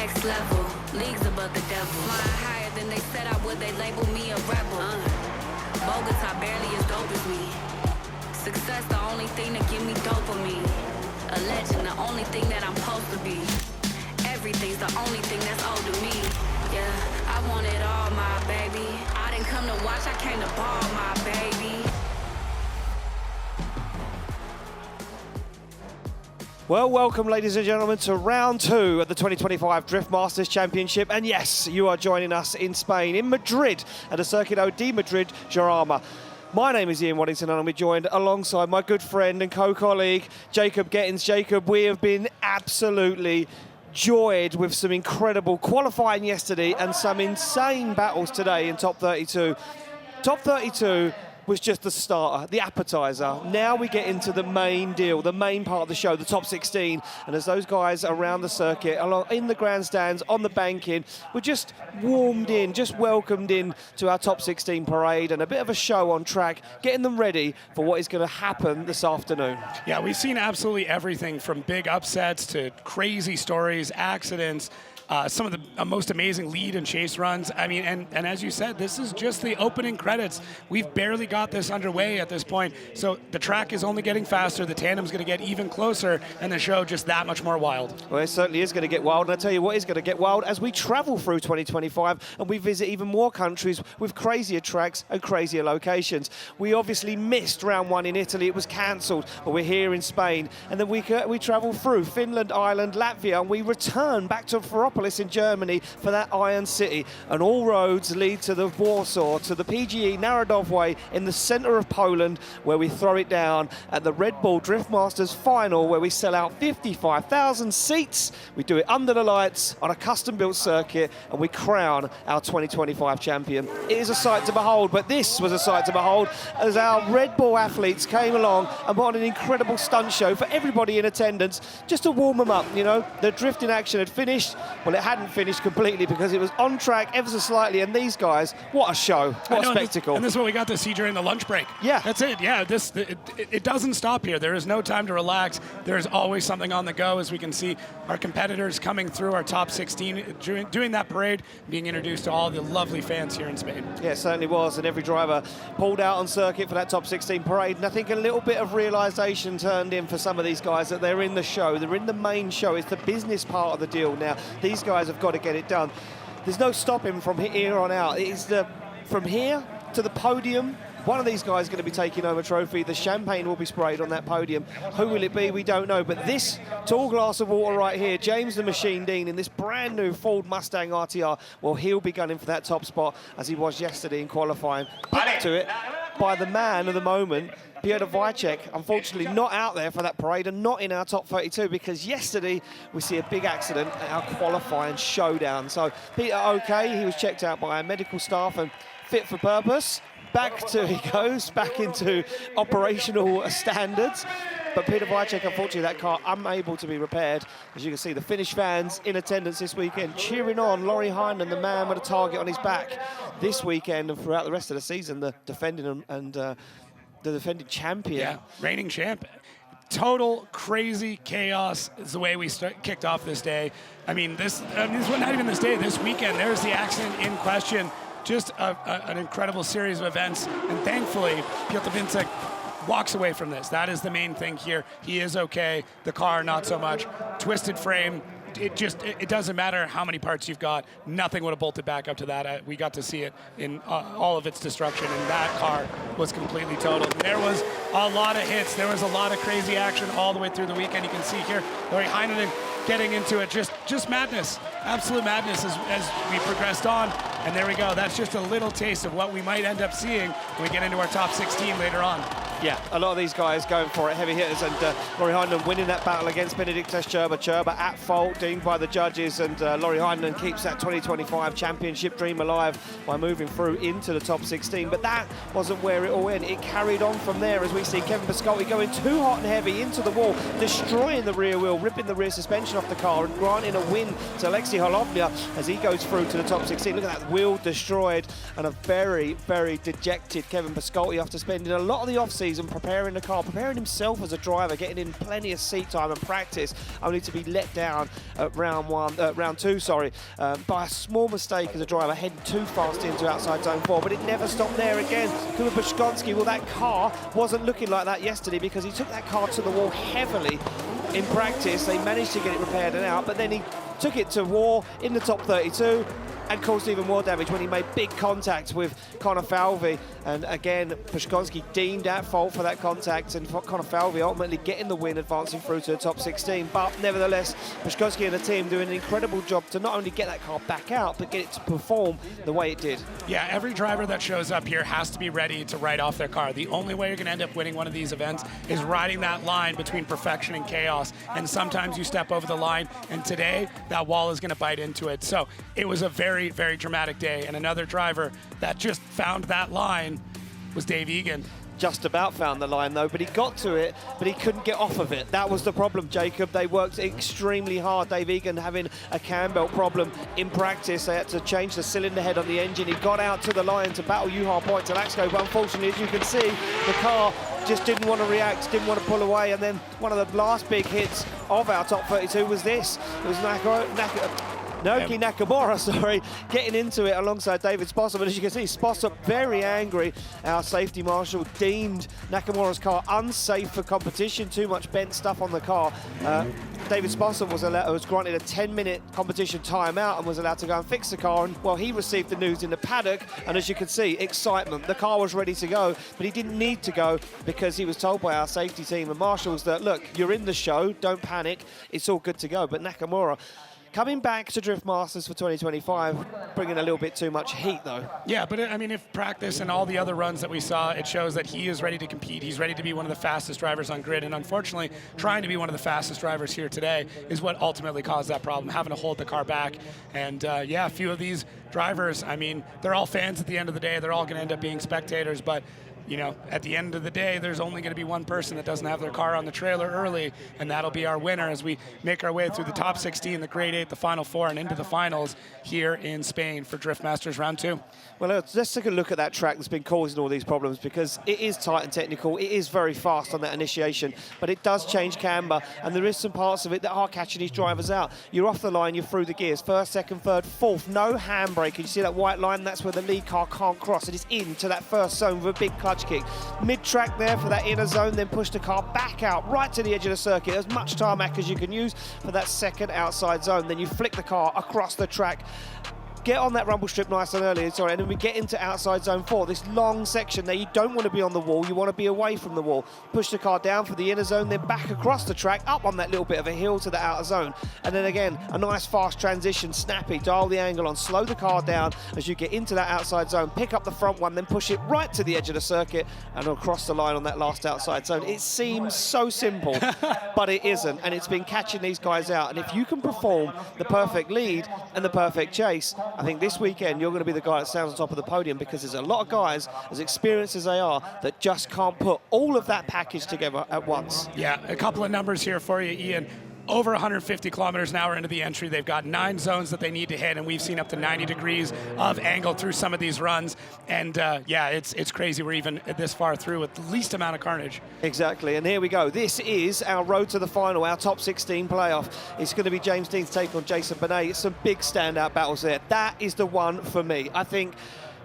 Next level, leagues above the devil. Flying higher than they said I would, they label me a rebel. Bogota barely as dope as me. Success the only thing that give me dopamine. A legend, the only thing that I'm supposed to be. Everything's the only thing that's owed to me. Yeah, I want it all, my baby. I didn't come to watch, I came to ball, my baby. Well, welcome, ladies and gentlemen, to round 2 of the 2025 Drift Masters Championship. And yes, you are joining us in Spain, in Madrid, at the Circuito de Madrid Jarama. My name is Ian Waddington, and I'm joined alongside my good friend and co-colleague, Jacob Gettins. Jacob, we have been absolutely joyed with some incredible qualifying yesterday and some insane battles today in Top 32. Top 32 was just the starter, the appetizer. Now we get into the main deal, the main part of the show, the top 16. And as those guys around the circuit, along in the grandstands, on the banking, were just warmed in, just welcomed in to our top 16 parade and a bit of a show on track, getting them ready for what is going to happen this afternoon. Yeah, we've seen absolutely everything from big upsets to crazy stories, accidents, some of the most amazing lead and chase runs. I mean, and as you said, this is just the opening credits. We've barely got this underway at this point. So the track is only getting faster, the tandem's going to get even closer, and the show just that much more wild. Well, it certainly is going to get wild, and I tell you what is going to get wild as we travel through 2025 and we visit even more countries with crazier tracks and crazier locations. We obviously missed round 1 in Italy, it was cancelled, but we're here in Spain, and then we travel through Finland, Ireland, Latvia, and we return back to Pfytfflaakso in Germany for that Iron City, and all roads lead to the Warsaw, to the PGE Narodowy in the centre of Poland, where we throw it down at the Red Bull Drift Masters final, where we sell out 55,000 seats. We do it under the lights on a custom-built circuit, and we crown our 2025 champion. It is a sight to behold, but this was a sight to behold as our Red Bull athletes came along and put on an incredible stunt show for everybody in attendance, just to warm them up. You know, the drifting action had finished. Well, it hadn't finished completely because it was on track ever so slightly, and these guys, what a show, what a spectacle. And this is what we got to see during the lunch break. Yeah. That's it, yeah. It doesn't stop here. There is no time to relax. There is always something on the go, as we can see our competitors coming through our top 16, doing that parade, being introduced to all the lovely fans here in Spain. Yeah, it certainly was, and every driver pulled out on circuit for that top 16 parade, and I think a little bit of realisation turned in for some of these guys that they're in the show, they're in the main show. It's the business part of the deal now. These guys have got to get it done. There's no stopping from here on out. It's from here to the podium. One of these guys is going to be taking home a trophy. The champagne will be sprayed on that podium. Who will it be? We don't know. But this tall glass of water right here, James the Machine Dean in this brand new Ford Mustang RTR, well, he'll be gunning for that top spot as he was yesterday in qualifying. Put to it by the man of the moment, Pfytfflaakso, unfortunately not out there for that parade and not in our top 32, because yesterday we see a big accident at our qualifying showdown. So Peter, okay, he was checked out by our medical staff and fit for purpose. He goes back into operational standards. But Pfytfflaakso, unfortunately, that car unable to be repaired. As you can see, the Finnish fans in attendance this weekend cheering on Laurie Heinonen, the man with a target on his back this weekend and throughout the rest of the season, the defending the defending champion. Yeah, reigning champ. Total crazy chaos is the way we kicked off this day. I mean, this was not even this day, this weekend. There's the accident in question. Just an incredible series of events, and thankfully, Pfytfflaakso walks away from this. That is the main thing here. He is okay. The car, not so much. Twisted frame. It doesn't matter how many parts you've got. Nothing would have bolted back up to that. We got to see it in all of its destruction, and that car was completely totaled. There was a lot of hits. There was a lot of crazy action all the way through the weekend. You can see here, Laurie Heinonen getting into it. Just madness. Absolute madness as we progressed on. And there we go. That's just a little taste of what we might end up seeing when we get into our top 16 later on. Yeah, a lot of these guys going for it, heavy hitters, and Laurie Heinonen winning that battle against Benedictus Cherba. Cherba at fault, deemed by the judges, and Laurie Heinonen keeps that 2025 championship dream alive by moving through into the top 16. But that wasn't where it all ended. It carried on from there as we see Kevin Pesur going too hot and heavy into the wall, destroying the rear wheel, ripping the rear suspension off the car, and granting a win to Holovnia as he goes through to the top 16. Look at that wheel destroyed, and a very, very dejected Kevin Pesur after spending a lot of the off-season season, preparing the car, preparing himself as a driver, getting in plenty of seat time and practice, only to be let down at round two, by a small mistake as a driver, heading too fast into outside zone 4. But it never stopped there again. Pfytfflaakso, well, that car wasn't looking like that yesterday because he took that car to the wall heavily in practice. They managed to get it repaired and out, but then he took it to war in the top 32 and caused even more damage when he made big contact with Falvey. And again, Pfytfflaakso deemed at fault for that contact, and Falvey ultimately getting the win, advancing through to the top 16. But nevertheless, Pfytfflaakso and the team doing an incredible job to not only get that car back out, but get it to perform the way it did. Yeah, every driver that shows up here has to be ready to write off their car. The only way you're going to end up winning one of these events is riding that line between perfection and chaos. And sometimes you step over the line, and today that wall is going to bite into it. So it was a very, very dramatic day. And another driver that just found that line was Dave Egan. Just about found the line though, but he got to it, but he couldn't get off of it. That was the problem, Jacob. They worked extremely hard. Dave Egan having a cam belt problem in practice. They had to change the cylinder head on the engine. He got out to the line to battle Pfytfflaakso, but unfortunately, as you can see, the car just didn't want to react, didn't want to pull away. And then one of the last big hits of our top 32 was this. It was Naoki Nakamura, getting into it alongside David Sposob. And as you can see, Sposob very angry. Our safety marshal deemed Nakamura's car unsafe for competition, too much bent stuff on the car. David Sposob was granted a 10-minute competition timeout and was allowed to go and fix the car. And, well, he received the news in the paddock, and as you can see, excitement. The car was ready to go, but he didn't need to go because he was told by our safety team and marshals that, look, you're in the show, don't panic, it's all good to go. But Nakamura, coming back to Drift Masters for 2025, bringing a little bit too much heat, though. Yeah, but I mean, if practice and all the other runs that we saw, it shows that he is ready to compete. He's ready to be one of the fastest drivers on grid. And unfortunately, trying to be one of the fastest drivers here today is what ultimately caused that problem, having to hold the car back. And yeah, a few of these drivers, I mean, they're all fans at the end of the day. They're all going to end up being spectators. But you know, at the end of the day, there's only going to be one person that doesn't have their car on the trailer early, and that'll be our winner as we make our way through the top 16, the grade 8, the final 4, and into the finals here in Spain for Drift Masters Round 2. Well, let's take a look at that track that's been causing all these problems, because it is tight and technical. It is very fast on that initiation, but it does change camber, and there is some parts of it that are catching these drivers out. You're off the line, you're through the gears, first, second, third, fourth, no handbrake. You see that white line? That's where the lead car can't cross. It is into that first zone with a big clutch kick. Mid-track there for that inner zone, then push the car back out right to the edge of the circuit. As much tarmac as you can use for that second outside zone. Then you flick the car across the track, get on that rumble strip nice and early, and then we get into outside zone 4, this long section there. You don't want to be on the wall, you want to be away from the wall. Push the car down for the inner zone, then back across the track, up on that little bit of a hill to the outer zone. And then again, a nice fast transition, snappy, dial the angle on, slow the car down as you get into that outside zone, pick up the front one, then push it right to the edge of the circuit and across the line on that last outside zone. It seems so simple, but it isn't, and it's been catching these guys out. And if you can perform the perfect lead and the perfect chase, I think this weekend you're going to be the guy that stands on top of the podium, because there's a lot of guys, as experienced as they are, that just can't put all of that package together at once. Yeah, a couple of numbers here for you, Ian. Over 150 kilometers an hour into the entry. They've got 9 zones that they need to hit, and we've seen up to 90 degrees of angle through some of these runs. And yeah, it's crazy we're even this far through with the least amount of carnage. Exactly, and here we go. This is our road to the final, our top 16 playoff. It's going to be James Dean's take on Jason Banet. Some big standout battles there. That is the one for me. I think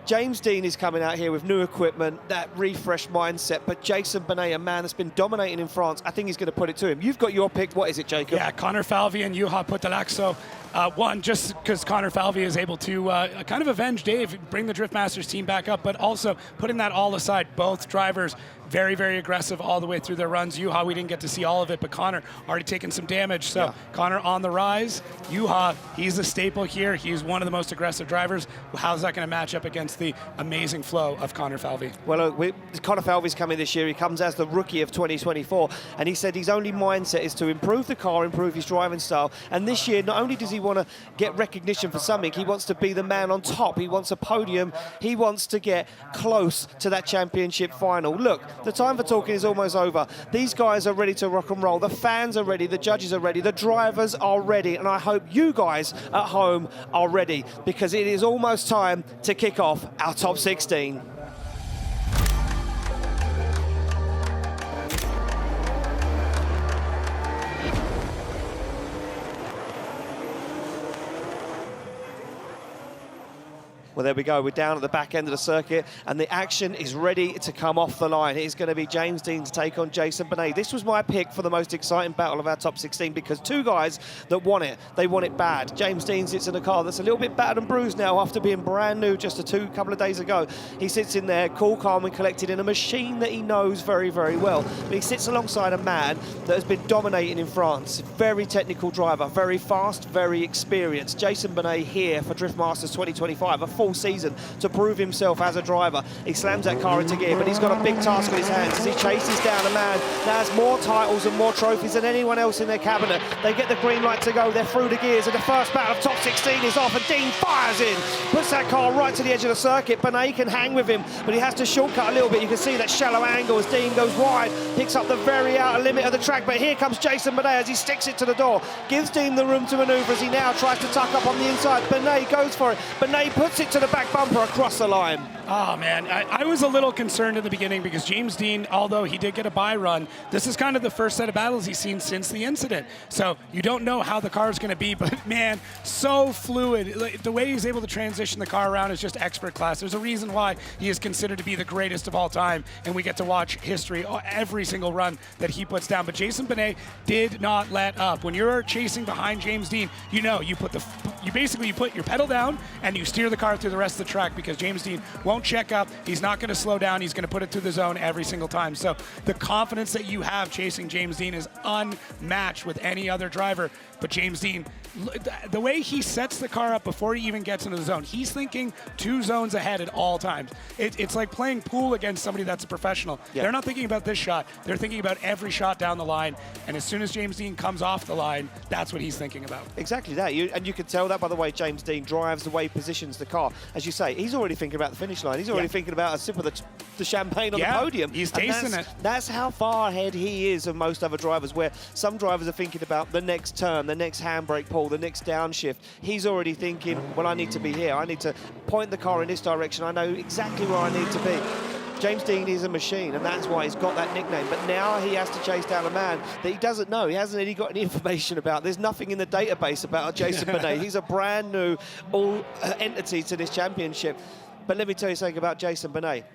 James Dean is coming out here with new equipment, that refreshed mindset, but Jason Banet, a man that's been dominating in France, I think he's going to put it to him. You've got your pick. What is it, Jacob? Yeah, Falvey and Pfytfflaakso. One, just because Falvey is able to kind of avenge Dave, bring the Drift Masters team back up, but also putting that all aside, both drivers very, very aggressive all the way through their runs. we didn't get to see all of it, but Connor already taken some damage. So yeah. Connor on the rise. He's a staple here. He's one of the most aggressive drivers. How's that going to match up against the amazing flow of Falvey? Well, Connor Falvey's coming this year. He comes as the rookie of 2024, and he said his only mindset is to improve the car, improve his driving style. And this year, not only does he want to get recognition for something, he wants to be the man on top. He wants a podium. He wants to get close to that championship final. Look, the time for talking is almost over. These guys are ready to rock and roll. The fans are ready. The judges are ready. The drivers are ready. And I hope you guys at home are ready, because it is almost time to kick off our top 16. Well, there we go. We're down at the back end of the circuit, and the action is ready to come off the line. It is going to be James Dean to take on Jason Banet. This was my pick for the most exciting battle of our top 16 because two guys that want it. They want it bad. James Dean sits in a car that's a little bit battered and bruised now after being brand new just a couple of days ago. He sits in there, cool, calm, and collected in a machine that he knows very, very well. But he sits alongside a man that has been dominating in France. Very technical driver, very fast, very experienced. Jason Banet here for Drift Masters 2025, a full season to prove himself as a driver. He slams that car into gear, but he's got a big task on his hands as he chases down a man that has more titles and more trophies than anyone else in their cabinet. They get the green light to go, they're through the gears, and the first battle of top 16 is off, and Dean fires in, puts that car right to the edge of the circuit. Banet can hang with him, but he has to shortcut a little bit. You can see that shallow angle as Dean goes wide, picks up the very outer limit of the track, but here comes Jason Banet as he sticks it to the door, gives Dean the room to manoeuvre as he now tries to tuck up on the inside. Banet goes for it. Banet puts it to the back bumper across the line. Oh, man, I was a little concerned in the beginning because James Dean, although he did get a bye run, this is kind of the first set of battles he's seen since the incident. So you don't know how the car is going to be, but man, so fluid. The way he's able to transition the car around is just expert class. There's a reason why he is considered to be the greatest of all time, and we get to watch history every single run that he puts down. But Jason Banet did not let up. When you're chasing behind James Dean, you know you put your pedal down and you steer the car through the rest of the track because James Dean won't check up. He's not going to slow down. He's going to put it through the zone every single time. So the confidence that you have chasing James Dean is unmatched with any other driver. But James Dean, the way he sets the car up before he even gets into the zone, he's thinking 2 zones ahead at all times. It's like playing pool against somebody that's a professional. Yeah. They're not thinking about this shot. They're thinking about every shot down the line. And as soon as James Dean comes off the line, that's what he's thinking about. Exactly that. And you can tell that by the way James Dean drives, the way he positions the car. As you say, he's already thinking about the finish line. He's already thinking about a sip of the champagne on the podium. He's tasting it. That's how far ahead he is of most other drivers, where some drivers are thinking about the next turn, the next handbrake pull, the next downshift. He's already thinking, well, I need to be here. I need to point the car in this direction. I know exactly where I need to be. James Dean is a machine, and that's why he's got that nickname. But now he has to chase down a man that he doesn't know. He hasn't really got any information about. There's nothing in the database about Jason Banet. He's a brand new entity to this championship. But let me tell you something about Jason Banet.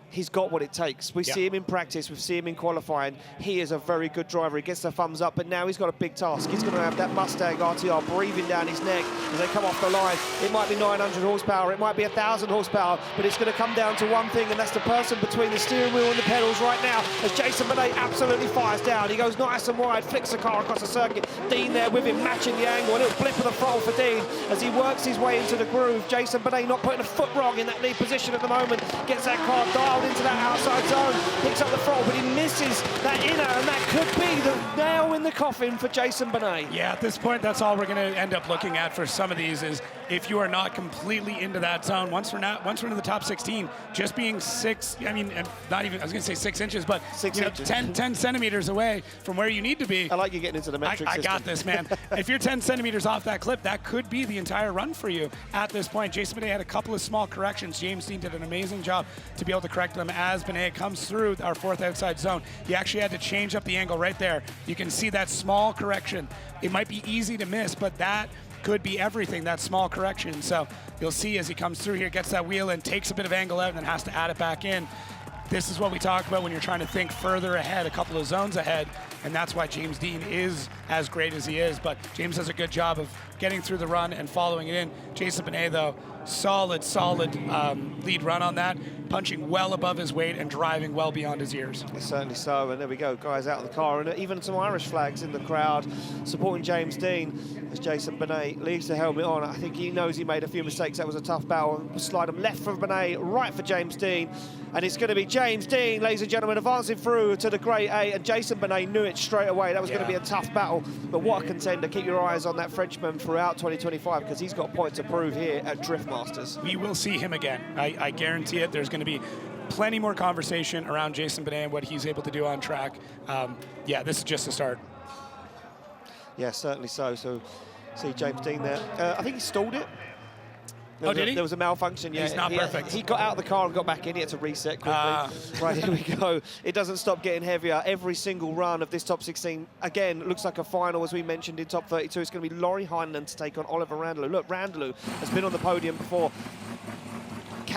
He's got what it takes. We see him in practice, we see him in qualifying. He is a very good driver. He gets the thumbs up, but now he's got a big task. He's going to have that Mustang RTR breathing down his neck as they come off the line. It might be 900 horsepower, it might be 1,000 horsepower, but it's going to come down to one thing, and that's the person between the steering wheel and the pedals right now as Jason Banet absolutely fires down. He goes nice and wide, flicks the car across the circuit. Dean there with him, matching the angle. A little blip of the throttle for Dean as he works his way into the groove. Jason Banet not putting a foot wrong in that lead position at the moment. Gets that car dialed into that outside zone, picks up the throttle, but he misses that inner, and that could be the nail in the coffin for Jason Banet. Yeah, at this point, that's all we're going to end up looking at for some of these is if you are not completely into that zone. Once we're into the top 16, just being 6, I mean, not even, I was going to say 6 inches, but 6 inches. 10 centimeters away from where you need to be. I like you getting into the metric system. I got this, man. If you're 10 centimeters off that clip, that could be the entire run for you at this point. Jason Banet had a couple of small corrections. James Dean did an amazing job to be able to correct them as Banet comes through our 4th outside zone. He actually had to change up the angle right there. You can see that small correction. It might be easy to miss, but that could be everything, that small correction. So you'll see as he comes through here, gets that wheel in, takes a bit of angle out, and then has to add it back in. This is what we talk about when you're trying to think further ahead, a couple of zones ahead, and that's why James Dean is as great as he is. But James does a good job of getting through the run and following it in. Jason Banet, though, solid lead run on that, punching well above his weight and driving well beyond his years. Certainly so, and there we go, guys out of the car, and even some Irish flags in the crowd supporting James Dean as Jason Banet leaves the helmet on. I think he knows he made a few mistakes. That was a tough battle. Slide him left for Banet, right for James Dean, and it's going to be James Dean, ladies and gentlemen, advancing through to the Grade A, and Jason Banet knew it straight away. That was going to be a tough battle, but what a contender. Keep your eyes on that Frenchman throughout 2025 because he's got a point to prove here at Drift Masters. We will see him again. I guarantee it. There's going to be plenty more conversation around Jason Banet and what he's able to do on track. Yeah, this is just the start. Yeah, certainly so. So, see James Dean there. I think he stalled it. Did he? There was a malfunction, yeah. He's not perfect. He got out of the car and got back in. He had to reset quickly. Right, here we go. It doesn't stop getting heavier. Every single run of this top 16, again, looks like a final, as we mentioned, in top 32. It's going to be Heinonen to take on Oliver Randalu. Look, Randalu has been on the podium before.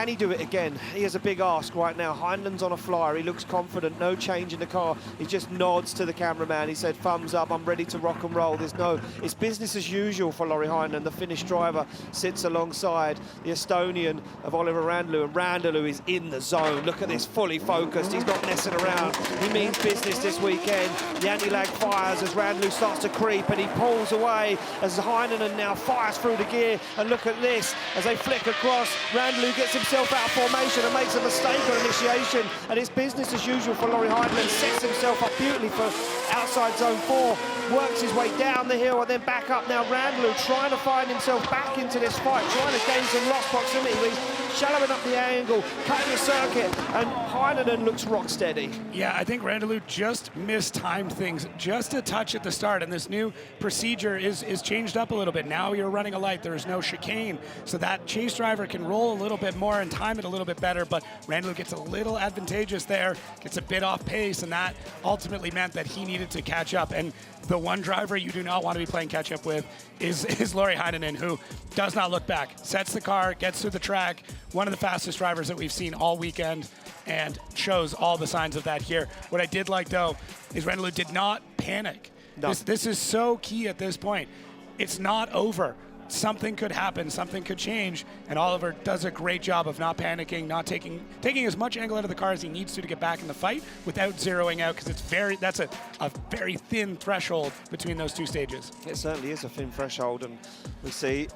can he do it again? He has a big ask right now. Heinenen's on a flyer. He looks confident. No change in the car. He just nods to the cameraman. He said, thumbs up. I'm ready to rock and roll. It's business as usual for Lauri Heinonen. The Finnish driver sits alongside the Estonian of Oliver Randalu, and Randalu is in the zone. Look at this, fully focused. He's not messing around. He means business this weekend. The anti-lag fires as Randalu starts to creep, and he pulls away as Heinonen now fires through the gear. And look at this, as they flick across, Randalu gets himself out of formation and makes a mistake on initiation, and it's business as usual for Lauri Heinonen. Sets himself up beautifully for outside zone 4, works his way down the hill and then back up. Now Randalu trying to find himself back into this fight, trying to gain some lost proximity. He's shallowing up the angle, cutting the circuit, and Heinonen looks rock steady. Yeah, I think Randalu just mistimed things just a touch at the start, and this new procedure is changed up a little bit. Now you're running a light, there is no chicane, so that chase driver can roll a little bit more and time it a little bit better, but Randalu gets a little advantageous there, gets a bit off pace, and that ultimately meant that he needed to catch up. And the one driver you do not want to be playing catch up with is Lauri Heinonen, who does not look back, sets the car, gets through the track, one of the fastest drivers that we've seen all weekend, and shows all the signs of that here. What I did like, though, is Randalu did not panic. No. This is so key at this point. It's not over. Something could happen, something could change, and Oliver does a great job of not panicking, not taking as much angle out of the car as he needs to get back in the fight without zeroing out, because that's a very thin threshold between those two stages. It certainly is a thin threshold, and we see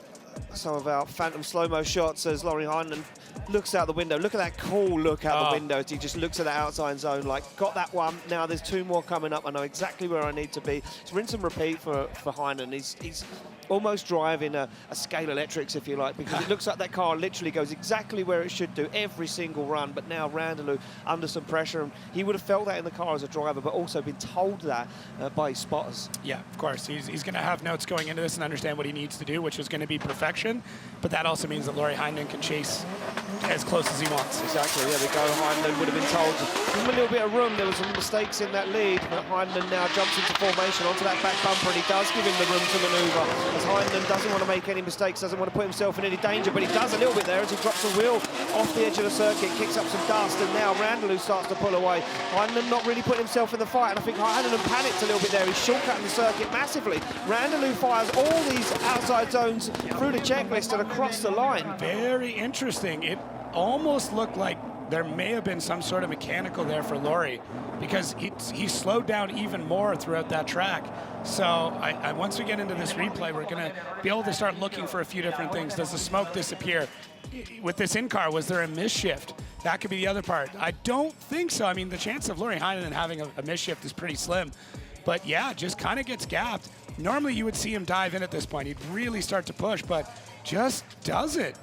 some of our phantom slow-mo shots as Lauri Heinonen looks out the window. Look at that cool look out the window. He just looks at the outside zone like, got that one. Now there's 2 more coming up. I know exactly where I need to be. It's rinse and repeat for Heinonen. He's almost driving a scale electrics, if you like, because it looks like that car literally goes exactly where it should do every single run. But now Randalu under some pressure, and he would have felt that in the car as a driver, but also been told that by his spotters. Yeah, of course. He's going to have notes going into this and understand what he needs to do, which is going to be perfection. But that also means that Lauri Heinonen can chase as close as he wants. Exactly, there we go. Heinonen would have been told to give him a little bit of room. There were some mistakes in that lead, but Heinonen now jumps into formation onto that back bumper, and he does give him the room to manoeuvre, as Heinonen doesn't want to make any mistakes, doesn't want to put himself in any danger, but he does a little bit there as he drops the wheel off the edge of the circuit, kicks up some dust, and now Randalu starts to pull away. Heinonen not really putting himself in the fight, and I think Heinonen panicked a little bit there. He's shortcutting the circuit massively. Randalu fires all these outside zones through the checklist and across the line. Very interesting. It almost looked like there may have been some sort of mechanical there for Lauri, because he slowed down even more throughout that track. So once we get into this replay, we're going to be able to start looking for a few different things. Does the smoke disappear? With this in-car, was there a misshift? That could be the other part. I don't think so. I mean, the chance of Lauri Heinonen having a misshift is pretty slim. But yeah, just kind of gets gapped. Normally you would see him dive in at this point. He'd really start to push, but just doesn't.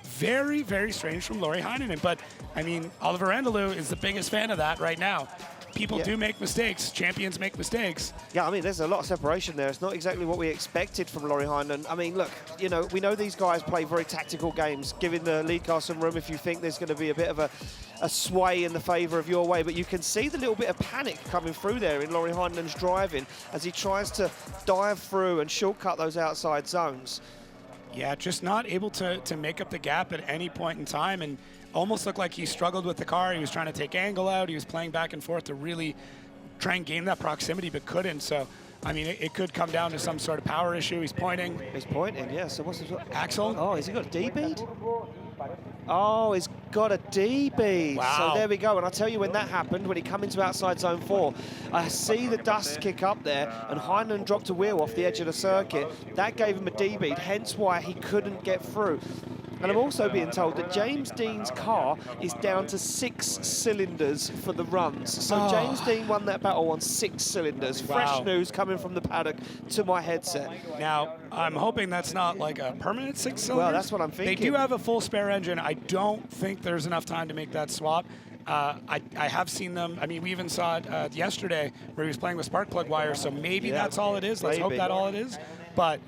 Very, very strange from Lauri Heinonen. But, I mean, Oliver Randalu is the biggest fan of that right now. People do make mistakes. Champions make mistakes. Yeah, I mean, there's a lot of separation there. It's not exactly what we expected from Lauri Heinonen. I mean, look, you know, we know these guys play very tactical games, giving the lead car some room if you think there's going to be a bit of a sway in the favour of your way. But you can see the little bit of panic coming through there in Lauri Heinenen's driving as he tries to dive through and shortcut those outside zones. Yeah, just not able to make up the gap at any point in time, and almost looked like he struggled with the car. He was trying to take angle out. He was playing back and forth to really try and gain that proximity, but couldn't. So, I mean, it could come down to some sort of power issue. He's pointing. He's pointing, yeah. So what's his... Axle? Oh, has he got a D-bead? Oh, he's got a D-bead. Wow. So there we go. And I'll tell you when that happened, when he come into outside zone 4, I see the dust kick up there, and Heinonen dropped a wheel off the edge of the circuit. That gave him a D-bead, hence why he couldn't get through. And I'm also being told that James Dean's car is down to 6 cylinders for the runs. So James Dean won that battle on 6 cylinders. Wow. Fresh news coming from the paddock to my headset. Now, I'm hoping that's not like a permanent 6 cylinders. Well, that's what I'm thinking. They do have a full spare engine. I don't think there's enough time to make that swap. I have seen them. I mean, we even saw it yesterday where he was playing with spark plug wire, so maybe that's all it is. Let's hope that's all it is. But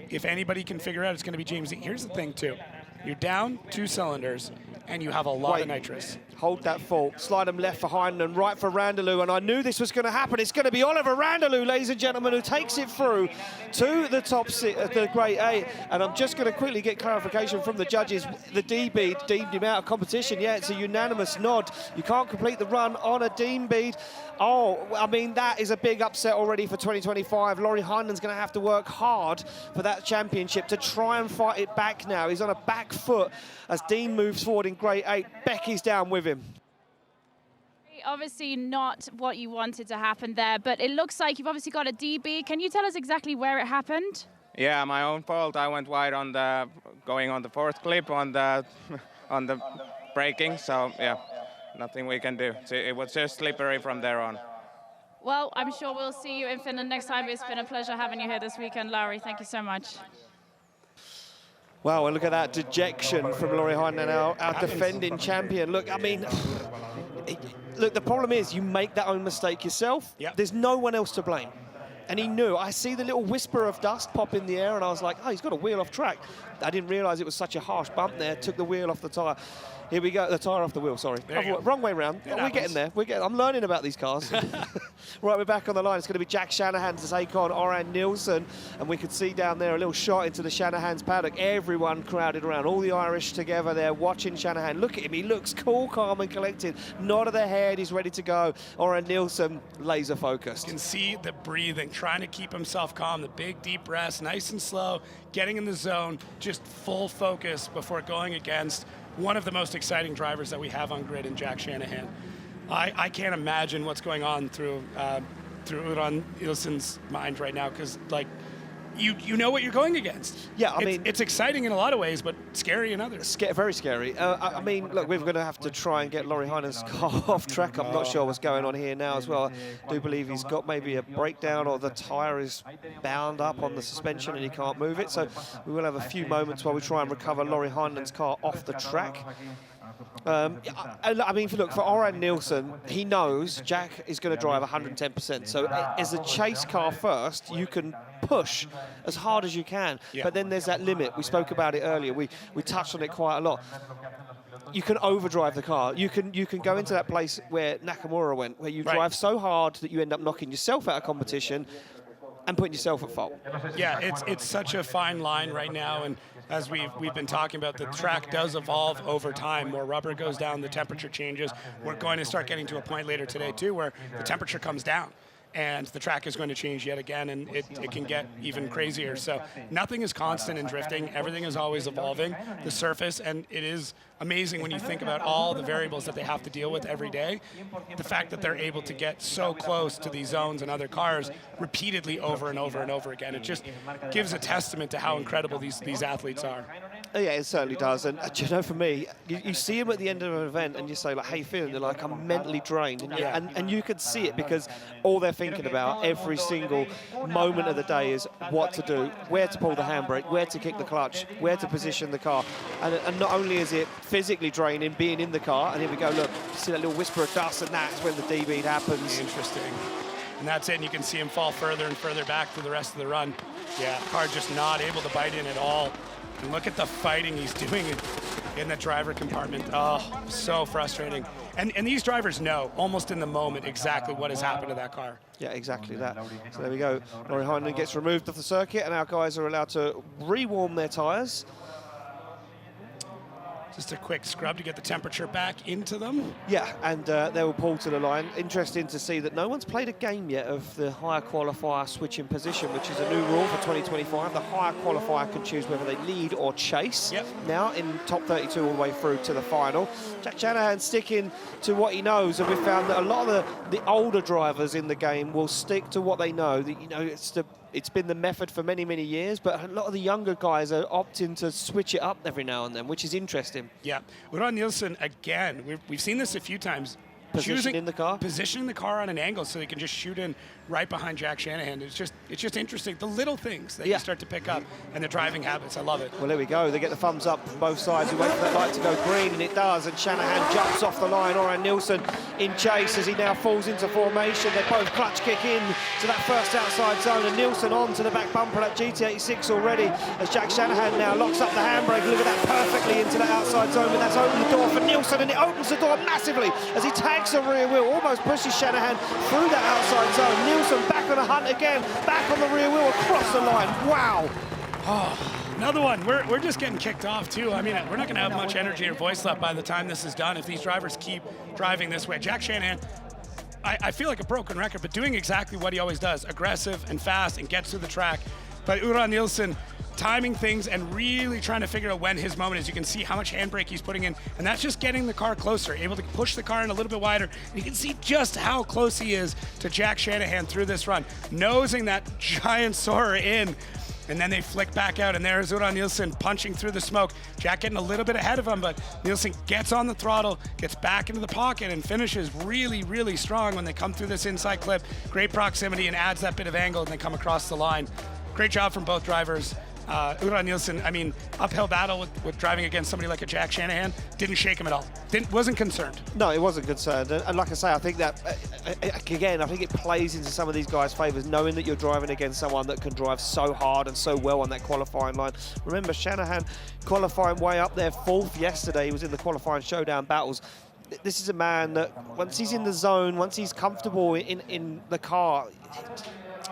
if anybody can figure out, it's going to be James Dean. Here's the thing, too. You're down 2 cylinders. and you have a lot of nitrous. Hold that fault. Slide them left for Heinonen, right for Randalu, and I knew this was going to happen. It's going to be Oliver Randalu, ladies and gentlemen, who takes it through to the top six, the Grade A. And I'm just going to quickly get clarification from the judges. The D bead deemed him out of competition. Yeah, it's a unanimous nod. You can't complete the run on a Dean bead. Oh, I mean, that is a big upset already for 2025. Lauri Heinenen's going to have to work hard for that championship to try and fight it back now. He's on a back foot as Dean moves forward in Grade 8. Becky's down with him. Obviously not what you wanted to happen there, but it looks like you've obviously got a DB. Can you tell us exactly where it happened? Yeah, my own fault. I went wide on the going on the fourth clip on the on the braking. So yeah, nothing we can do. It was just slippery from there on. Well, I'm sure we'll see you in Finland next time. It's been a pleasure having you here this weekend, Lauri. Thank you so much. Wow, and look at that dejection from Lauri Heinonen, our defending champion. Look, I mean, look, the problem is you make that own mistake yourself. Yep. There's no one else to blame. And he knew. I see the little whisper of dust pop in the air, and I was like, oh, he's got a wheel off track. I didn't realize it was such a harsh bump there. Took the wheel off the tire. Here we go, the tyre off the wheel, sorry. Wrong way round. Oh, we're getting there. I'm learning about these cars. Right, we're back on the line. It's going to be Jack Shanahan to take on Oran Nilsen. And we could see down there a little shot into the Shanahan's paddock. Everyone crowded around, all the Irish together there watching Shanahan. Look at him, he looks cool, calm and collected. Nod of the head, he's ready to go. Oran Nilsen, laser focused. You can see the breathing, trying to keep himself calm, the big deep breaths, nice and slow, getting in the zone, just full focus before going against one of the most exciting drivers that we have on grid in Jack Shanahan. I can't imagine what's going on through Oran Nilsen's mind right now, because like you know what you're going against. Yeah, I mean, it's exciting in a lot of ways, but scary in others. Very scary. I mean, look, we're going to have to try and get Lauri Heinenen's car off track. I'm not sure what's going on here now as well. I do believe he's got maybe a breakdown, or the tyre is bound up on the suspension and he can't move it. So we will have a few moments while we try and recover Lauri Heinenen's car off the track. I mean, look, for Oran Nilsen, he knows Jack is going to drive 110%. So as a chase car first, you can push as hard as you can. Yeah. But then there's that limit. We spoke about it earlier. We touched on it quite a lot. You can overdrive the car. You can go into that place where Nakamura went, where you drive so hard that you end up knocking yourself out of competition and putting yourself at fault. Yeah, it's such a fine line right now, and as we've been talking about, the track does evolve over time. More rubber goes down, the temperature changes. We're going to start getting to a point later today too where the temperature comes down and the track is going to change yet again, and it can get even crazier. So nothing is constant in drifting. Everything is always evolving, the surface, and it is amazing when you think about all the variables that they have to deal with every day. The fact that they're able to get so close to these zones and other cars repeatedly over and over and over again, it just gives a testament to how incredible these athletes are. Yeah, it certainly does. And you know, for me, you see them at the end of an event and you say, like, how you feeling? They're like, I'm mentally drained. And you can see it, because all they're thinking about every single moment of the day is what to do, where to pull the handbrake, where to kick the clutch, where to position the car. And not only is it physically draining being in the car, and here we go, look, see that little whisper of dust, and that's when the D-bead happens. Interesting. And that's it, and you can see him fall further and further back through the rest of the run. Yeah, car just not able to bite in at all. And look at the fighting he's doing in the driver compartment. Oh, so frustrating. And these drivers know almost in the moment exactly what has happened to that car. Yeah, exactly that. So there we go. Lauri Heinonen gets removed off the circuit, and our guys are allowed to re-warm their tyres. Just a quick scrub to get the temperature back into them. Yeah, and they will pull to the line. Interesting to see that no one's played a game yet of the higher qualifier switch in position, which is a new rule for 2025. The higher qualifier can choose whether they lead or chase. Yep. Now in top 32 all the way through to the final. Jack Shanahan sticking to what he knows, and we found that a lot of the older drivers in the game will stick to what they know. You know, it's been the method for many, many years, but a lot of the younger guys are opting to switch it up every now and then, which is interesting. Yeah, Oran Nilsen, again, we've seen this a few times, Positioning the car? Positioning the car on an angle so they can just shoot in right behind Jack Shanahan. It's just interesting. The little things that you start to pick up and the driving habits. I love it. Well, there we go. They get the thumbs up from both sides. We wait for that light to go green, and it does. And Shanahan jumps off the line. Oran Nilsen in chase as he now falls into formation. They both clutch kick in to that first outside zone, and Nilsen on to the back bumper at GT86 already as Jack Shanahan now locks up the handbrake. Look at that, perfectly into the outside zone, but that's opened the door for Nilsen, and it opens the door massively as he tags the rear wheel, almost pushes Shanahan through that outside zone. Nilsen back on the hunt again, back on the rear wheel across the line. Wow. Oh, another one. We're just getting kicked off too. I mean, we're not going to have much energy or voice left by the time this is done if these drivers keep driving this way. Jack Shanahan, I feel like a broken record, but doing exactly what he always does, aggressive and fast and gets through the track. But Oran Nilsen timing things and really trying to figure out when his moment is. You can see how much handbrake he's putting in, and that's just getting the car closer, able to push the car in a little bit wider. And you can see just how close he is to Jack Shanahan through this run, nosing that giant soarer in. And then they flick back out, and there's Oran Nilsen punching through the smoke. Jack getting a little bit ahead of him, but Nilsen gets on the throttle, gets back into the pocket, and finishes really, really strong when they come through this inside clip. Great proximity and adds that bit of angle, and they come across the line. Great job from both drivers. Oran Nilsen, I mean, uphill battle with driving against somebody like a Jack Shanahan, didn't shake him at all. Wasn't concerned. No, it wasn't concerned. And like I say, I think that, again, I think it plays into some of these guys' favours, knowing that you're driving against someone that can drive so hard and so well on that qualifying line. Remember, Shanahan qualifying way up there, 4th yesterday. He was in the qualifying showdown battles. This is a man that, once he's in the zone, once he's comfortable in the car,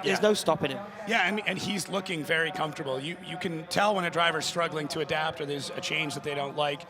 there's no stopping him. Yeah, and he's looking very comfortable. You can tell when a driver's struggling to adapt or there's a change that they don't like.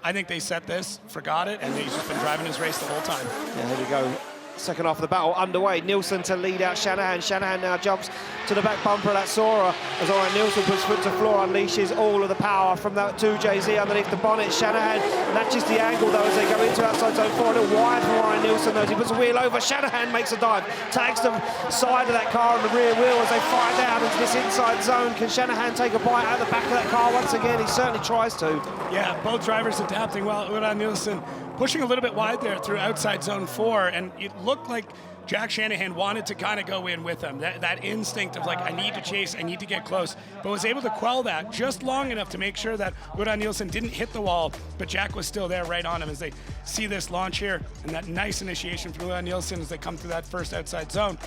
I think they set this, forgot it, and he's just been driving his race the whole time. Yeah, here we go. Second half of the battle underway. Nilsen to lead out Shanahan. Shanahan now jumps to the back bumper of that Sora as Oran Nilsen puts foot to floor, unleashes all of the power from that 2JZ underneath the bonnet. Shanahan matches the angle though as they go into outside zone 4. A little wide for Oran Nilsen though as he puts a wheel over. Shanahan makes a dive, tags the side of that car on the rear wheel as they fire down into this inside zone. Can Shanahan take a bite out of the back of that car once again? He certainly tries to. Yeah, both drivers adapting well. Oran Nilsen pushing a little bit wide there through outside zone 4, and it looked like Jack Shanahan wanted to kind of go in with him. That instinct of like, I need to chase, I need to get close, but was able to quell that just long enough to make sure that Oran Nilsen didn't hit the wall, but Jack was still there right on him as they see this launch here, and that nice initiation from Oran Nilsen as they come through that first outside zone.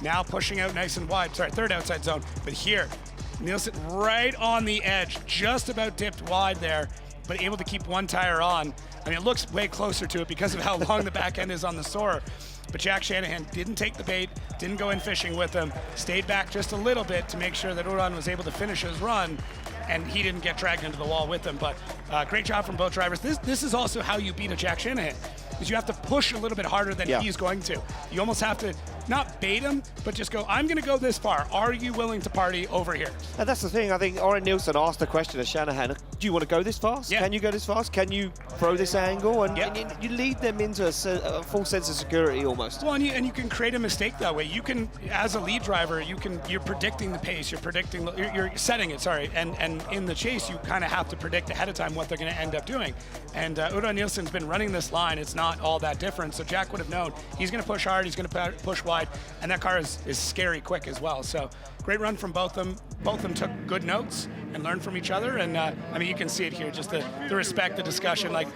Now pushing out nice and wide, sorry, third outside zone, but here, Nilsen right on the edge, just about dipped wide there, but able to keep one tire on. I mean, it looks way closer to it because of how long the back end is on the Soarer. But Jack Shanahan didn't take the bait, didn't go in fishing with him, stayed back just a little bit to make sure that Oran was able to finish his run, and he didn't get dragged into the wall with him. But great job from both drivers. This is also how you beat a Jack Shanahan, is you have to push a little bit harder than he's going to. You almost have to not bait him, but just go, I'm going to go this far. Are you willing to party over here? And that's the thing. I think Oran Nilsen asked the question of Shanahan, do you want to go this fast? Yeah. Can you go this fast? Can you throw this angle? And, and you lead them into a full sense of security almost. Well, and you can create a mistake that way. You can, as a lead driver, you're predicting the pace, you're setting it, sorry, and in the chase, you kind of have to predict ahead of time what they're going to end up doing. And Oran Nilsen's been running this line. It's not all that different, so Jack would have known he's going to push hard, he's going to push wide, and that car is scary quick as well. So great run from both of them. Both of them took good notes and learned from each other. And I mean, you can see it here, just the respect, the discussion, like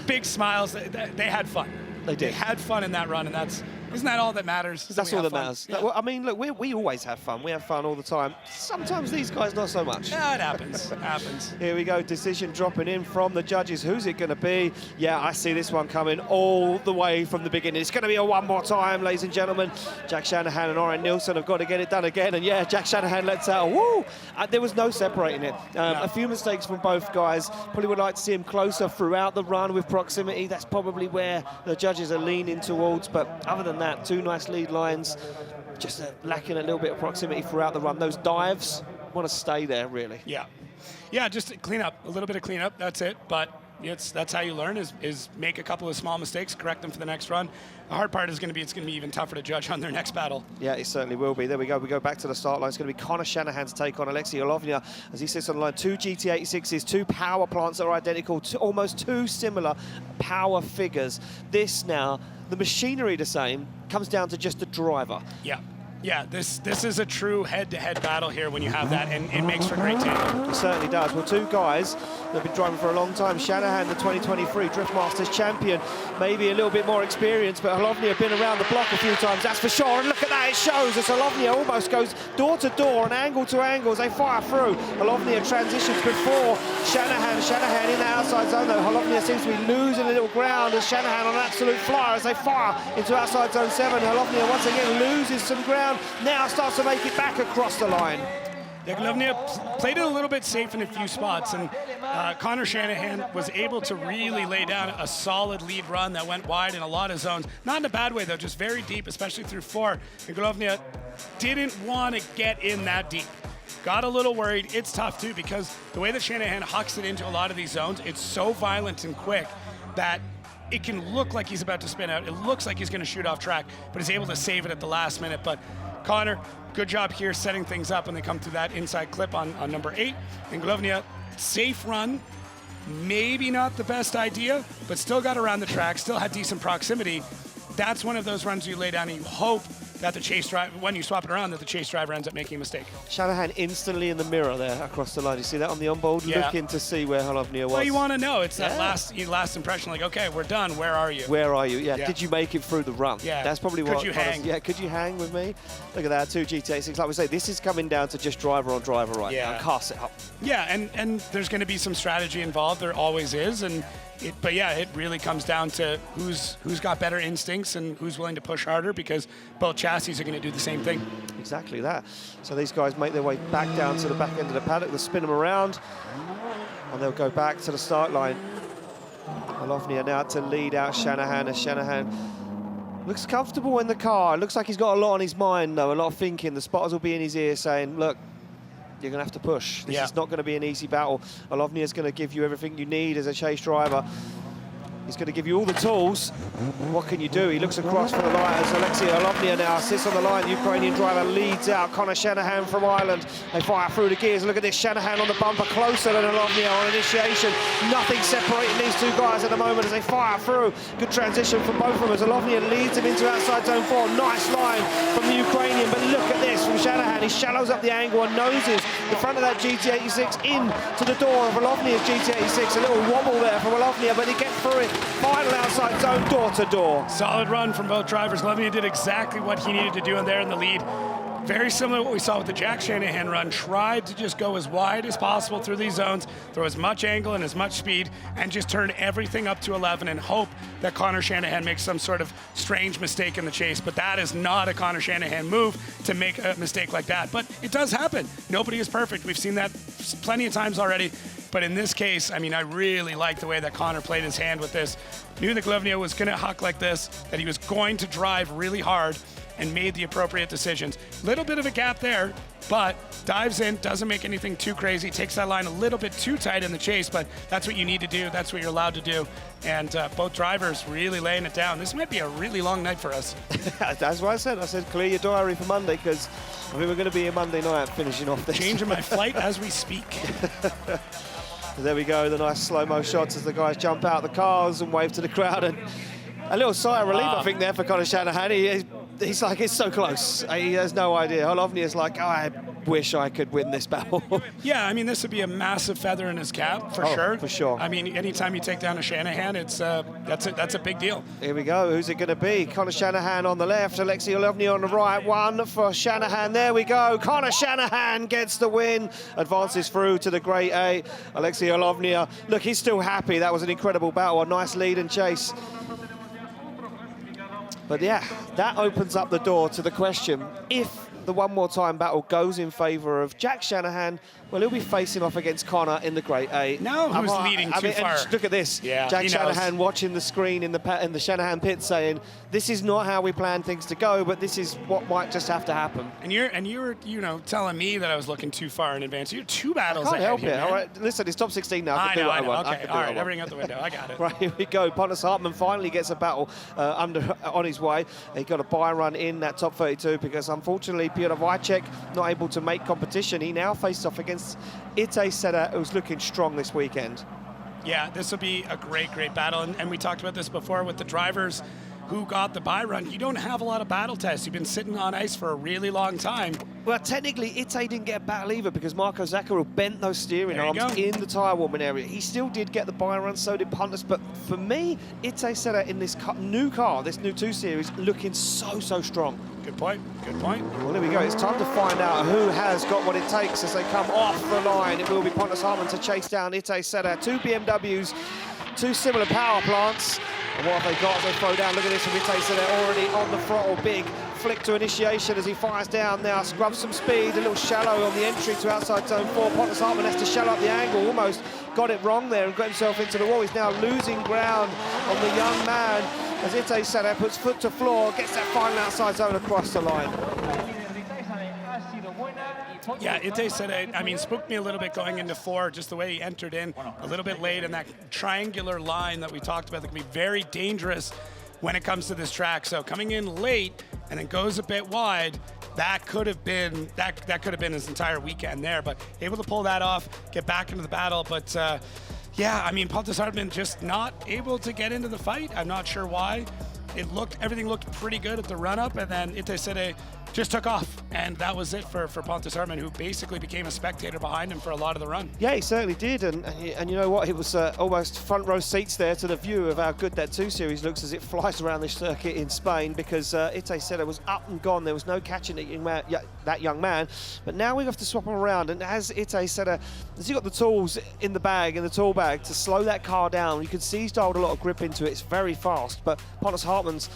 big smiles. They had fun. They did. They had fun in that run, and isn't that all that matters? That's all that matters. Yeah. Well, I mean, look, we always have fun. We have fun all the time. Sometimes these guys not so much. Yeah, it happens. It happens. Here we go. Decision dropping in from the judges. Who's it going to be? Yeah, I see this one coming all the way from the beginning. It's going to be a one more time, ladies and gentlemen. Jack Shanahan and Oran Nilsen have got to get it done again. And yeah, Jack Shanahan lets out. Woo! There was no separating it. A few mistakes from both guys. Probably would like to see him closer throughout the run with proximity. That's probably where the judges are leaning towards. But other than that, two nice lead lines, just lacking a little bit of proximity throughout the run. Those dives want to stay there, really. Yeah, just clean up, a little bit of cleanup, that's it. But That's how you learn, is make a couple of small mistakes, correct them for the next run. The hard part is going to be, it's going to be even tougher to judge on their next battle. Yeah, it certainly will be. There we go. We go back to the start line. It's going to be Connor Shanahan's take on Alexei Holovnia as he sits on the line. 2 GT86s, 2 power plants that are identical, almost 2 similar power figures. This now, the machinery the same, comes down to just the driver. Yeah, this is a true head-to-head battle here when you have that, and it makes for great tandem. It certainly does. Well, 2 guys that have been driving for a long time. Shanahan, the 2023 Drift Masters champion, maybe a little bit more experienced, but Holovnia been around the block a few times, that's for sure. And look at that, it shows as Holovnia almost goes door to door and angle to angle as they fire through. Holovnia transitions before Shanahan. Shanahan in the outside zone, though. Holovnia seems to be losing a little ground as Shanahan on an absolute flyer as they fire into outside zone 7. Holovnia once again loses some ground, now starts to make it back across the line. Yeah, Holovnia played it a little bit safe in a few spots, and Connor Shanahan was able to really lay down a solid lead run that went wide in a lot of zones. Not in a bad way, though, just very deep, especially through 4. And Holovnia didn't want to get in that deep. Got a little worried. It's tough, too, because the way that Shanahan hucks it into a lot of these zones, it's so violent and quick that it can look like he's about to spin out. It looks like he's going to shoot off track, but he's able to save it at the last minute. But Connor, good job here setting things up when they come to that inside clip on number 8. And Holovnia, safe run, maybe not the best idea, but still got around the track, still had decent proximity. That's one of those runs you lay down and you hope that the chase driver, when you swap it around, that the chase driver ends up making a mistake. Shanahan instantly in the mirror there across the line. You see that on the onboard, looking to see where Holovnia was. Well, you want to know. It's that last impression, like, okay, we're done. Where are you? Where are you? Yeah. Did you make it through the run? Yeah. That's probably what. Could you hang? Yeah. Could you hang with me? Look at that, 2 GT86. Like we say, this is coming down to just driver on driver right now. Car set up. Yeah, and there's going to be some strategy involved. There always is, but yeah, it really comes down to who's got better instincts and who's willing to push harder, because both chassis are going to do the same thing. Exactly that. So these guys make their way back down to the back end of the paddock. They'll spin them around, and they'll go back to the start line. Holovnia now to lead out Shanahan, as Shanahan looks comfortable in the car. It looks like he's got a lot on his mind, though, a lot of thinking. The spotters will be in his ear saying, look, you're going to have to push. This is not going to be an easy battle. Holovnia is going to give you everything you need as a chase driver. He's going to give you all the tools. What can you do? He looks across for the line as Alexei Holovnia now sits on the line. The Ukrainian driver leads out. Connor Shanahan from Ireland. They fire through the gears. Look at this, Shanahan on the bumper, closer than Holovnia on initiation. Nothing separating these 2 guys at the moment as they fire through. Good transition from both of them as Holovnia leads him into outside zone 4. Nice line from the Ukrainian, but look at this from Shanahan. He shallows up the angle and noses the front of that GT86 into the door of Holovnia's GT86. A little wobble there from Holovnia, but he gets through it. Final outside zone, door to door. Solid run from both drivers. Holovnia did exactly what he needed to do in there in the lead. Very similar to what we saw with the Jack Shanahan run. Tried to just go as wide as possible through these zones, throw as much angle and as much speed, and just turn everything up to 11 and hope that Connor Shanahan makes some sort of strange mistake in the chase. But that is not a Connor Shanahan move, to make a mistake like that. But it does happen. Nobody is perfect. We've seen that plenty of times already. But in this case, I mean, I really like the way that Connor played his hand with this. Knew that Holovnia was going to huck like this, that he was going to drive really hard, and made the appropriate decisions. Little bit of a gap there, but dives in, doesn't make anything too crazy, takes that line a little bit too tight in the chase, but that's what you need to do. That's what you're allowed to do. And both drivers really laying it down. This might be a really long night for us. That's what I said. I said, clear your diary for Monday, because I mean, we're going to be here Monday night finishing off this. Changing my flight as we speak. There we go, the nice slow-mo shots as the guys jump out of the cars and wave to the crowd. And a little sigh of relief, I think, there for Connor Shanahan. He's like, it's so close. He has no idea. Holovnia's like, oh, I wish I could win this battle. Yeah, I mean, this would be a massive feather in his cap, for sure. For sure. I mean, anytime you take down a Shanahan, that's a big deal. Here we go. Who's it going to be? Connor Shanahan on the left, Alexei Holovnia on the right. One for Shanahan. There we go. Connor Shanahan gets the win, advances through to the Grade A. Alexei Holovnia, look, he's still happy. That was an incredible battle, a nice lead and chase. But yeah, that opens up the door to the question, if the one more time battle goes in favour of Jack Shanahan. Well, he'll be facing off against Connor in the Grade A. No, who's leading too far. Look at this. Yeah, Jack Shanahan watching the screen in the Shanahan pit saying, this is not how we plan things to go, but this is what might just have to happen. And you were telling me that I was looking too far in advance. You're 2 battles ahead. Can't help here, it. man. All right, listen, it's top 16 now. I know. Okay, all right, everything out the window. I got it. Right, here we go. Pontus Hartman finally gets a battle on his way. He got a bye run in that top 32 because unfortunately Piotr Wajcik not able to make competition. He now faces off against Itay Sadeh, who's looking strong this weekend. Yeah, this will be a great battle. And we talked about this before with the drivers who got the bye run. You don't have a lot of battle tests. You've been sitting on ice for a really long time. Well, technically, Itay didn't get a battle either because Marco Zaccaru bent those steering arms in the tyre warming area. He still did get the bye run, so did Pontus. But for me, Itay Sadeh in this new car, this new 2 Series, looking so strong. Good point. Well, there we go. It's time to find out who has got what it takes as they come off the line. It will be Pontus Hartman to chase down Itay Sadeh. 2 BMWs, 2 similar power plants. And what have they got as they throw down? Look at this from Itay Sadeh already on the throttle. Big flick to initiation as he fires down now. Scrubs some speed, a little shallow on the entry to outside zone 4. Pontus Hartman has to shallow up the angle. Almost got it wrong there and got himself into the wall. He's now losing ground on the young man as Itay Sadeh puts foot to floor, gets that final outside zone across the line. Yeah, Itay Sadeh, I mean, spooked me a little bit going into 4, just the way he entered in a little bit late, and that triangular line that we talked about that can be very dangerous when it comes to this track. So coming in late and then goes a bit wide, that could have been his entire weekend there, but able to pull that off, get back into the battle. But yeah, I mean, Pontus Hartman just not able to get into the fight. I'm not sure why. Everything looked pretty good at the run-up, and then Itay Sadeh just took off, and that was it for Pontus Hartman, who basically became a spectator behind him for a lot of the run. Yeah, he certainly did, and you know what? It was almost front row seats there to the view of how good that 2 Series looks as it flies around the circuit in Spain, because Itay Sadeh was up and gone. There was no catching that young man, but now we have to swap him around, and as Itay Sadeh, has he got the tools in the tool bag to slow that car down? You can see he's dialed a lot of grip into it. It's very fast, but Pontus Hartman's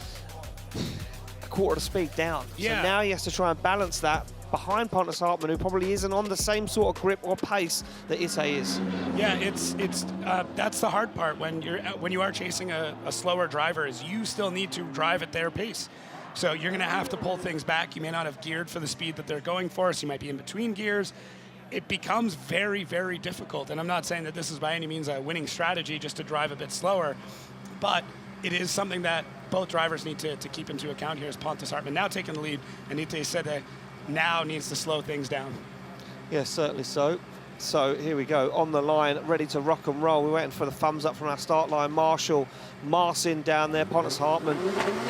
a quarter of the speed down. Yeah. So now he has to try and balance that behind Pontus Hartman, who probably isn't on the same sort of grip or pace that Itay is. Yeah, that's the hard part when you are chasing a slower driver, is you still need to drive at their pace. So you're going to have to pull things back. You may not have geared for the speed that they're going for, so you might be in between gears. It becomes very difficult, and I'm not saying that this is by any means a winning strategy just to drive a bit slower, but it is something that both drivers need to keep into account here, as Pontus Hartman now taking the lead, and Itay Sadeh now needs to slow things down. Yes, certainly so. So here we go, on the line, ready to rock and roll. We're waiting for the thumbs up from our start line. Marshall, Marcin down there, Pontus Hartman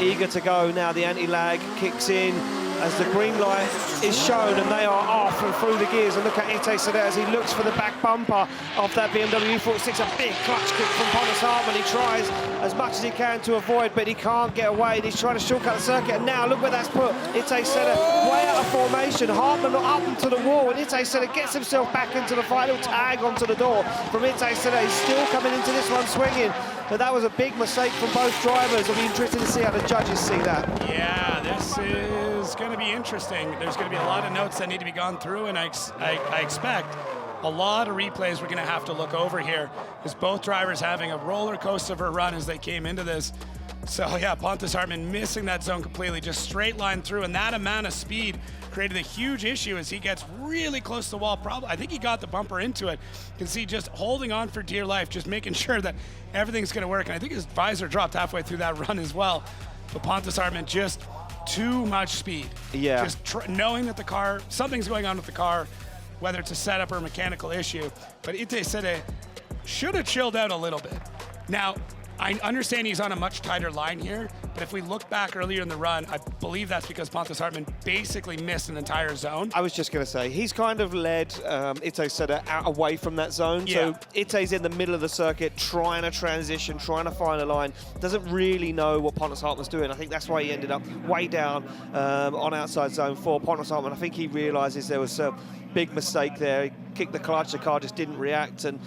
eager to go now. The anti-lag kicks in as the green light is shown, and they are off and through the gears. And look at Itay Sadeh as he looks for the back bumper of that BMW 46. A big clutch kick from Pontus Hartman. He tries as much as he can to avoid, but he can't get away. He's trying to shortcut the circuit, and now look where that's put Itay Sadeh way out of formation. Hartman up into the wall, and Itay Sadeh gets himself back into the final tag onto the door from Itay Sadeh. He's still coming into this one swinging, but that was a big mistake from both drivers. It'll be interesting to see how the judges see that. Yeah, this is going to be interesting. There's going to be a lot of notes that need to be gone through, and I expect a lot of replays we're going to have to look over here, as both drivers having a roller coaster of a run as they came into this. So yeah, Pontus Hartman missing that zone completely, just straight line through, and that amount of speed created a huge issue as he gets really close to the wall. Probably, I think he got the bumper into it. You can see just holding on for dear life, just making sure that everything's going to work. And I think his visor dropped halfway through that run as well. But Pontus Hartman, just too much speed. Yeah. Just knowing that the car, something's going on with the car, whether it's a setup or a mechanical issue. But Itay Sadeh should have chilled out a little bit. Now, I understand he's on a much tighter line here, but if we look back earlier in the run, I believe that's because Pontus Hartman basically missed an entire zone. I was just going to say, he's kind of led Itay Sadeh out away from that zone. Yeah. So Itay's in the middle of the circuit, trying to transition, trying to find a line. Doesn't really know what Pontus Hartman's doing. I think that's why he ended up way down on outside zone 4. Pontus Hartman, I think he realizes there was a big mistake there. He kicked the clutch, the car just didn't react, and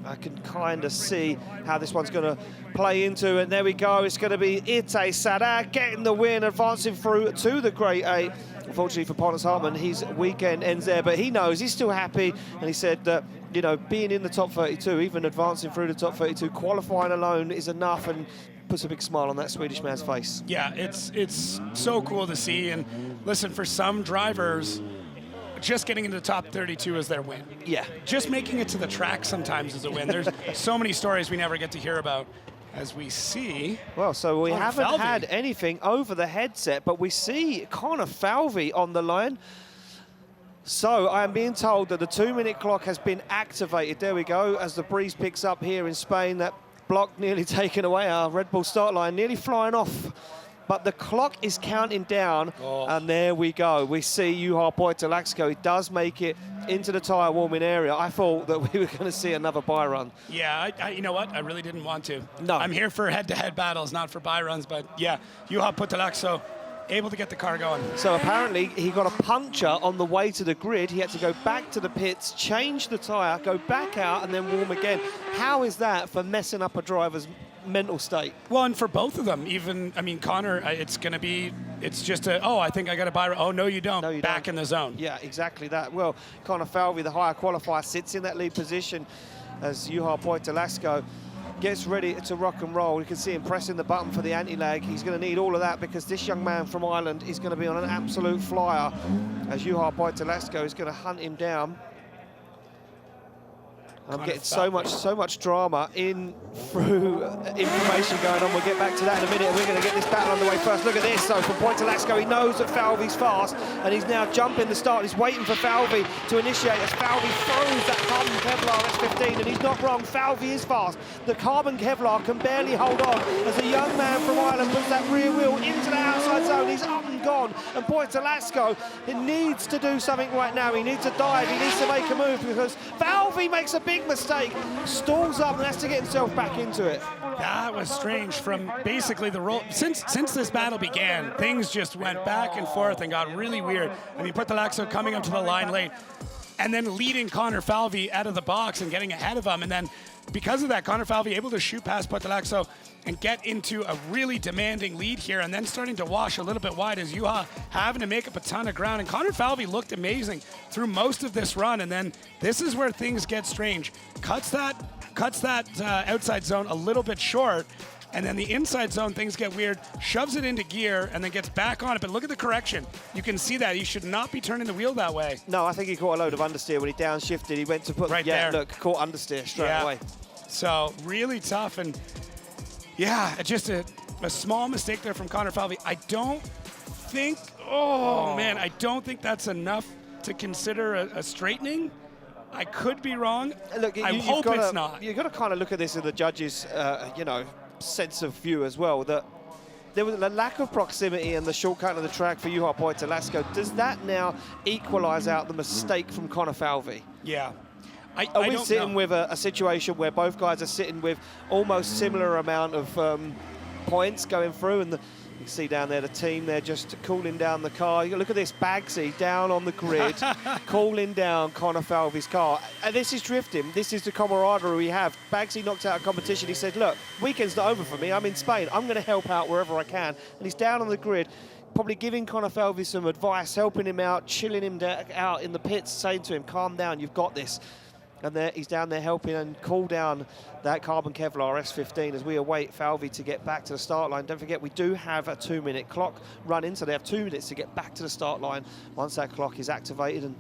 I can kind of see how this one's going to play into, and there we go. It's going to be Itay Sadeh getting the win, advancing through to the Great Eight. Unfortunately for Pontus Hartman, his weekend ends there, but he knows, he's still happy, and he said that, you know, being in the top 32, even advancing through the top 32, qualifying alone is enough, and puts a big smile on that Swedish man's face. Yeah, it's so cool to see, and listen, for some drivers, just getting into the top 32 is their win. Yeah. Just making it to the track sometimes is a win. There's so many stories we never get to hear about. As we see... Well, so we haven't Falvey. had anything over the headset, but we see Connor Falvey on the line. So I am being told that the 2-minute clock has been activated. There we go, as the breeze picks up here in Spain. That block nearly taken away, our Red Bull start line nearly flying off. But the clock is counting down, and there we go. We see Juha Pfytfflaakso. He does make it into the tyre warming area. I thought that we were going to see another bye run. Yeah, you know what? I really didn't want to. No. I'm here for head-to-head battles, not for bye runs. But yeah, Juha Pfytfflaakso able to get the car going. So apparently he got a puncture on the way to the grid. He had to go back to the pits, change the tyre, go back out, and then warm again. How is that for messing up a driver's mental state? Well, and for both of them, even, I mean, Connor, it's just a, oh, I think I got a bye. Oh, no, you don't. No, you back don't. in the zone. Yeah, exactly that. Well, Connor Falvey, the higher qualifier, sits in that lead position as Juha Pfytfflaakso gets ready to rock and roll. You can see him pressing the button for the anti-lag. He's going to need all of that because this young man from Ireland is going to be on an absolute flyer as Juha Pfytfflaakso is going to hunt him down. I'm getting so much drama in through information going on. We'll get back to that in a minute. We're going to get this battle underway first. Look at this. So from Pfytfflaakso, he knows that Falvey's fast, and he's now jumping the start. He's waiting for Falvey to initiate as Falvey throws that carbon Kevlar S15, and he's not wrong. Falvey is fast. The carbon Kevlar can barely hold on as a young man from Ireland puts that rear wheel into the outside zone. He's up and gone, and Pfytfflaakso, he needs to do something right now. He needs to dive. He needs to make a move because Falvey makes a big mistake, stalls up and has to get himself back into it. That was strange from basically the roll. Since this battle began, things just went back and forth and got really weird. I mean, Pfytfflaakso coming up to the line late and then leading Connor Falvey out of the box and getting ahead of him. And then because of that, Connor Falvey able to shoot past Pfytfflaakso and get into a really demanding lead here, and then starting to wash a little bit wide as Juha having to make up a ton of ground. And Connor Falvey looked amazing through most of this run, and then this is where things get strange. Cuts that outside zone a little bit short, and then the inside zone, things get weird, shoves it into gear, and then gets back on it. But look at the correction. You can see that. You should not be turning the wheel that way. No, I think he caught a load of understeer when he downshifted. He went to put, right there. Look, caught understeer straight away. So really tough, and yeah, just a small mistake there from Connor Falvey. I don't think, man, I don't think that's enough to consider a straightening. I could be wrong. Look, I hope it's not. You've got to kind of look at this in the judges', sense of view as well, that there was a lack of proximity and the shortcut of the track for Juha Pfytfflaakso. Does that now equalise out the mistake from Connor Falvey? Yeah. Are we sitting with a situation where both guys are sitting with almost similar amount of points going through, and you can see down there the team, they're just cooling down the car. You look at this, Bagsy down on the grid, cooling down Connor Falvey's car. And this is drifting. This is the camaraderie we have. Bagsy knocked out a competition. He said, look, weekend's not over for me. I'm in Spain. I'm going to help out wherever I can. And he's down on the grid, probably giving Connor Falvey some advice, helping him out, chilling him out in the pits, saying to him, calm down, you've got this. And he's down there helping and cool down that carbon Kevlar S15 as we await Falvey to get back to the start line. Don't forget, we do have a 2-minute clock run in, so they have 2 minutes to get back to the start line once that clock is activated, and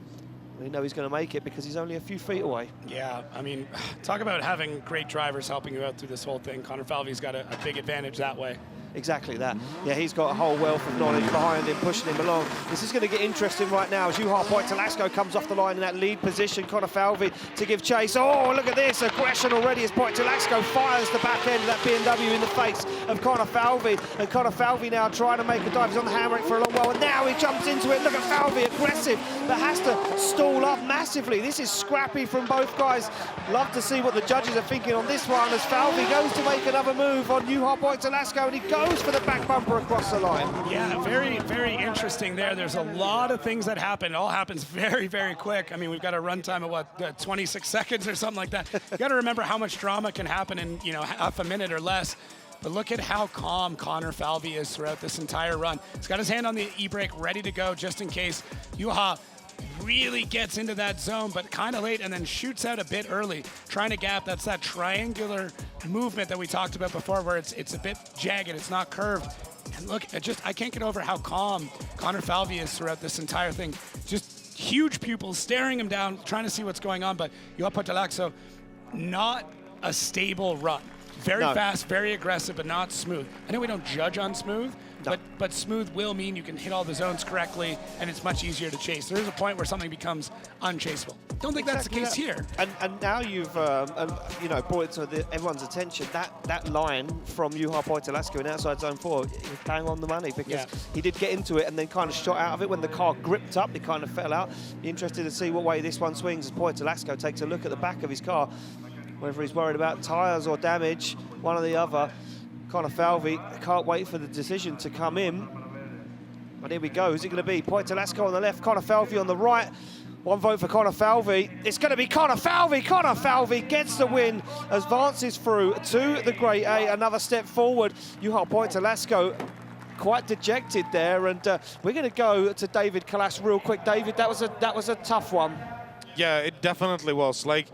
we know he's going to make it because he's only a few feet away. Yeah, I mean, talk about having great drivers helping you out through this whole thing. Connor Falvey's got a big advantage that way. Exactly that. Yeah, he's got a whole wealth of knowledge behind him, pushing him along. This is going to get interesting right now as Juha Pfytfflaakso comes off the line in that lead position. Connor Falvey to give chase. Oh, look at this. Aggression already as Pfytfflaakso fires the back end of that BMW in the face of Connor Falvey. And Connor Falvey now trying to make a dive. He's on the handbrake for a long while, and now he jumps into it. Look at Falvey, aggressive, but has to stall up massively. This is scrappy from both guys. Love to see what the judges are thinking on this one as Falvey goes to make another move on Juha Pfytfflaakso, and he goes goes for the back bumper across the line. Yeah, very, very interesting there. There's a lot of things that happen. It all happens very, very quick. I mean, we've got a runtime of, what, 26 seconds or something like that. You got to remember how much drama can happen in, you know, half a minute or less. But look at how calm Connor Falvey is throughout this entire run. He's got his hand on the e-brake, ready to go just in case Juha really gets into that zone, but kind of late, and then shoots out a bit early, trying to gap. That's that triangular movement that we talked about before, where it's a bit jagged, it's not curved. And look, I can't get over how calm Connor Falvey is throughout this entire thing. Just huge pupils staring him down, trying to see what's going on. But Juha Pfytfflaakso, not a stable run. Very fast, very aggressive, but not smooth. I know we don't judge on smooth, but smooth will mean you can hit all the zones correctly, and it's much easier to chase. There's a point where something becomes unchaseable. Don't think that's the case here. And now you've you know, brought it to everyone's attention. That line from Juha Pfytfflaakso in outside zone 4, he was bang on the money, because he did get into it and then kind of shot out of it when the car gripped up. It kind of fell out. Be interested to see what way this one swings as Pfytfflaakso takes a look at the back of his car. Whether he's worried about tyres or damage, one or the other. Connor Falvey can't wait for the decision to come in. But here we go. Who's it going to be? Pfytfflaakso on the left, Connor Falvey on the right. One vote for Connor Falvey. It's going to be Connor Falvey. Connor Falvey gets the win, advances through to the Grade A. Another step forward. Juha Pfytfflaakso quite dejected there. And we're going to go to David Kalas real quick. David, that was a tough one. Yeah, it definitely was. Like,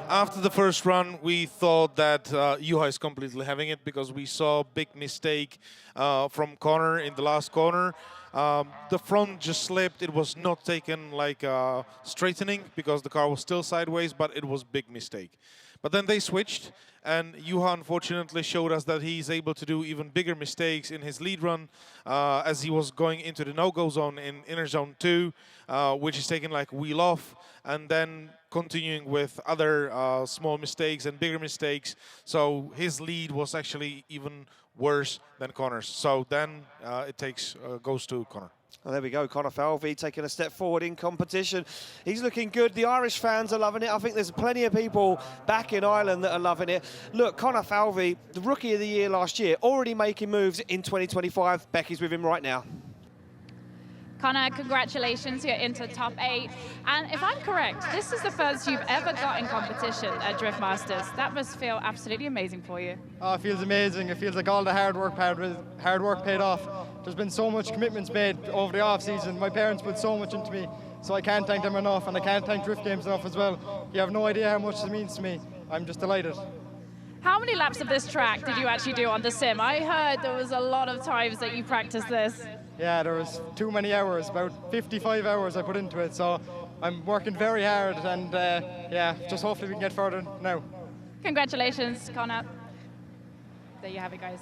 after the first run, we thought that Juha is completely having it, because we saw a big mistake from Connor in the last corner. The front just slipped. It was not taken like straightening, because the car was still sideways, but it was a big mistake. But then they switched, and Juha unfortunately showed us that he's able to do even bigger mistakes in his lead run, as he was going into the no-go zone in inner zone 2, which is taking like wheel off, and then continuing with other small mistakes and bigger mistakes. So his lead was actually even worse than Connor's. So then it goes to Connor. Well, there we go, Connor Falvey taking a step forward in competition. He's looking good. The Irish fans are loving it. I think there's plenty of people back in Ireland that are loving it. Look, Connor Falvey, the Rookie of the Year last year, already making moves in 2025. Becky's with him right now. Connor, congratulations, you're into top 8. And if I'm correct, this is the first you've ever got in competition at Drift Masters. That must feel absolutely amazing for you. Oh, it feels amazing. It feels like all the hard work paid off. There's been so much commitments made over the off-season. My parents put so much into me, so I can't thank them enough, and I can't thank Drift Games enough as well. You have no idea how much it means to me. I'm just delighted. How many laps of this track did you actually do on the sim? I heard there was a lot of times that you practiced this. Yeah, there was too many hours, about 55 hours I put into it, so I'm working very hard, and yeah, just hopefully we can get further now. Congratulations, Connor. There you have it, guys.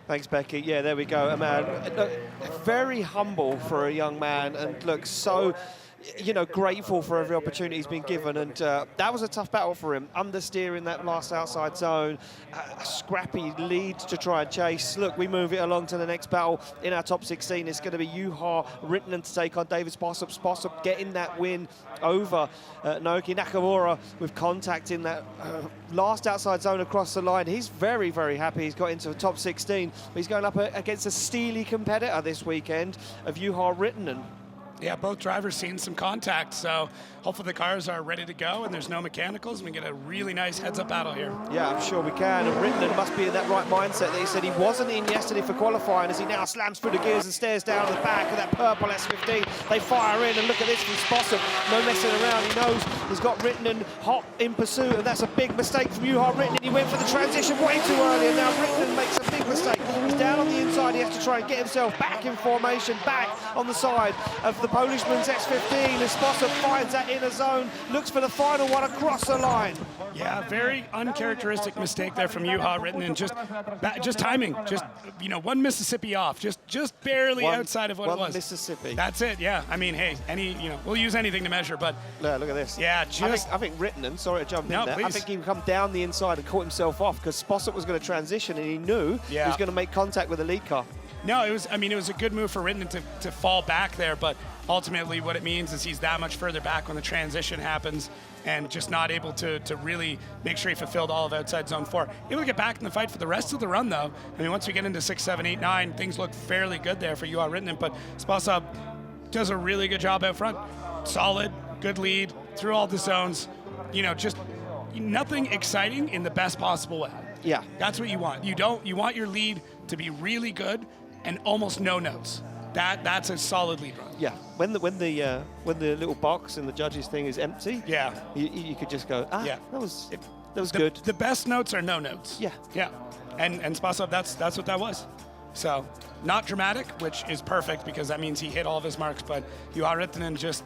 Thanks, Becky. Yeah, there we go. A man, look, very humble for a young man, and look, so, you know, grateful for every opportunity he's been given. And that was a tough battle for him, understeering that last outside zone, a scrappy lead to try and chase. Look, we move it along to the next battle in our top 16. It's going to be Juha Rintanen to take on David Sposob. Sposob getting that win over Naoki Nakamura with contact in that last outside zone across the line. He's very, very happy he's got into the top 16. But he's going up against a steely competitor this weekend of Juha Rintanen. Yeah, both drivers seen some contact, so hopefully the cars are ready to go and there's no mechanicals, and we get a really nice heads-up battle here. Yeah, I'm sure we can. And Rintanen must be in that right mindset that he said he wasn't in yesterday for qualifying, as he now slams through the gears and stares down the back of that purple S15. They fire in, and look at this from Sposob. No messing around. He knows he's got Rintanen hot in pursuit, and that's a big mistake from Juha Rintanen. He went for the transition way too early, and now Rintanen makes a big mistake. He's down on the inside. He has to try and get himself back in formation, back on the side of the Polishman's S15, as Sposob finds that inner zone, looks for the final one across the line. Yeah, very uncharacteristic mistake there from Juha Rintanen. Just timing, just, you know, one Mississippi off, just barely outside of what it was. One Mississippi. That's it. Yeah. I mean, hey, we'll use anything to measure, but yeah, look at this. Yeah, I think Rintanen, sorry to jump in there, please. I think he come down the inside and caught himself off, because Sposob was going to transition, and he knew he was going to make contact with the lead car. No, it was a good move for Rintanen to fall back there, but ultimately what it means is he's that much further back when the transition happens and just not able to really make sure he fulfilled all of outside zone 4. Able to get back in the fight for the rest of the run, though. I mean, once we get into 6, 7, 8, 9, things look fairly good there for Juha Rintanen, but Sposob does a really good job out front. Solid, good lead, through all the zones. Just nothing exciting in the best possible way. Yeah. That's what you want. You want your lead to be really good and almost no notes. That's a solid lead run. Yeah, when the little box in the judges thing is empty, Yeah. you could just go, Yeah. that was good. The best notes are no notes. Yeah. Yeah. And Sposob, that's what that was. So not dramatic, which is perfect because that means he hit all of his marks, but Juha Rintanen just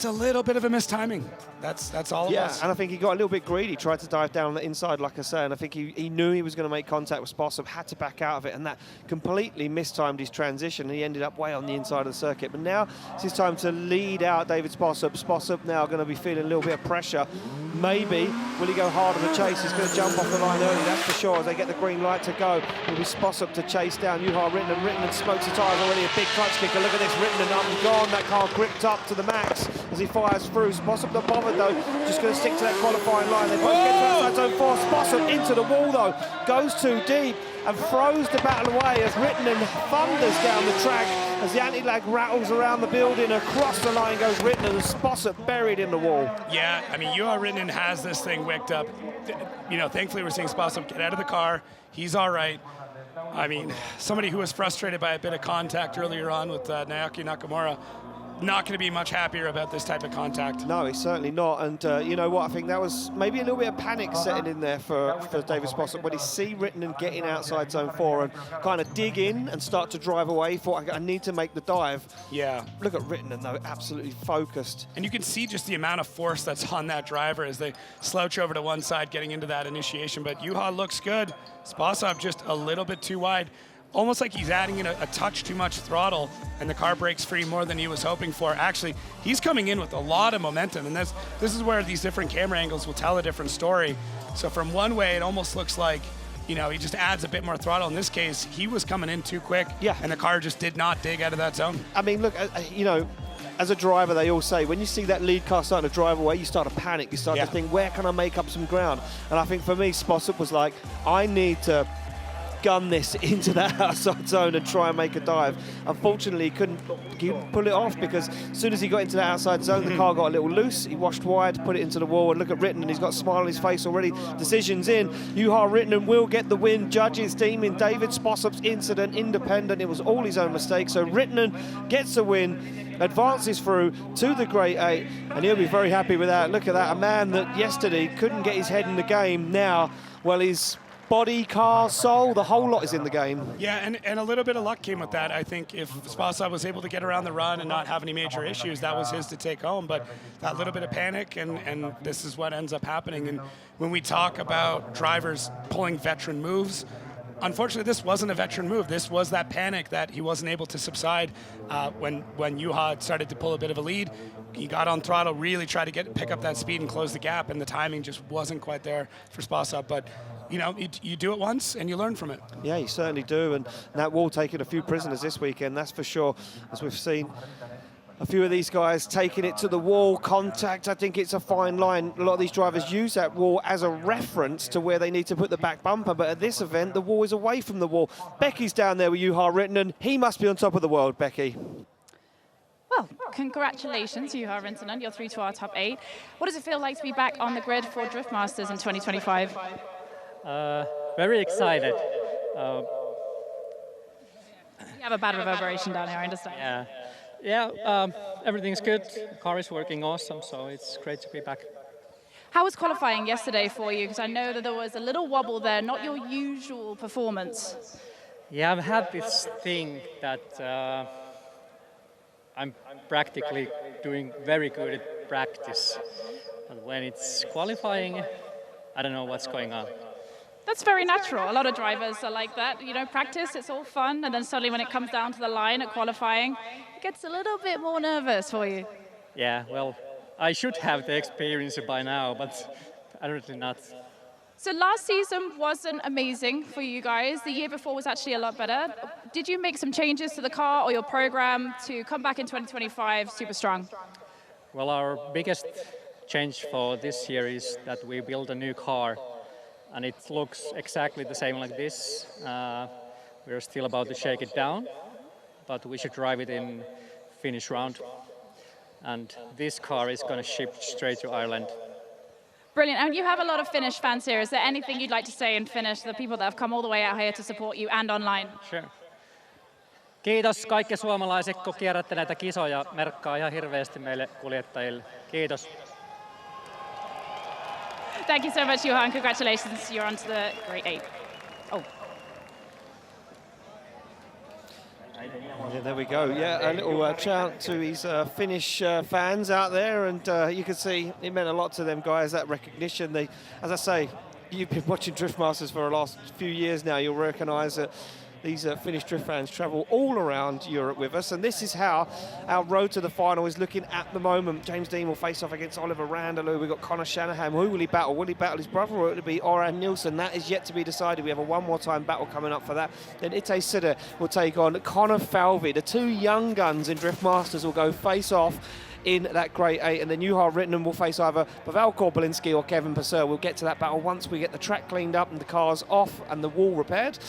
a little bit of a mistiming. That's all it was. Yeah, and I think he got a little bit greedy, tried to dive down the inside, like I say, and I think he knew he was going to make contact with Sposob, had to back out of it, and that completely mistimed his transition, and he ended up way on the inside of the circuit. But now it's his time to lead out David Sposob. Sposob now going to be feeling a little bit of pressure. Maybe, will he go hard on the chase? He's going to jump off the line early, that's for sure, as they get the green light to go. It'll be Sposob to chase down Juha Rintanen. Rintanen smokes the tyres already, a big clutch kicker. Look at this, Rintanen up and gone. That car gripped up to the max as he fires through. Sposob not bothered though, just going to stick to that qualifying line. They both get to outside zone 4. Sposob into the wall though, goes too deep and throws the battle away as Rintanen thunders down the track as the anti-lag rattles around the building. Across the line goes Rintanen and Sposob buried in the wall. Yeah, I mean, Juha Rintanen has this thing wicked up. Thankfully we're seeing Sposob get out of the car. He's all right. I mean, somebody who was frustrated by a bit of contact earlier on with Naoki Nakamura, not going to be much happier about this type of contact. No, he's certainly not. And you know what? I think that was maybe a little bit of panic setting in there for David Sposob when he see Rintanen getting outside zone 4 and kind of dig in and start to drive away. Thought, I need to make the dive. Yeah. Look at Rintanen, though, absolutely focused. And you can see just the amount of force that's on that driver as they slouch over to one side getting into that initiation. But Juha looks good. Sposob just a little bit too wide. Almost like he's adding in a touch too much throttle and the car breaks free more than he was hoping for. Actually, he's coming in with a lot of momentum, and this is where these different camera angles will tell a different story. So from one way, it almost looks like, he just adds a bit more throttle. In this case, he was coming in too quick, and the car just did not dig out of that zone. I mean, look, as a driver, they all say, when you see that lead car starting to drive away, you start to panic. You start to think, where can I make up some ground? And I think for me, Sposob was like, I need to gun this into that outside zone and try and make a dive. Unfortunately, he couldn't pull it off because as soon as he got into that outside zone, the car got a little loose. He washed wide, put it into the wall, and look at Rintanen. He's got a smile on his face already. Decision's in. Juha Rintanen will get the win. Judges deeming David Sposob's incident independent. It was all his own mistake. So Rintanen gets a win, advances through to the Grade 8, and he'll be very happy with that. Look at that. A man that yesterday couldn't get his head in the game. Now, well, he's body, car, soul, the whole lot is in the game. Yeah, and a little bit of luck came with that. I think if Sposob was able to get around the run and not have any major issues, that was his to take home. But that little bit of panic, and this is what ends up happening. And when we talk about drivers pulling veteran moves, unfortunately, this wasn't a veteran move. This was that panic that he wasn't able to subside when Juha started to pull a bit of a lead. He got on throttle, really tried to pick up that speed and close the gap, and the timing just wasn't quite there for Sposob. But you do it once and you learn from it. Yeah, you certainly do, and that wall taking a few prisoners this weekend, that's for sure, as we've seen a few of these guys taking it to the wall. Contact, I think it's a fine line. A lot of these drivers use that wall as a reference to where they need to put the back bumper, but at this event, the wall is away from the wall. Becky's down there with Juha Rintanen. He must be on top of the world, Becky. Well, congratulations, Juha Rintanen. You're through to our top 8. What does it feel like to be back on the grid for Drift Masters in 2025? Very excited. You have a bad reverberation down here, I understand. Yeah, everything's good. The car is working awesome, so it's great to be back. How was qualifying yesterday for you? Because I know that there was a little wobble there, not your usual performance. Yeah, I've had this thing that I'm practically doing very good at practice. But when it's qualifying, I don't know what's going on. That's very natural. A lot of drivers are like that. Practice, it's all fun, and then suddenly when it comes down to the line at qualifying, it gets a little bit more nervous for you. Yeah, well, I should have the experience by now, but apparently not. So last season wasn't amazing for you guys. The year before was actually a lot better. Did you make some changes to the car or your program to come back in 2025 super strong? Well, our biggest change for this year is that we built a new car, and it looks exactly the same like this. We're still about to shake it down, but we should drive it in finish round. And this car is going to ship straight to Ireland. Brilliant. And you have a lot of Finnish fans here. Is there anything you'd like to say in Finnish to the people that have come all the way out here to support you and online? Sure. Kiitos kaikki suomalaiset, kun kierrätte näitä kisoja. Merkkaa ihan hirveästi meille kuljettajille. Kiitos. Thank you so much, Johan. Congratulations. You're on to the Great Eight. Oh. Yeah, there we go. Yeah, a little chant to his Finnish fans out there, and you can see it meant a lot to them guys, that recognition. They, as I say, you've been watching Drift Masters for the last few years now. You'll recognise that these Finnish drift fans travel all around Europe with us, and this is how our road to the final is looking at the moment. James Dean will face off against Oliver Randalu. We've got Connor Shanahan. Who will he battle? Will he battle his brother, or will it be Oran Nilsen? That is yet to be decided. We have a one more time battle coming up for that. Then Itay Sadeh will take on Connor Falvey. The two young guns in Drift Masters will go face off in that Great Eight, and then Rintanen will face either Korpulinski or Kevin Pesur. We'll get to that battle once we get the track cleaned up and the cars off and the wall repaired.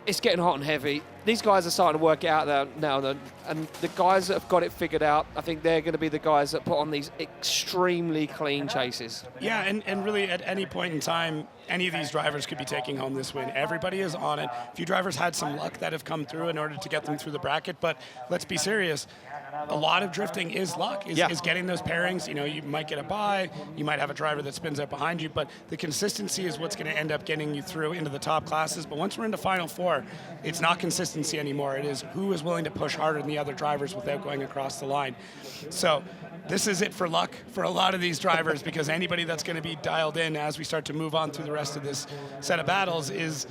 It's getting hot and heavy. These guys are starting to work it out there now, and the guys that have got it figured out, I think they're going to be the guys that put on these extremely clean chases. Yeah, and really at any point in time, any of these drivers could be taking home this win. Everybody is on it. A few drivers had some luck that have come through in order to get them through the bracket, but let's be serious. A lot of drifting is luck, is getting those pairings. You know, you might get a bye, you might have a driver that spins up behind you, but the consistency is what's going to end up getting you through into the top classes. But once we're into Final Four, it's not consistency anymore. It is who is willing to push harder than the other drivers without going across the line. So this is it for luck for a lot of these drivers, because anybody that's going to be dialed in as we start to move on through the rest of this set of battles is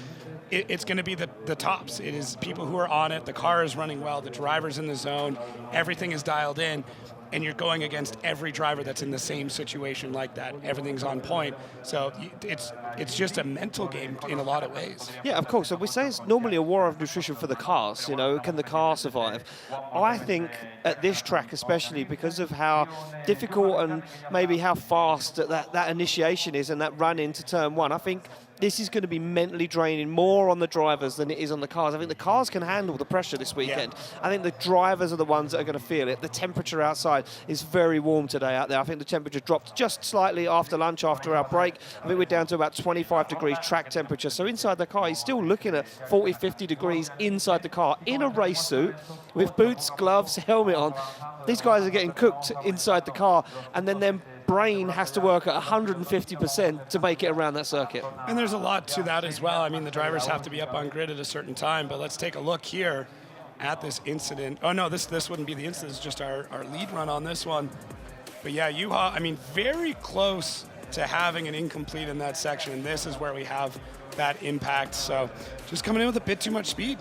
it's going to be the tops. It is people who are on it. The car is running well. The driver's in the zone. Everything is dialed in. And you're going against every driver that's in the same situation like that. Everything's on point. So it's just a mental game in a lot of ways. Yeah, of course. So we say it's normally a war of nutrition for the cars. You know, can the car survive? I think at this track especially, because of how difficult and maybe how fast that initiation is and that run into turn one, I think this is going to be mentally draining more on the drivers than it is on the cars. I think the cars can handle the pressure this weekend. Yeah. I think the drivers are the ones that are going to feel it. The temperature outside is very warm today out there. I think the temperature dropped just slightly after lunch, after our break. I think we're down to about 25 degrees track temperature. So inside the car, he's still looking at 40, 50 degrees inside the car in a race suit with boots, gloves, helmet on. These guys are getting cooked inside the car, and then their brain has to work at 150% to make it around that circuit. And there's a lot to that as well. I mean, the drivers have to be up on grid at a certain time, but let's take a look here at this incident. Oh no, this wouldn't be the incident, it's just our lead run on this one. But yeah, Juha, I mean, very close to having an incomplete in that section, and this is where we have that impact. So just coming in with a bit too much speed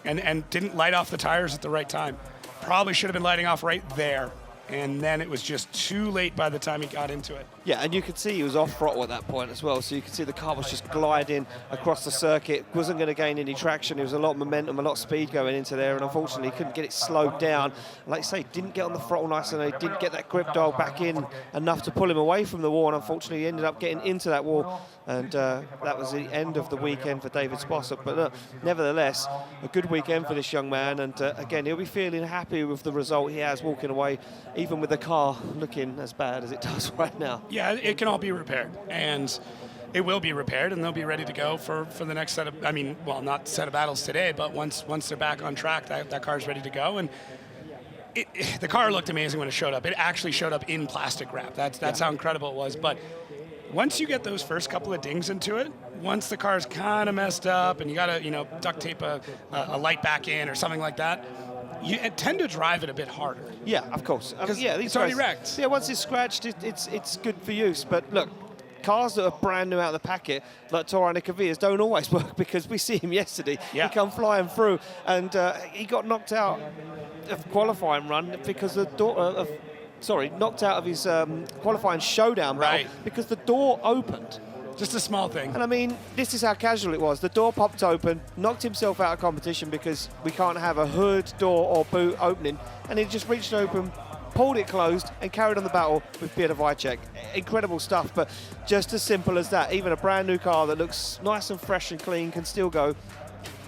and didn't light off the tires at the right time. Probably should have been lighting off right there. And then it was just too late by the time he got into it. Yeah, and you could see he was off throttle at that point as well. So you could see the car was just gliding across the circuit. Wasn't going to gain any traction. There was a lot of momentum, a lot of speed going into there. And unfortunately, he couldn't get it slowed down. Like I say, didn't get on the throttle nice enough. Didn't get that grip dial back in enough to pull him away from the wall. And unfortunately, he ended up getting into that wall. And that was the end of the weekend for David Sposob. But look, nevertheless, a good weekend for this young man. And again, he'll be feeling happy with the result he has walking away, even with the car looking as bad as it does right now. Yeah, it can all be repaired, and it will be repaired, and they'll be ready to go for the next set of, I mean, well, not set of battles today, but once they're back on track, that car's ready to go. And the car looked amazing when it showed up. It actually showed up in plastic wrap. That's how incredible it was. But once you get those first couple of dings into it, once the car's kind of messed up and you got to, duct tape a light back in or something like that, you tend to drive it a bit harder. Yeah, of course. Because yeah, it's already wrecked. Yeah, once it's scratched, it's good for use. But look, cars that are brand new out of the packet, like Torana Kavias, don't always work, because we see him yesterday. Yeah. He come flying through, and he got knocked out of qualifying run because the door knocked out of his qualifying showdown battle, right, because the door opened. Just a small thing. And I mean, this is how casual it was. The door popped open, knocked himself out of competition because we can't have a hood, door or boot opening, and he just reached open, pulled it closed and carried on the battle with Peter Wycheck. Incredible stuff, but just as simple as that. Even a brand new car that looks nice and fresh and clean can still go,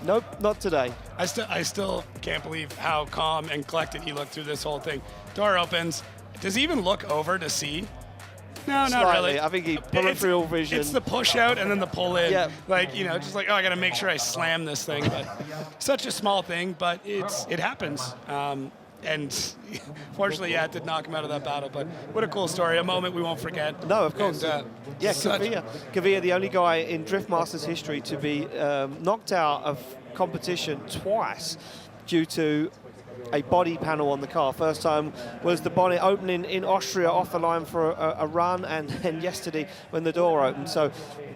nope, not today. I still can't believe how calm and collected he looked through this whole thing. Door opens. Does he even look over to see? No, not Slightly. really. I think he peripheral vision. It's the push out and then the pull in. Yeah. Like, just like, oh, I got to make sure I slam this thing. But such a small thing, but it happens. And fortunately, it did knock him out of that battle. But what a cool story, a moment we won't forget. No, of course. And, Kavia, the only guy in Drift Masters history to be knocked out of competition twice due to a body panel on the car. First time was the bonnet opening in Austria off the line for a run, and then yesterday when the door opened. So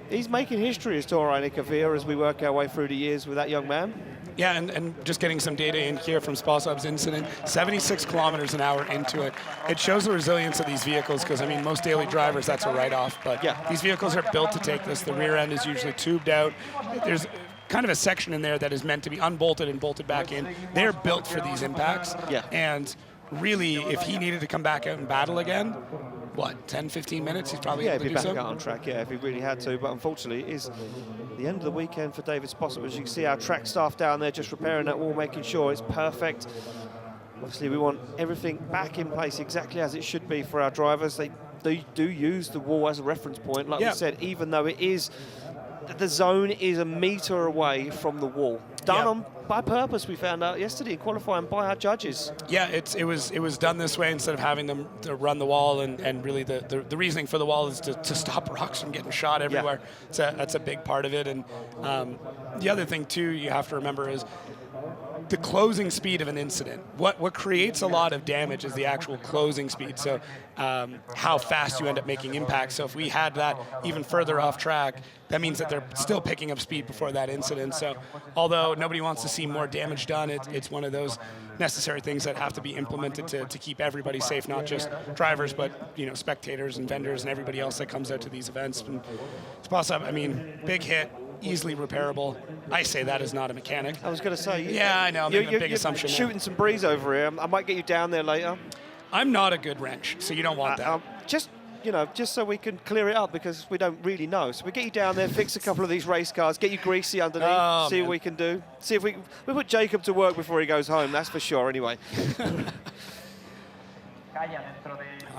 he's making history as Torreini Kavia as we work our way through the years with that young man. Yeah, and just getting some data in here from Sposob's incident, 76 kilometers an hour into it. It shows the resilience of these vehicles because, I mean, most daily drivers, that's a write-off. But these vehicles are built to take this. The rear end is usually tubed out. There's kind of a section in there that is meant to be unbolted and bolted back in. They're built for these impacts. Yeah. And really, if he needed to come back out and battle again, what, 10, 15 minutes? He's probably able to he'd do be back so. out on track, if he really had to. But unfortunately, it is the end of the weekend for David Sposob. As you can see, our track staff down there just repairing that wall, making sure it's perfect. Obviously, we want everything back in place exactly as it should be for our drivers. They do use the wall as a reference point, like we said, even though the zone is a metre away from the wall. Done on by purpose, we found out yesterday in qualifying by our judges. Yeah, it was done this way instead of having them to run the wall, and really the reasoning for the wall is to stop rocks from getting shot everywhere. So that's a big part of it. And the other thing too you have to remember is the closing speed of an incident. What creates a lot of damage is the actual closing speed. So how fast you end up making impact. So if we had that even further off track, that means that they're still picking up speed before that incident. So although nobody wants to see more damage done, it's one of those necessary things that have to be implemented to keep everybody safe, not just drivers, but spectators and vendors and everybody else that comes out to these events. And Sposob, I mean, big hit, easily repairable. I say that as not a mechanic. I was going to say. Yeah, I know. I'm making a big assumption. You're shooting some breeze over here. I might get you down there later. I'm not a good wrench, so you don't want that. Just so we can clear it up because we don't really know. So we get you down there, fix a couple of these race cars, get you greasy underneath, see what we can do. See if we put Jacob to work before he goes home. That's for sure. Anyway.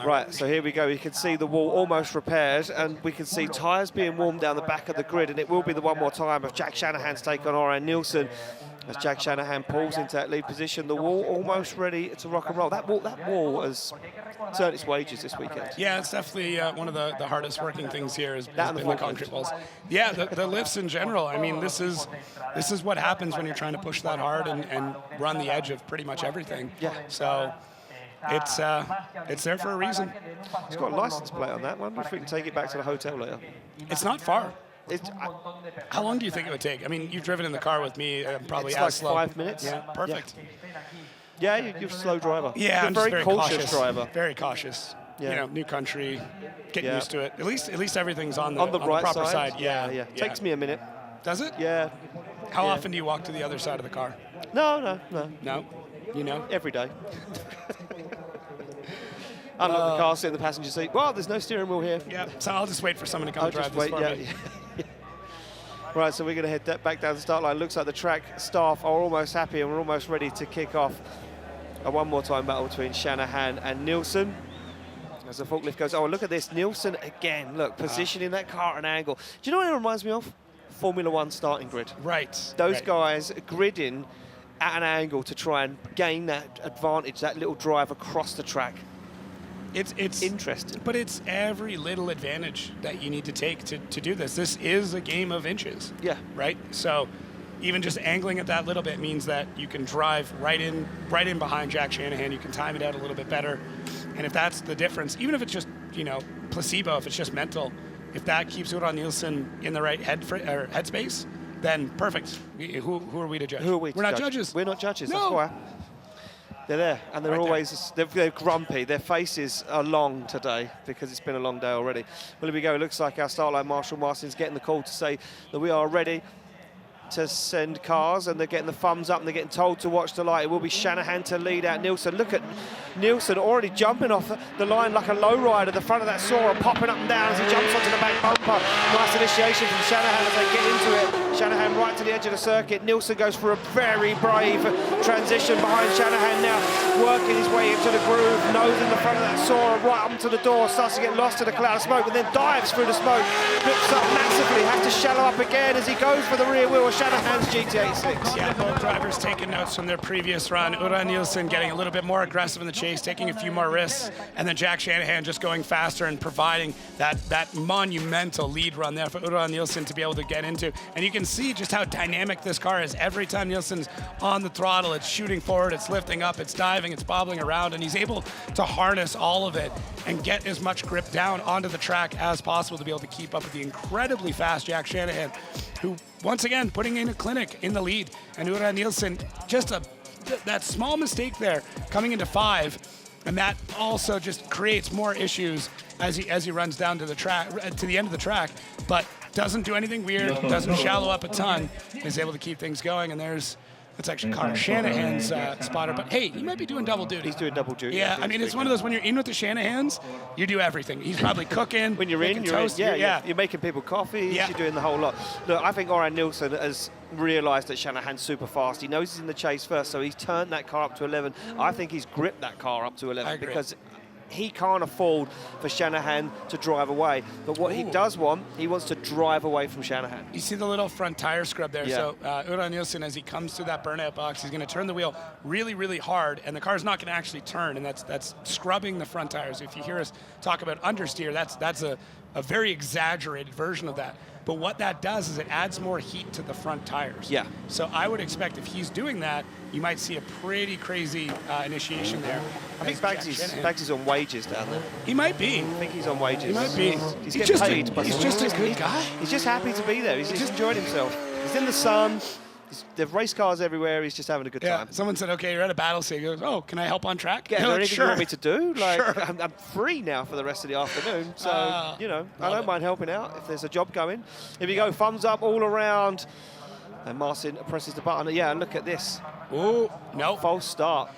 Right, so here we go. You can see the wall almost repaired, and we can see tyres being warmed down the back of the grid, and it will be the one more time of Jack Shanahan's take on Oran Nilsen as Jack Shanahan pulls into that lead position. The wall almost ready to rock and roll. That wall has earned its wages this weekend. Yeah, it's definitely one of the hardest working things here has been the concrete walls. Yeah, the lifts in general. I mean, this is what happens when you're trying to push that hard and run the edge of pretty much everything. Yeah. So it's there for a reason. It's got a license plate on that. I wonder if we can take it back to the hotel later. It's not far. How long do you think it would take? I mean, you've driven in the car with me, probably it's as slow. 5 minutes. Yeah, perfect. Yeah, you're a slow driver. Yeah, you're I'm a very cautious cautious driver. Very cautious. Yeah. New country, getting used to it. At least everything's on the right proper side. Yeah. Takes me a minute. Does it? Yeah. How often do you walk to the other side of the car? No. No? Every day. Unlock the car, sit in the passenger seat. Well, there's no steering wheel here. Yeah, so I'll just wait for someone to come drive this for me. Right, so we're going to head back down the start line. Looks like the track staff are almost happy and we're almost ready to kick off a one more time battle between Shanahan and Nilsen. As the forklift goes, oh, look at this. Nilsen again, look, positioning that car at an angle. Do you know what it reminds me of? Formula One starting grid. Right. Those guys gridding at an angle to try and gain that advantage, that little drive across the track. It's interesting. But it's every little advantage that you need to take to do this. This is a game of inches. Yeah. Right? So even just angling it that little bit means that you can drive right in behind Jack Shanahan. You can time it out a little bit better. And if that's the difference, even if it's just, placebo, if it's just mental, if that keeps Oran Nilsen in the right headspace, then perfect. Who are we to judge? Who are we to We're not judge? judges. We're not judges, No. that's why. They're there, and they're Right always they're grumpy. Their faces are long today because it's been a long day already. Well, here we go. It looks like our start line Marshall Martin's getting the call to say that we are ready to send cars, and they're getting the thumbs up and they're getting told to watch the light. It will be Shanahan to lead out Nilsen. Look at Nilsen already jumping off the line like a lowrider, the front of that Sora popping up and down as he jumps onto the back bumper. Nice initiation from Shanahan as they get into it. Shanahan right to the edge of the circuit. Nilsen goes for a very brave transition behind Shanahan now, working his way into the groove, nosing the front of that Sora right up to the door, starts to get lost in a cloud of smoke, but then dives through the smoke, flips up massively, has to shallow up again as he goes for the rear wheel. Shanahan's GT86. Yeah, both drivers taking notes from their previous run. Nilsen getting a little bit more aggressive in the chase, taking a few more risks, and then Jack Shanahan just going faster and providing that monumental lead run there for Nilsen to be able to get into. And you can see just how dynamic this car is. Every time Nilsen's on the throttle, it's shooting forward, it's lifting up, it's diving, it's bobbling around, and he's able to harness all of it and get as much grip down onto the track as possible to be able to keep up with the incredibly fast Jack Shanahan, who once again putting in a clinic in the lead. And Nilsen, just that small mistake there coming into 5, and that also just creates more issues as he runs down to the track, to the end of the track, but doesn't do anything weird, doesn't shallow up a ton, is able to keep things going. And that's actually Connor Shanahan's spotter, but hey, he might be doing double duty. He's doing double duty. Yeah, I mean, it's one of those, when you're in with the Shanahans, you do everything. He's probably cooking. When you're in, toast, you're making people coffee, you're doing the whole lot. Look, I think Nilsen has realised that Shanahan's super fast. He knows he's in the chase first, so he's turned that car up to 11. I think he's gripped that car up to 11 because he can't afford for Shanahan to drive away. But what he does want, he wants to drive away from Shanahan. You see the little front tire scrub there. Yeah. So Nilsen, as he comes through that burnout box, he's going to turn the wheel really, really hard, and the car's not going to actually turn, and that's scrubbing the front tires. If you hear us talk about understeer, that's a very exaggerated version of that. But what that does is it adds more heat to the front tires. Yeah. So I would expect if he's doing that, you might see a pretty crazy initiation there. I think Bagsy's on wages down there. He might be. I think he's on wages. He might be. He's getting paid. But He's just a good guy. He's just happy to be there. He's just enjoying himself. He's in the sun. There's race cars everywhere. He's just having a good time. Someone said, okay, you're at a battle, so he goes, oh, can I help on track? Yeah, is there anything you want me to do? Like, Sure. I'm free now for the rest of the afternoon, so, I don't mind helping out if there's a job going. Here we go, thumbs up all around. And Martin presses the button. Yeah, look at this. Ooh, no. False start.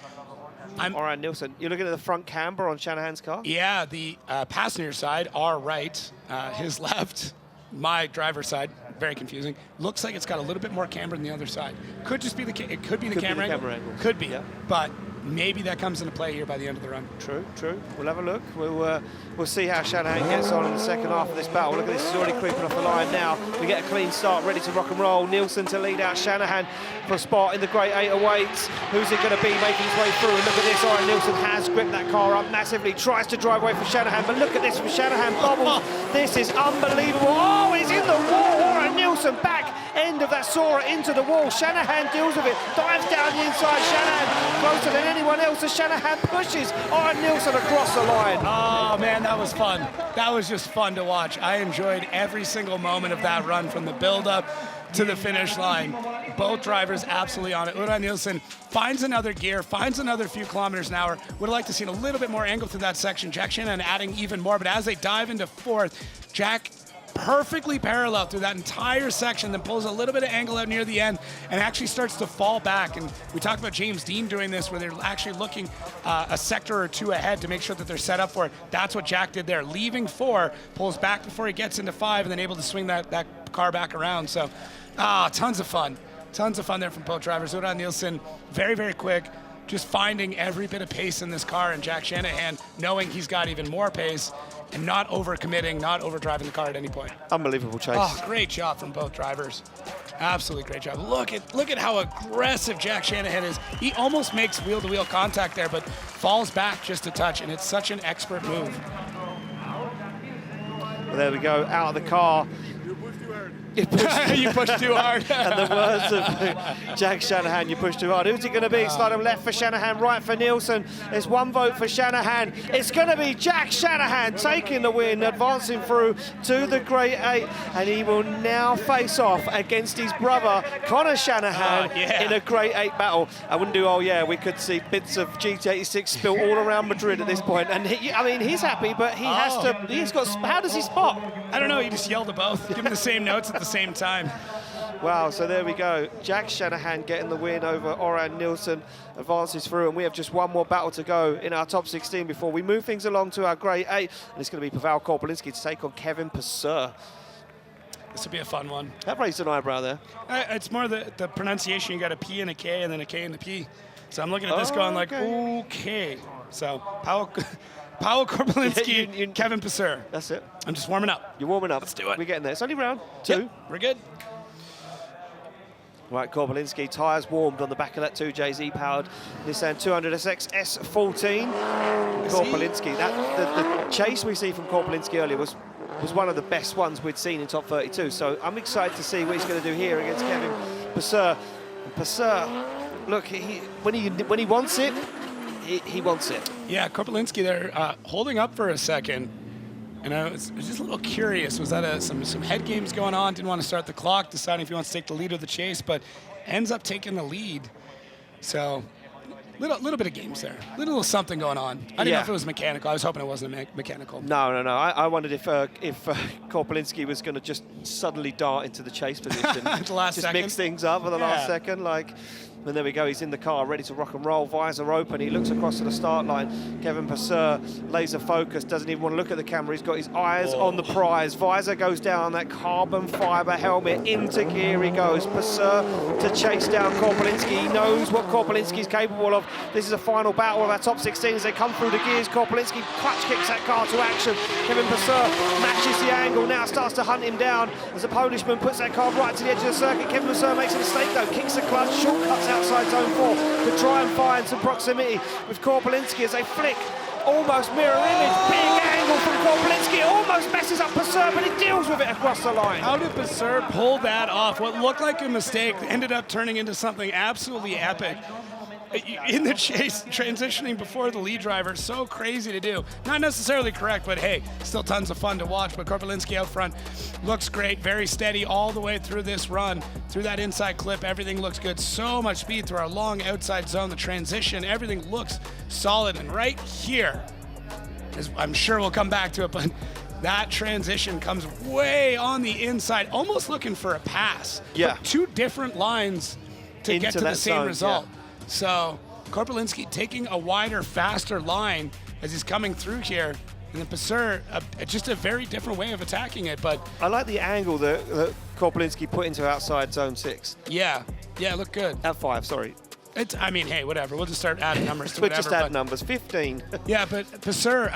Nilsen, you're looking at the front camber on Shanahan's car? Yeah, the passenger side, our right, his left, my driver's side. Very confusing. Looks like it's got a little bit more camber than the other side. Could just be the camera angle. Could be, but maybe that comes into play here by the end of the run. True. We'll have a look. We'll see how Shanahan gets on in the second half of this battle. Look at this, he's already creeping off the line now. We get a clean start, ready to rock and roll. Nilsen to lead out Shanahan for a spot in the Great 808s. Who's it going to be making his way through? And look at this, Nilsen has gripped that car up massively, tries to drive away from Shanahan, but look at this from Shanahan, bobbles. This is unbelievable. Oh, he's in the wall. Nilsen back end of that Sora into the wall. Shanahan deals with it, dives down the inside. Shanahan closer than anyone else as Shanahan pushes Nilsen across the line. Oh man, that was fun. That was just fun to watch. I enjoyed every single moment of that run, from the build-up to the finish line. Both drivers absolutely on it. Nilsen finds another gear, finds another few kilometers an hour. Would have liked to see a little bit more angle to that section. Jack Shanahan adding even more, but as they dive into fourth, Jack perfectly parallel through that entire section, then pulls a little bit of angle out near the end and actually starts to fall back. And we talked about James Dean doing this, where they're actually looking a sector or two ahead to make sure that they're set up for it. That's what Jack did there. Leaving 4, pulls back before he gets into 5, and then able to swing that car back around. So, tons of fun. Tons of fun there from both drivers. Nilsen, very, very quick, just finding every bit of pace in this car, and Jack Shanahan knowing he's got even more pace and not overcommitting, not overdriving the car at any point. Unbelievable chase. Oh, great job from both drivers. Absolutely great job. Look at how aggressive Jack Shanahan is. He almost makes wheel-to-wheel contact there, but falls back just a touch, and it's such an expert move. Well, there we go, out of the car. You pushed too hard. And the words of Jack Shanahan, you pushed too hard. Who's it going to be? Slide him left for Shanahan, right for Nilsen. It's one vote for Shanahan. It's going to be Jack Shanahan taking the win, advancing through to the Grade 8, and he will now face off against his brother, Connor Shanahan, in a Grade 8 battle. I wouldn't do, we could see bits of GT86 spill all around Madrid at this point. And he's happy, but he has to, how does he spot? I don't know, he just yelled at both. Give him the same notes at the same time. Wow, so there we go. Jack Shanahan getting the win over Oran Nilsen, advances through, and we have just one more battle to go in our top 16 before we move things along to our Grade 8, and it's going to be Pavel Korpulinski to take on Kevin Pesur. This will be a fun one. That raised an eyebrow there. It's more the pronunciation. You got a P and a K, and then a K and a P. So I'm looking at this going like, okay. So Pavel Korpulinski, Kevin Pesur. That's it. I'm just warming up. You're warming up. Let's do it. We're getting there. It's only round 2. Yep, we're good. Right, Korpulinski, tyres warmed on the back of that 2JZ-powered Nissan 200SX S14. Korpulinski, the chase we see from Korpulinski earlier was one of the best ones we'd seen in top 32. So I'm excited to see what he's going to do here against Kevin Pesur. And Pesur, look, when he wants it, he wants it. Yeah, Korpulinski there holding up for a second. And I was just a little curious. Was that some head games going on? Didn't want to start the clock, deciding if he wants to take the lead or the chase, but ends up taking the lead. So little bit of games there. Little something going on. I didn't know if it was mechanical. I was hoping it wasn't mechanical. No. I wondered if Korpulinski was going to just suddenly dart into the chase position. Just mix things up at the last second. And there we go, he's in the car, ready to rock and roll, visor open, he looks across to the start line. Kevin Pesur, laser focus, doesn't even want to look at the camera, he's got his eyes on the prize. Visor goes down, that carbon fiber helmet, into gear he goes. Pesur to chase down Korpulinski, he knows what Korpulinski's capable of. This is a final battle of our top 16 as they come through the gears. Korpulinski clutch kicks that car to action. Kevin Pesur matches the angle, now starts to hunt him down as the Polishman puts that car right to the edge of the circuit. Kevin Pesur makes a mistake though, kicks the clutch, shortcuts outside zone 4 to try and find some proximity with Korpulinski as they flick. Almost mirror image, big angle from Korpulinski. It almost messes up Pesur, but he deals with it across the line. How did Pesur pull that off? What looked like a mistake ended up turning into something absolutely epic. In the chase, transitioning before the lead driver, so crazy to do. Not necessarily correct, but hey, still tons of fun to watch. But Korpulinski out front looks great, very steady all the way through this run. Through that inside clip, everything looks good. So much speed through our long outside zone, the transition, everything looks solid. And right here, I'm sure we'll come back to it, but that transition comes way on the inside, almost looking for a pass. Yeah. But 2 different lines to get to the same result. Yeah. So Korpulinski taking a wider, faster line as he's coming through here. And then Pesur, just a very different way of attacking it. But I like the angle that Korpulinski put into outside zone 6. Yeah, look good. At 5, sorry. Hey, whatever. We'll just start adding numbers to we'll whatever. Just add numbers, 15. Yeah, but Pesur,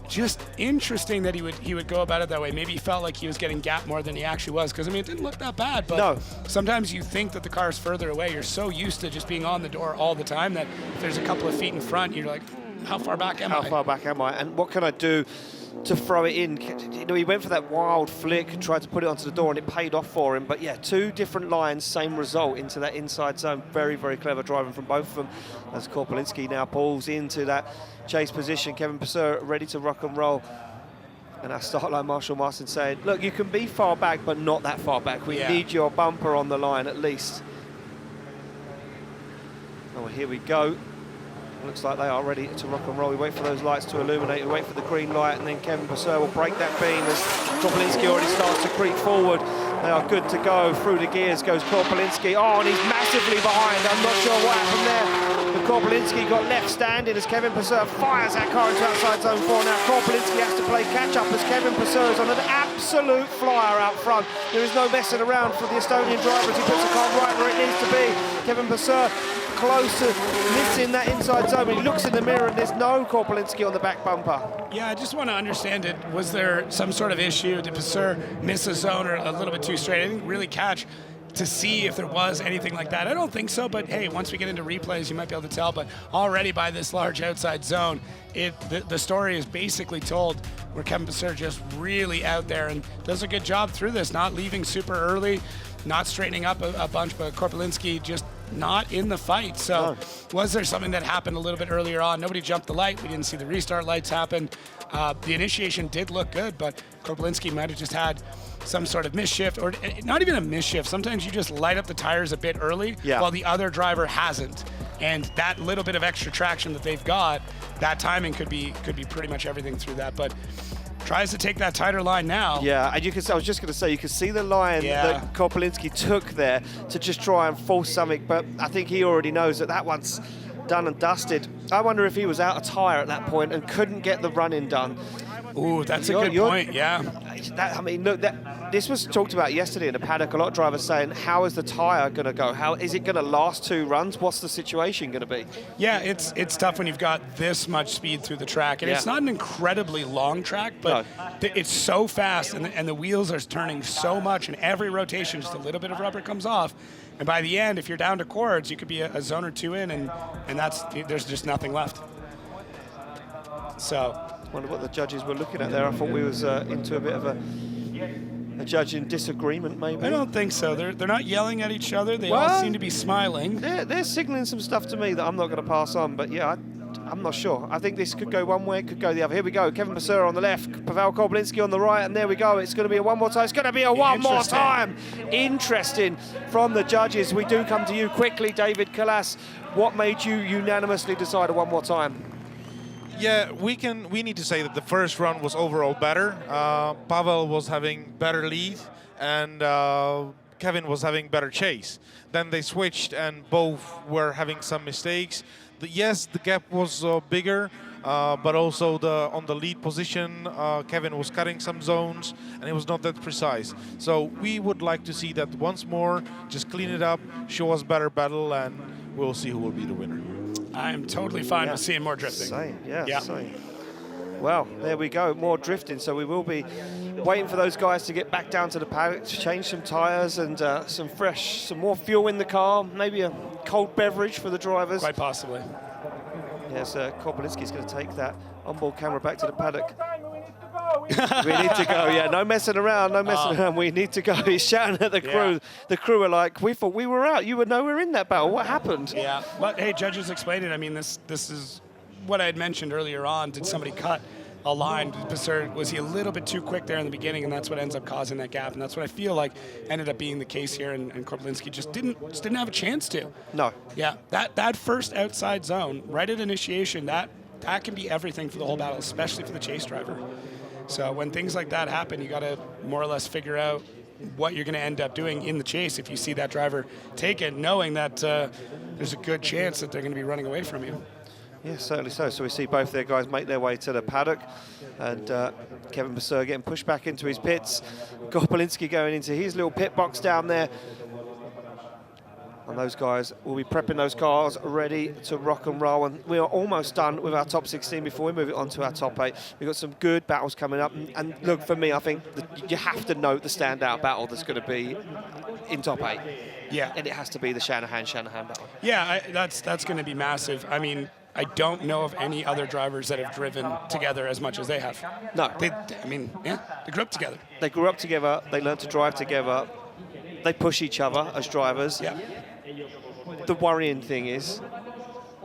just interesting that he would go about it that way. Maybe he felt like he was getting gapped more than he actually was, because it didn't look that bad, but sometimes you think that the car is further away. You're so used to just being on the door all the time that if there's a couple of feet in front, you're like, how far back am I? How far back am I? And what can I do to throw it in? He went for that wild flick and tried to put it onto the door, and it paid off for him. But yeah, 2 different lines, same result into that inside zone. Very, very clever driving from both of them as Korpulinski now pulls into that chase position. Kevin Pesur ready to rock and roll. And our start line Marshall Marston saying, look, you can be far back, but not that far back. We need your bumper on the line at least. Oh, here we go. Looks like they are ready to rock and roll. We wait for those lights to illuminate. We wait for the green light, and then Kevin Pesur will break that beam as Korpulinski already starts to creep forward. They are good to go. Through the gears goes Korpulinski. Oh, and he's massively behind. I'm not sure what happened there. But Korpulinski got left standing as Kevin Pesur fires that car into outside zone 4. Now Korpulinski has to play catch-up as Kevin Pesur is on an absolute flyer out front. There is no messing around for the Estonian driver as he puts the car right where it needs to be. Kevin Pesur close to missing that inside zone. He looks in the mirror and there's no Korpulinski on the back bumper. Yeah, I just want to understand it. Was there some sort of issue? Did Pesur miss a zone or a little bit too straight? I didn't really catch. to see if there was anything like that. I don't think so, but hey, once we get into replays, you might be able to tell. But already by this large outside zone, the story is basically told where Kevin Pesur just really out there and does a good job through this, not leaving super early, not straightening up a bunch, but Korpulinski just not in the fight. So was there something that happened a little bit earlier on? Nobody jumped the light. We didn't see the restart lights happen. The initiation did look good, but Korpulinski might have just had some sort of misshift, or not even a misshift. Sometimes you just light up the tires a bit early while the other driver hasn't. And that little bit of extra traction that they've got, that timing could be pretty much everything through that. But tries to take that tighter line now. Yeah, and I was just going to say, you can see the line that Korpulinski took there to just try and force something, but I think he already knows that one's done and dusted. I wonder if he was out of tyre at that point and couldn't get the run-in done. Ooh, that's a good point, yeah. I mean, look, this was talked about yesterday in the paddock. A lot of drivers saying, how is the tyre going to go? How is it going to last 2 runs? What's the situation going to be? Yeah, it's tough when you've got this much speed through the track. And it's not an incredibly long track, but it's so fast, and the wheels are turning so much, and every rotation, just a little bit of rubber comes off. And by the end, if you're down to cords, you could be a zone or 2 in, and there's just nothing left. So I wonder what the judges were looking at there. I thought we was into a bit of a judging disagreement, maybe. I don't think so. They're not yelling at each other. They all seem to be smiling. They're signaling some stuff to me that I'm not going to pass on, but yeah, I'm not sure. I think this could go one way, it could go the other. Here we go. Kevin Pesur on the left, Pavel Korpulinski on the right, and there we go. It's going to be a one more time. It's going to be a one more time. Interesting from the judges. We do come to you quickly, David Kalas. What made you unanimously decide a one more time? Yeah, we need to say that the first run was overall better. Pavel was having better lead, and Kevin was having better chase. Then they switched, and both were having some mistakes. Yes, the gap was bigger, but also on the lead position, Kevin was cutting some zones, and it was not that precise. So we would like to see that once more, just clean it up, show us better battle, and we'll see who will be the winner. I'm totally fine with seeing more drifting. Same. Well, there we go, more drifting. So we will be waiting for those guys to get back down to the paddock to change some tyres and some more fuel in the car, maybe a cold beverage for the drivers. Quite possibly. Yes, Korpulinski's going to take that onboard camera back to the paddock. We need to go, yeah, no messing around, we need to go. He's shouting at the crew. Yeah. The crew are like, we thought we were out, you were nowhere in that battle, what happened? Yeah, but hey, judges explained it. I mean, this is what I had mentioned earlier on. Did somebody cut a line? Was he a little bit too quick there in the beginning, and that's what ends up causing that gap, and that's what I feel like ended up being the case here, and Korpulinski just didn't have a chance to. No. Yeah, that first outside zone, right at initiation, that can be everything for the whole battle, especially for the chase driver. So when things like that happen, you got to more or less figure out what you're going to end up doing in the chase if you see that driver take it, knowing that there's a good chance that they're going to be running away from you. Yeah, certainly so. So we see both their guys make their way to the paddock, and Kevin Pesur getting pushed back into his pits. Korpulinski going into his little pit box down there. And those guys will be prepping those cars ready to rock and roll. And we are almost done with our top 16 before we move it on to our top 8. We've got some good battles coming up. And look, for me, I think that you have to note the standout battle that's going to be in top 8. Yeah. And it has to be the Shanahan battle. Yeah, that's going to be massive. I mean, I don't know of any other drivers that have driven together as much as they have. No. They grew up together. They grew up together. They learned to drive together. They push each other as drivers. Yeah. The worrying thing is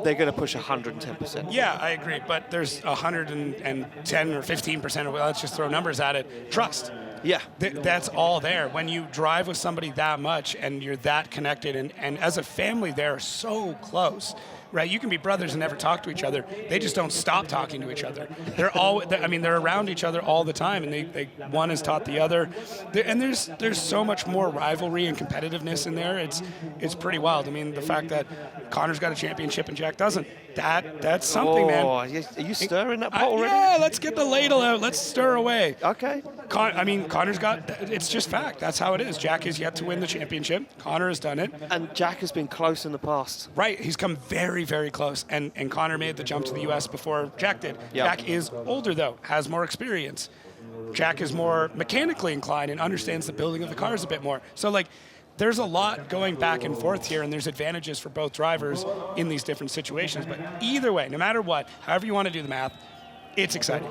they're going to push 110%. Yeah, I agree. But there's 110 or 15%, let's just throw numbers at it, trust. Yeah. That's all there. When you drive with somebody that much and you're that connected, and as a family, they're so close. Right, you can be brothers and never talk to each other. They just don't stop talking to each other. They're around each other all the time, and they one has taught the other. And there's so much more rivalry and competitiveness in there. It's pretty wild. I mean, the fact that Connor's got a championship and Jack doesn't. That's something, man. Are you stirring that pot already? Yeah, let's get the ladle out. Let's stir away. Okay. Connor's got. It's just fact. That's how it is. Jack has yet to win the championship. Connor has done it. And Jack has been close in the past. Right. He's come very, very close. And Connor made the jump to the U.S. before Jack did. Yep. Jack is older, though, has more experience. Jack is more mechanically inclined and understands the building of the cars a bit more. So, there's a lot going back and forth here, and there's advantages for both drivers in these different situations. But either way, no matter what, however you want to do the math, it's exciting.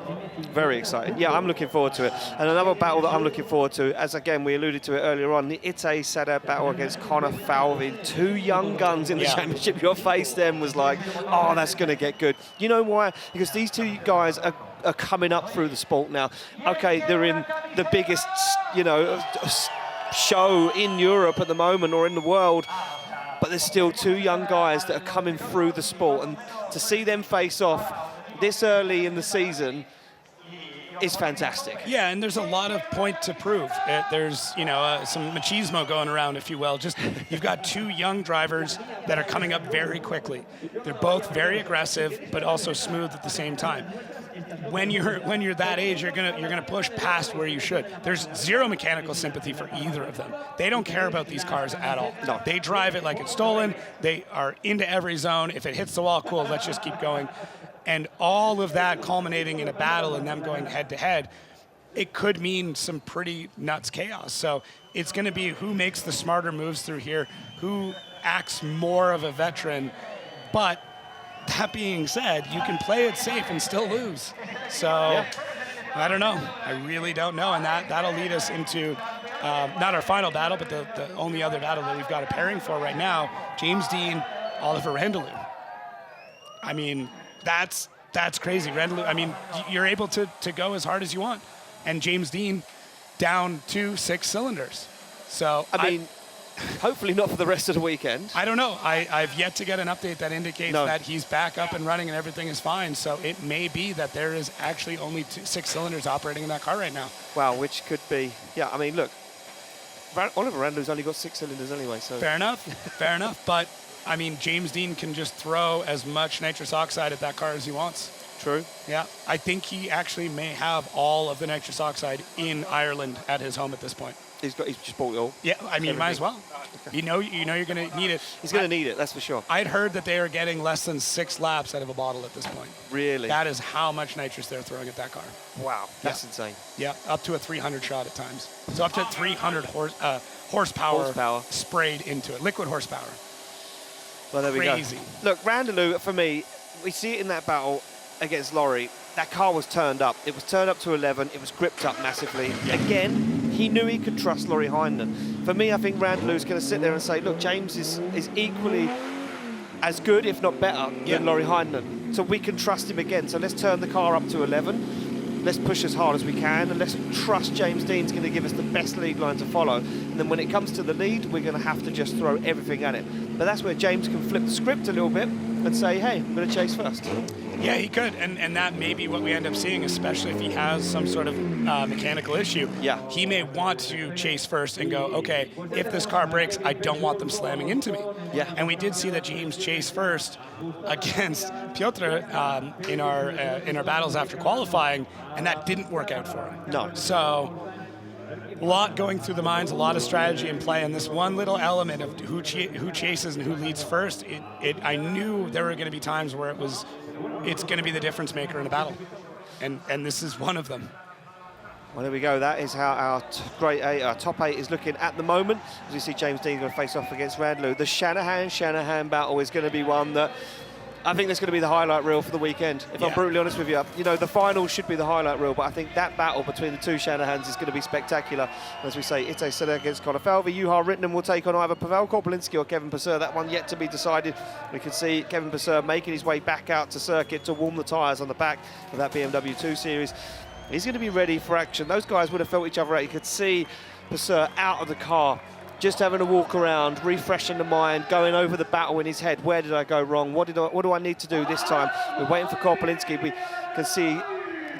Very exciting. Yeah, I'm looking forward to it. And another battle that I'm looking forward to, as again we alluded to it earlier on, the Itay Sadeh battle against Connor Falvey. Two young guns in the championship. Your face then was like, oh, that's going to get good. You know why? Because these two guys are coming up through the sport now. Okay, they're in the biggest, show in Europe at the moment or in the world, but there's still two young guys that are coming through the sport, and to see them face off this early in the season is fantastic. Yeah, and there's a lot of point to prove. There's, some machismo going around, if you will. Just you've got two young drivers that are coming up very quickly. They're both very aggressive, but also smooth at the same time. When you're that age, you're gonna push past where you should. There's zero mechanical sympathy for either of them. They don't care about these cars at all. No. They drive it like it's stolen. They are into every zone. If it hits the wall, cool, let's just keep going. And all of that culminating in a battle and them going head to head, it could mean some pretty nuts chaos. So it's going to be who makes the smarter moves through here, who acts more of a veteran. But that being said, you can play it safe and still lose. So I don't know. I really don't know. And that'll lead us into not our final battle, but the only other battle that we've got a pairing for right now, James Dean, Oliver Randalu. I mean, that's crazy. Randalu, I mean, you're able to go as hard as you want. And James Dean down to 6 cylinders. So, I mean, hopefully not for the rest of the weekend. I don't know. I've yet to get an update that indicates that he's back up and running and everything is fine. So it may be that there is actually only 6 cylinders operating in that car right now. Wow, which could be, I mean, look, Oliver Randalu's only got 6 cylinders anyway. So fair enough. But I mean, James Dean can just throw as much nitrous oxide at that car as he wants. True. Yeah, I think he actually may have all of the nitrous oxide in Ireland at his home at this point. He's just bought it all. Yeah, I mean, might as well. Okay. You know, you're going to need it. He's going to need it, that's for sure. I'd heard that they are getting less than 6 laps out of a bottle at this point. Really? That is how much nitrous they're throwing at that car. Wow, that's insane. Yeah, up to a 300 shot at times. So up to 300 horsepower sprayed into it, liquid horsepower. Well, there we go. Look, Randalu, for me, we see it in that battle against Laurie. That car was turned up. It was turned up to 11. It was gripped up massively. Yeah. Again, he knew he could trust Laurie Heinonen. For me, I think Randalu's going to sit there and say, look, James is equally as good, if not better, than Laurie Heinonen. So we can trust him again. So let's turn the car up to 11. Let's push as hard as we can, and let's trust James Dean's going to give us the best lead line to follow. And then when it comes to the lead, we're going to have to just throw everything at it. But that's where James can flip the script a little bit and say, hey, I'm going to chase first. Yeah, he could, and that may be what we end up seeing, especially if he has some sort of mechanical issue. Yeah. He may want to chase first and go, okay, if this car breaks, I don't want them slamming into me. Yeah. And we did see that James chase first against Piotr in our battles after qualifying, and that didn't work out for him. No. So a lot going through the minds, a lot of strategy in play, and this one little element of who chases and who leads first, I knew there were going to be times where it's going to be the difference maker in a battle, and this is one of them. Well, there we go. That is how our top 8 is looking at the moment. As you see, James Dean going to face off against Randalu. The Shanahan battle is going to be one that I think that's going to be the highlight reel for the weekend. If I'm brutally honest with you, the final should be the highlight reel, but I think that battle between the two Shanahans is going to be spectacular. As we say, Itay Sadeh against Connor Falvey. Rintanen will take on either Pavel Korpulinski or Kevin Pesur. That one yet to be decided. We can see Kevin Pesur making his way back out to circuit to warm the tyres on the back of that BMW 2 Series. He's going to be ready for action. Those guys would have felt each other out. You could see Pesur out of the car, just having a walk around, refreshing the mind, going over the battle in his head. Where did I go wrong? What do I need to do this time? We're waiting for Korpulinski. We can see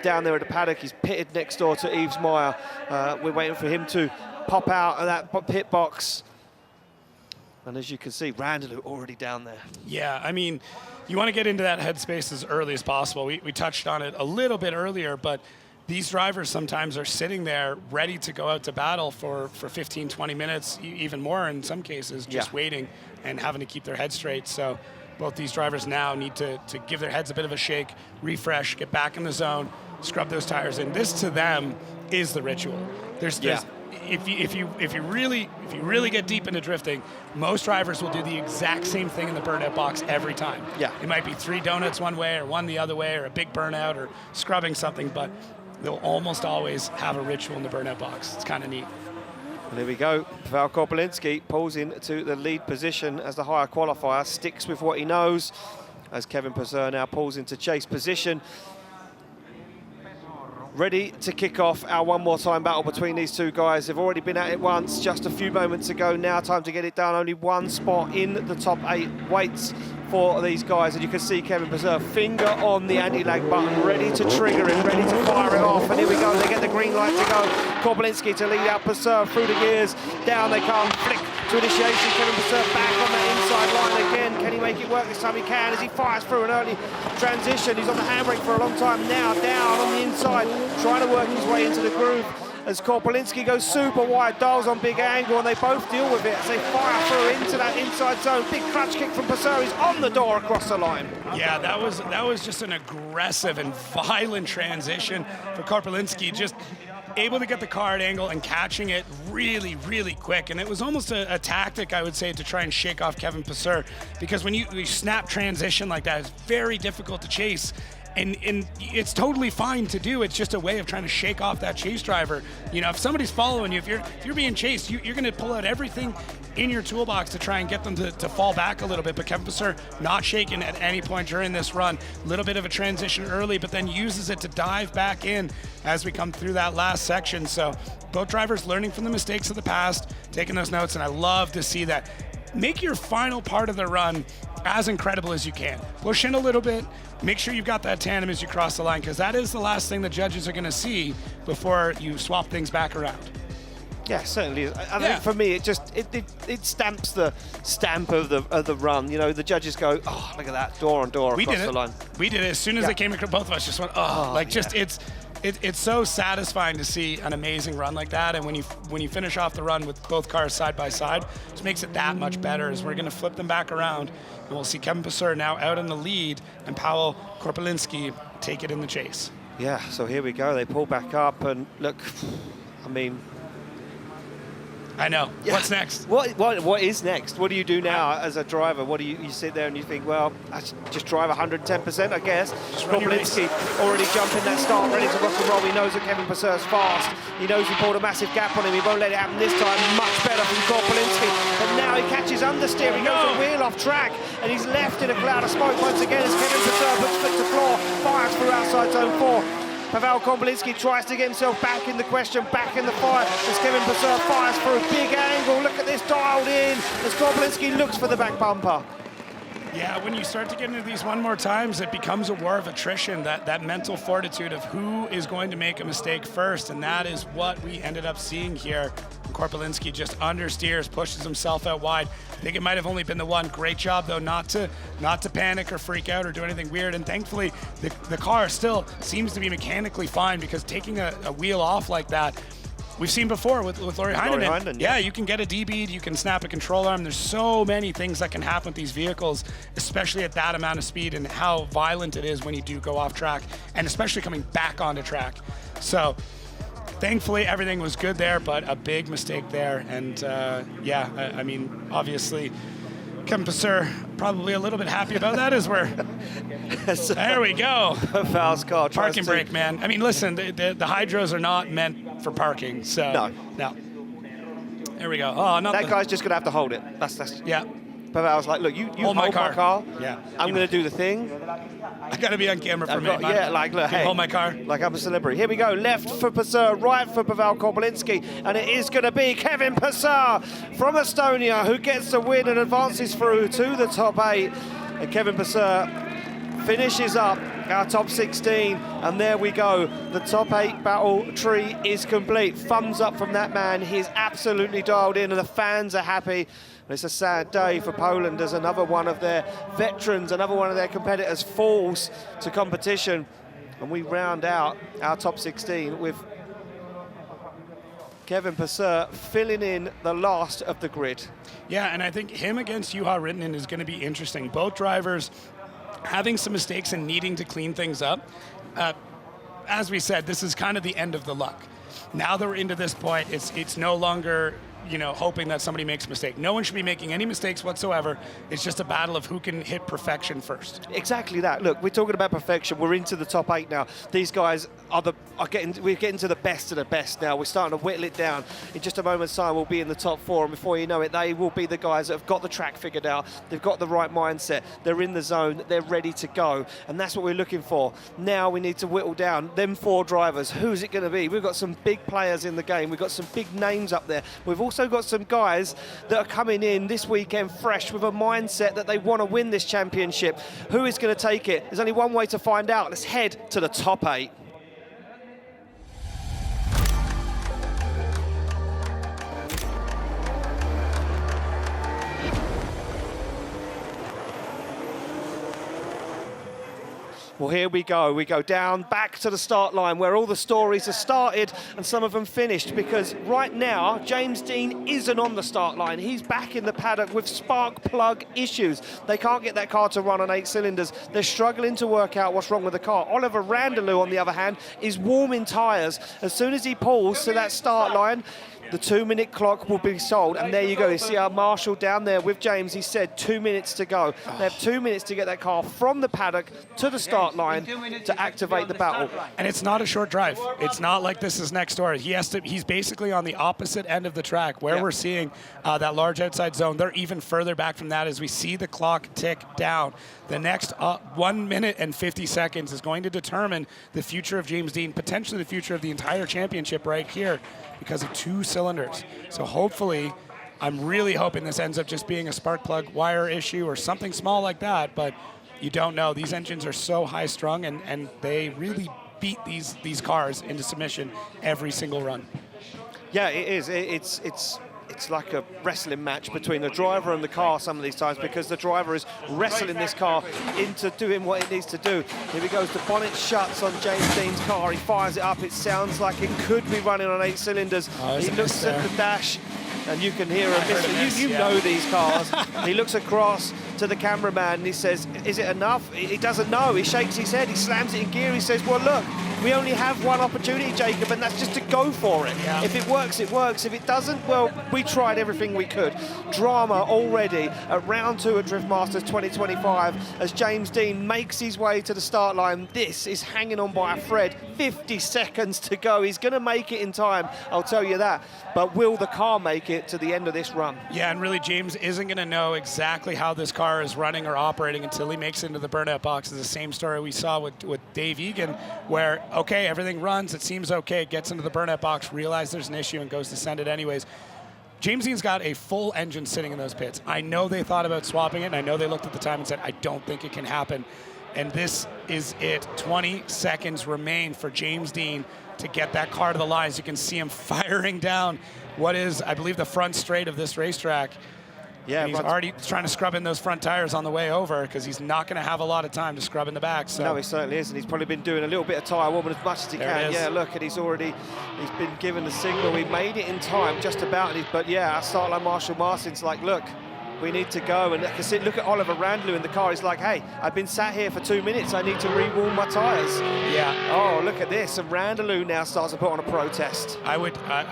down there at the paddock, he's pitted next door to Yves Meyer. We're waiting for him to pop out of that pit box. And as you can see, Randalu already down there. Yeah, I mean, you want to get into that headspace as early as possible. We touched on it a little bit earlier, but these drivers sometimes are sitting there ready to go out to battle for 15, 20 minutes, even more in some cases, just waiting and having to keep their head straight. So both these drivers now need to give their heads a bit of a shake, refresh, get back in the zone, scrub those tires in. This to them is the ritual. if you really get deep into drifting, most drivers will do the exact same thing in the burnout box every time. Yeah. It might be 3 donuts one way or one the other way or a big burnout or scrubbing something, but they'll almost always have a ritual in the burnout box. It's kind of neat. And here we go. Korpulinski pulls into the lead position as the higher qualifier, sticks with what he knows, as Kevin Pesur now pulls into chase position. Ready to kick off our one more time battle between these two guys. They've already been at it once just a few moments ago. Now time to get it done. Only one spot in the top 8 waits for these guys. And you can see Kevin Pesur finger on the anti-lag button, ready to trigger it, ready to fire it off. And here we go. They get the green light to go. Korpulinski to lead out Pesur through the gears. Down they come. Flick to initiation. Kevin Pesur back on that inside line again. Can he make it work this time? He can, as he fires through an early transition. He's on the handbrake for a long time now. Down on the inside, trying to work his way into the groove as Korpulinski goes super wide, dials on big angle, and they both deal with it as they fire through into that inside zone. Big crutch kick from Pesur. He's on the door across the line. Yeah, that was just an aggressive and violent transition for Korpulinski. Just able to get the car at angle and catching it really, really quick. And it was almost a tactic, I would say, to try and shake off Kevin Pesur, because when you snap transition like that, it's very difficult to chase. And it's totally fine to do. It's just a way of trying to shake off that chase driver. You know, if somebody's following you, if you're being chased, you're going to pull out everything in your toolbox to try and get them to fall back a little bit. But Kevin Pesur not shaken at any point during this run. A little bit of a transition early, but then uses it to dive back in as we come through that last section. So both drivers learning from the mistakes of the past, taking those notes, and I love to see that. Make your final part of the run as incredible as you can. Push in a little bit. Make sure you've got that tandem as you cross the line, because that is the last thing the judges are going to see before you swap things back around. Yeah, certainly is. I think for me, it stamps the stamp of the run. You know, the judges go, oh, look at that, door on door across the line. We did it as soon as they came across. Both of us just went, it's so satisfying to see an amazing run like that. And when you finish off the run with both cars side by side, it just makes it that much better. As we're going to flip them back around, and we'll see Kevin Pesur now out in the lead and Pavel Korpulinski take it in the chase. Yeah, so here we go. They pull back up, and look, I mean, I know. Yeah. What's next? What is next? What do you do now as a driver? What do you sit there and you think, well, I should just drive 110%, I guess. Korpulinski already jumping that start, ready to rock and roll. He knows that Kevin Pesur's fast. He knows he pulled a massive gap on him. He won't let it happen this time. Much better from Korpulinski. But now he catches understeer. He goes a wheel off track, and he's left in a cloud of smoke once again as Kevin Pesur puts foot to floor, fires through outside zone 4. Pavel Korpulinski tries to get himself back in the question, back in the fight, as Kevin Pesur fires for a big angle. Look at this, dialed in, as Korpulinski looks for the back bumper. Yeah, when you start to get into these one more times, it becomes a war of attrition, that mental fortitude of who is going to make a mistake first, and that is what we ended up seeing here. Korpulinski just understeers, pushes himself out wide. I think it might have only been the one. Great job, though, not to panic or freak out or do anything weird. And thankfully, the car still seems to be mechanically fine, because taking a wheel off like that, we've seen before with Lori Heinonen. Yeah, you can get a D-bead, you can snap a control arm. There's so many things that can happen with these vehicles, especially at that amount of speed, and how violent it is when you do go off track, and especially coming back onto track. So thankfully, everything was good there, but a big mistake there. And I mean, obviously, Kevin Pesur probably a little bit happy about that as we're... There we go. Pavel's car parking brake, man. I mean, listen, the hydros are not meant for parking, so... No. There we go. Oh, that guy's just going to have to hold it. That's yeah. Pavel's like, look, you hold my car. Yeah. I'm going to do the thing. I got to be on camera for a minute. Yeah, like, look, hey. Hold my car. Like I'm a celebrity. Here we go. Left for Pesur, right for Pavel Korpulinski. And it is going to be Kevin Pesur from Estonia who gets the win and advances through to the top 8. And Kevin Pesur finishes up our top 16. And there we go. The top 8 battle tree is complete. Thumbs up from that man. He's absolutely dialed in, and the fans are happy. It's a sad day for Poland as another one of their veterans, another one of their competitors falls to competition. And we round out our top 16 with Kevin Pesur filling in the last of the grid. Yeah, and I think him against Juha Rintanen is going to be interesting. Both drivers having some mistakes and needing to clean things up. As we said, this is kind of the end of the luck. now that we're into this point, it's no longer, you know, hoping that somebody makes a mistake. No one should be making any mistakes whatsoever. It's just a battle of who can hit perfection first. Exactly that. Look, we're talking about perfection. We're into the top 8 now. These guys we're getting to the best of the best now. We're starting to whittle it down. In just a moment's time, we'll be in the top 4, and before you know it, they will be the guys that have got the track figured out. They've got the right mindset. They're in the zone. They're ready to go, and that's what we're looking for. Now we need to whittle down them 4 drivers. Who's it going to be? We've got some big players in the game. We've got some big names up there. We've also got some guys that are coming in this weekend fresh with a mindset that they want to win this championship. Who is going to take it? There's only one way to find out. Let's head to the top 8. Well, here we go. We go down back to the start line where all the stories are started and some of them finished, because right now James Dean isn't on the start line. He's back in the paddock with spark plug issues. They can't get that car to run on 8 cylinders. They're struggling to work out what's wrong with the car. Oliver Randalu, on the other hand, is warming tyres. As soon as he pulls to that start line, the 2-minute clock will be sold, and there you go. You see our marshal down there with James. He said 2 minutes to go. They have 2 minutes to get that car from the paddock to the start line to activate the battle. And it's not a short drive. It's not like this is next door. He's basically on the opposite end of the track where we're seeing that large outside zone. They're even further back from that as we see the clock tick down. The next 1 minute and 50 seconds is going to determine the future of James Dean, potentially the future of the entire championship right here, because of 2 cylinders. So hopefully, I'm really hoping this ends up just being a spark plug wire issue or something small like that, but you don't know. These engines are so high strung, and they really beat these cars into submission every single run. Yeah, it is. It's like a wrestling match between the driver and the car some of these times, because the driver is wrestling this car into doing what it needs to do. Here he goes, the bonnet shuts on James Dean's car. He fires it up. It sounds like it could be running on 8 cylinders. He looks at the dash, and you can hear a miss. You know these cars. He looks across to the cameraman and he says, is it enough? He doesn't know. He shakes his head. He slams it in gear. He says, well, look, we only have one opportunity, Jacob, and that's just to go for it. Yeah. If it works, it works. If it doesn't, well, we tried everything we could. Drama already at round 2 at Drift Masters 2025 as James Dean makes his way to the start line. This is hanging on by a thread. 50 seconds to go. He's going to make it in time, I'll tell you that. But will the car make it to the end of this run? Yeah, and really, James isn't going to know exactly how this car is running or operating until he makes it into the burnout box. It's the same story we saw with Dave Egan, where, okay, everything runs, it seems okay, gets into the burnout box, realizes there's an issue, and goes to send it anyways. James Dean's got a full engine sitting in those pits. I know they thought about swapping it, and I know they looked at the time and said, I don't think it can happen. And this is it. 20 seconds remain for James Dean to get that car to the lines. You can see him firing down what is, I believe, the front straight of this racetrack. Yeah, and he's already trying to scrub in those front tires on the way over, because he's not going to have a lot of time to scrub in the back. So. No, he certainly isn't. He's probably been doing a little bit of tyre warming as much as he can. Yeah, look, and he's been given the signal. He made it in time, just about. But yeah, our start line Marshall Martin's like, look, we need to go. And look at Oliver Randalu in the car. He's like, hey, I've been sat here for 2 minutes. I need to re-warm my tyres. Yeah. Oh, look at this. And Randalu now starts to put on a protest. I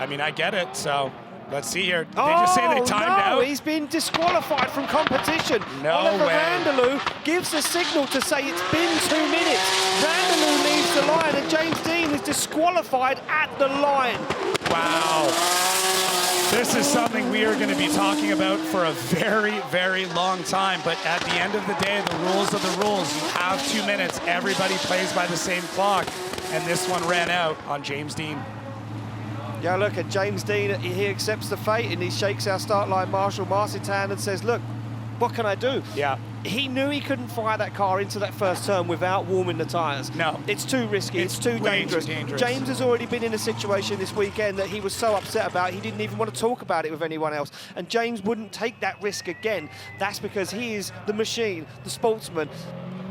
mean, I get it, so... Let's see here. Did they just say they timed out? He's been disqualified from competition. No Oliver way. Randalu gives a signal to say it's been 2 minutes. Randalu leaves the line, and James Dean is disqualified at the line. Wow. This is something we are going to be talking about for a very, very long time. But at the end of the day, the rules are the rules. You have 2 minutes. Everybody plays by the same clock. And this one ran out on James Dean. Yeah, look at James Dean. He accepts the fate, and he shakes our start line Marshall Martin's hand and says, look, what can I do? Yeah. He knew he couldn't fire that car into that first turn without warming the tyres. No. It's too risky. It's too dangerous. James has already been in a situation this weekend that he was so upset about, he didn't even want to talk about it with anyone else. And James wouldn't take that risk again. That's because he is the machine, the sportsman,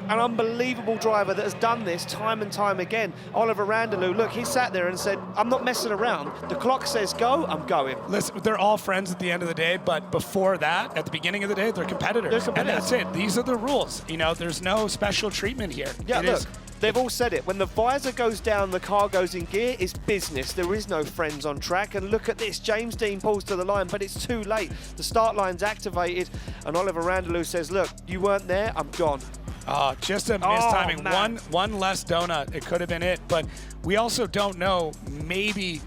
an unbelievable driver that has done this time and time again. Oliver Randalu, look, he sat there and said, I'm not messing around. The clock says go, I'm going. Listen, they're all friends at the end of the day, but before that, at the beginning of the day, they're competitors. And that's it. These are the rules. You know, there's no special treatment here. Yeah, look, They've all said it. When the visor goes down, the car goes in gear, it's business. There is no friends on track. And look at this. James Dean pulls to the line, but it's too late. The start line's activated, and Oliver Randalu says, look, you weren't there, I'm gone. Oh, just a mistiming. One less donut. It could have been it, but we also don't know. Maybe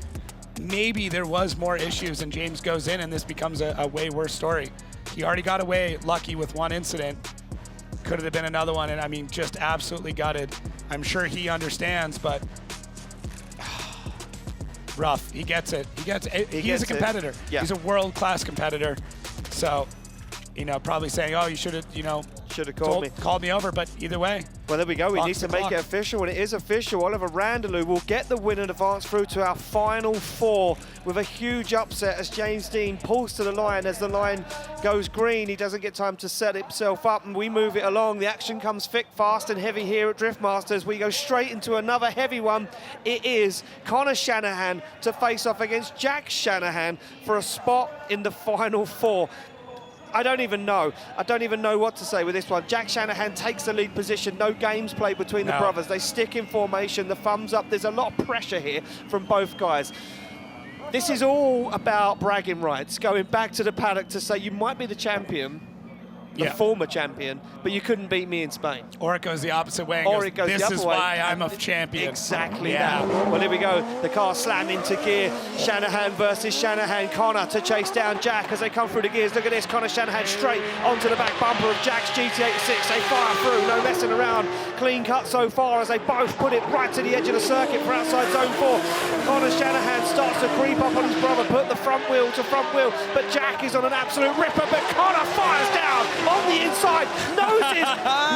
there was more issues and James goes in and this becomes a way worse story. He already got away lucky with one incident. Could have been another one, and I mean, just absolutely gutted. I'm sure he understands, but rough. He gets it. He's a competitor. Yeah. He's a world-class competitor. So, probably saying, oh, you should have, should have called me over, but either way. Well, there we go. We need to make it official, and it is official. Oliver Randalu will get the win and advance through to our final four with a huge upset as James Dean pulls to the line. As the line goes green, he doesn't get time to set himself up, and we move it along. The action comes thick, fast, and heavy here at Drift Masters. We go straight into another heavy one. It is Connor Shanahan to face off against Jack Shanahan for a spot in the final four. I don't even know what to say with this one. Jack Shanahan takes the lead position. No games played between the brothers. They stick in formation, the thumbs up. There's a lot of pressure here from both guys. This is all about bragging rights, going back to the paddock to say you might be the champion, the former champion, but you couldn't beat me in Spain. Or it goes the opposite way. This is why I'm a champion. Exactly that. Well, here we go. The car slam into gear. Shanahan versus Shanahan. Connor to chase down Jack as they come through the gears. Look at this. Connor Shanahan straight onto the back bumper of Jack's GT86. They fire through. No messing around. Clean cut so far as they both put it right to the edge of the circuit for outside zone 4. Connor Shanahan starts to creep up on his brother, put the front wheel to front wheel, but Jack is on an absolute ripper, but Connor fires down on the inside, noses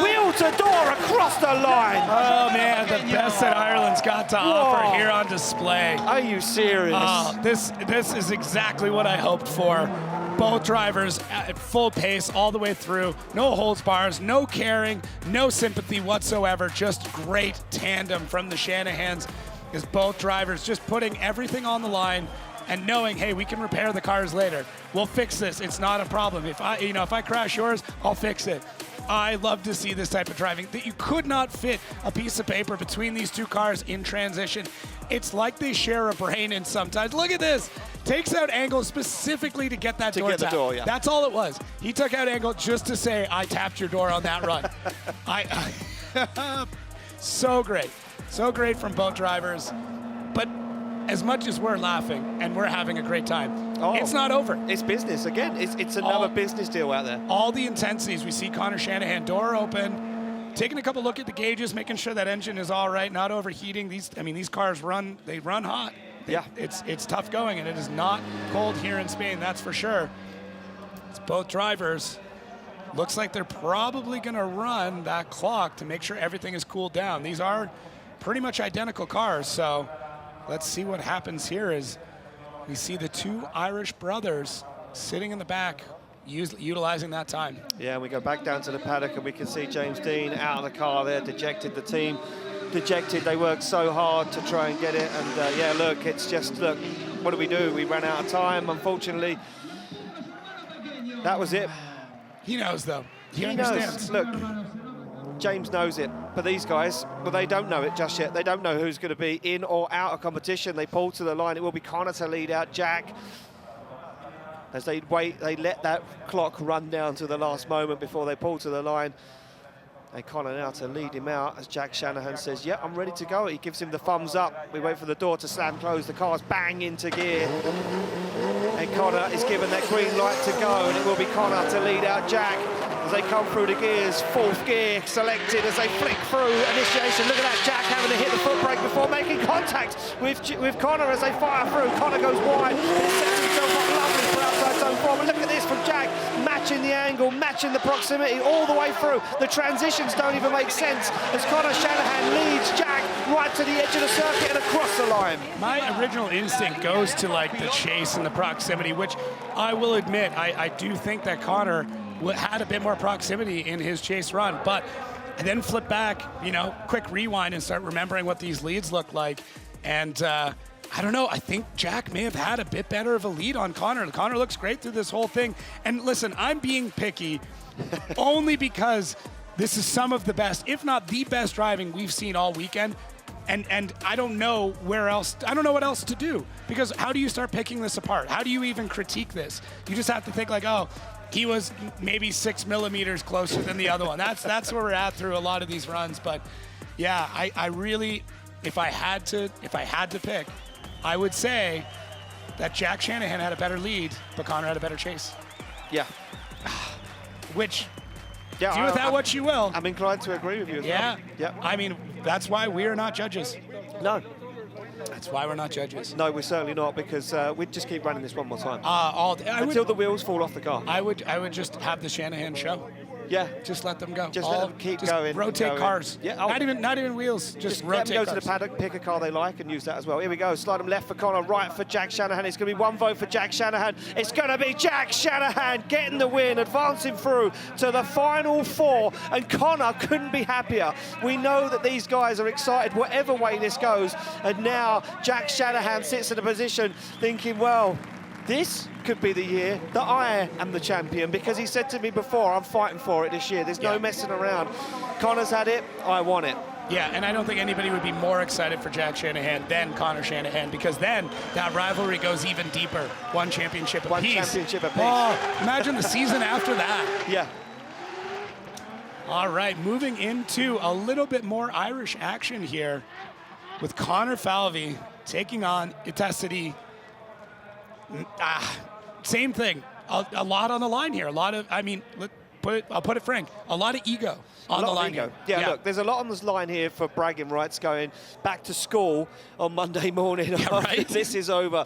wheel to door across the line. Oh man, the best that Ireland's got to offer here on display. Are you serious? This is exactly what I hoped for. Both drivers at full pace all the way through. No holds bars, no caring, no sympathy whatsoever. Just great tandem from the Shanahans as both drivers just putting everything on the line and knowing, hey, we can repair the cars later. We'll fix this. It's not a problem. If I crash yours, I'll fix it. I love to see this type of driving. That you could not fit a piece of paper between these two cars in transition. It's like they share a brain in sometimes. Look at this. Takes out angle specifically to get that door tap. The door, yeah. That's all it was. He took out angle just to say, I tapped your door on that run. So great. So great from both drivers. But as much as we're laughing and we're having a great time, it's not over. It's business again. It's another business deal out there. All the intensities. We see Connor Shanahan, door open, taking a couple look at the gauges, making sure that engine is all right, not overheating. These cars run hot. It's tough going, and it is not cold here in Spain, that's for sure. It's both drivers. Looks like they're probably going to run that clock to make sure everything is cooled down. These are pretty much identical cars, so let's see what happens here as we see the two Irish brothers sitting in the back, utilizing that time. Yeah, we go back down to the paddock and we can see James Dean out of the car there, dejected. The team dejected. They worked so hard to try and get it. And look, it's just, look, what do? We ran out of time, unfortunately. That was it. He knows, though. He understands. Look, James knows it, but these guys, well, they don't know it just yet. They don't know who's going to be in or out of competition. They pull to the line. It will be Connor to lead out Jack. As they wait, they let that clock run down to the last moment before they pull to the line. And Connor now to lead him out as Jack Shanahan says, yeah, I'm ready to go. He gives him the thumbs up. We wait for the door to slam close. The cars bang into gear. And Connor is given that green light to go, and it will be Connor to lead out Jack as they come through the gears. Fourth gear selected as they flick through initiation. Look at that, Jack having to hit the foot brake before making contact with Connor as they fire through. Connor goes wide, sets himself up lovely for outside zone 4. But look at this from Jack, matching the angle, matching the proximity all the way through. The transitions don't even make sense as Connor Shanahan leads Jack right to the edge of the circuit and across the line. My original instinct goes to like the chase and the proximity, which I will admit, I do think that Connor had a bit more proximity in his chase run, but I then flip back, quick rewind and start remembering what these leads look like. And I don't know, I think Jack may have had a bit better of a lead on Connor. Connor looks great through this whole thing. And listen, I'm being picky only because this is some of the best, if not the best driving we've seen all weekend. And I don't know where else, I don't know what else to do, because how do you start picking this apart? How do you even critique this? You just have to think like, oh, he was maybe 6 millimeters closer than the other one. That's where we're at through a lot of these runs. But yeah, I really, if I had to pick, I would say that Jack Shanahan had a better lead, but Connor had a better chase. Yeah. Which, yeah, do with that what you will. I'm inclined to agree with you as well. Yeah. I mean, that's why we are not judges. No. That's why we're not judges. No, we're certainly not, because we'd just keep running this one more time. Until the wheels fall off the car. I would just have the Shanahan show. Yeah. Just let them go. Just let them keep going. Rotate going. cars. Yeah. Not even wheels. Just rotate let them go cars. to the paddock, pick a car they like, and use that as well. Here we go. Slide them left for Connor, right for Jack Shanahan. It's going to be one vote for Jack Shanahan. It's going to be Jack Shanahan getting the win, advancing through to the final 4. And Connor couldn't be happier. We know that these guys are excited whatever way this goes. And now Jack Shanahan sits in a position thinking, well, this could be the year that I am the champion, because he said to me before, I'm fighting for it this year. There's no messing around. Connor's had it, I want it. Yeah, and I don't think anybody would be more excited for Jack Shanahan than Connor Shanahan, because then that rivalry goes even deeper. One championship apiece. One championship apiece. Oh, imagine the season after that. Yeah. All right, moving into a little bit more Irish action here with Connor Falvey taking on Itay Sadeh. Same thing. A lot on the line here. A lot of, I mean, I'll put it frank, a lot of ego on the line here. Yeah, look, there's a lot on this line here for bragging rights going back to school on Monday morning after this is over.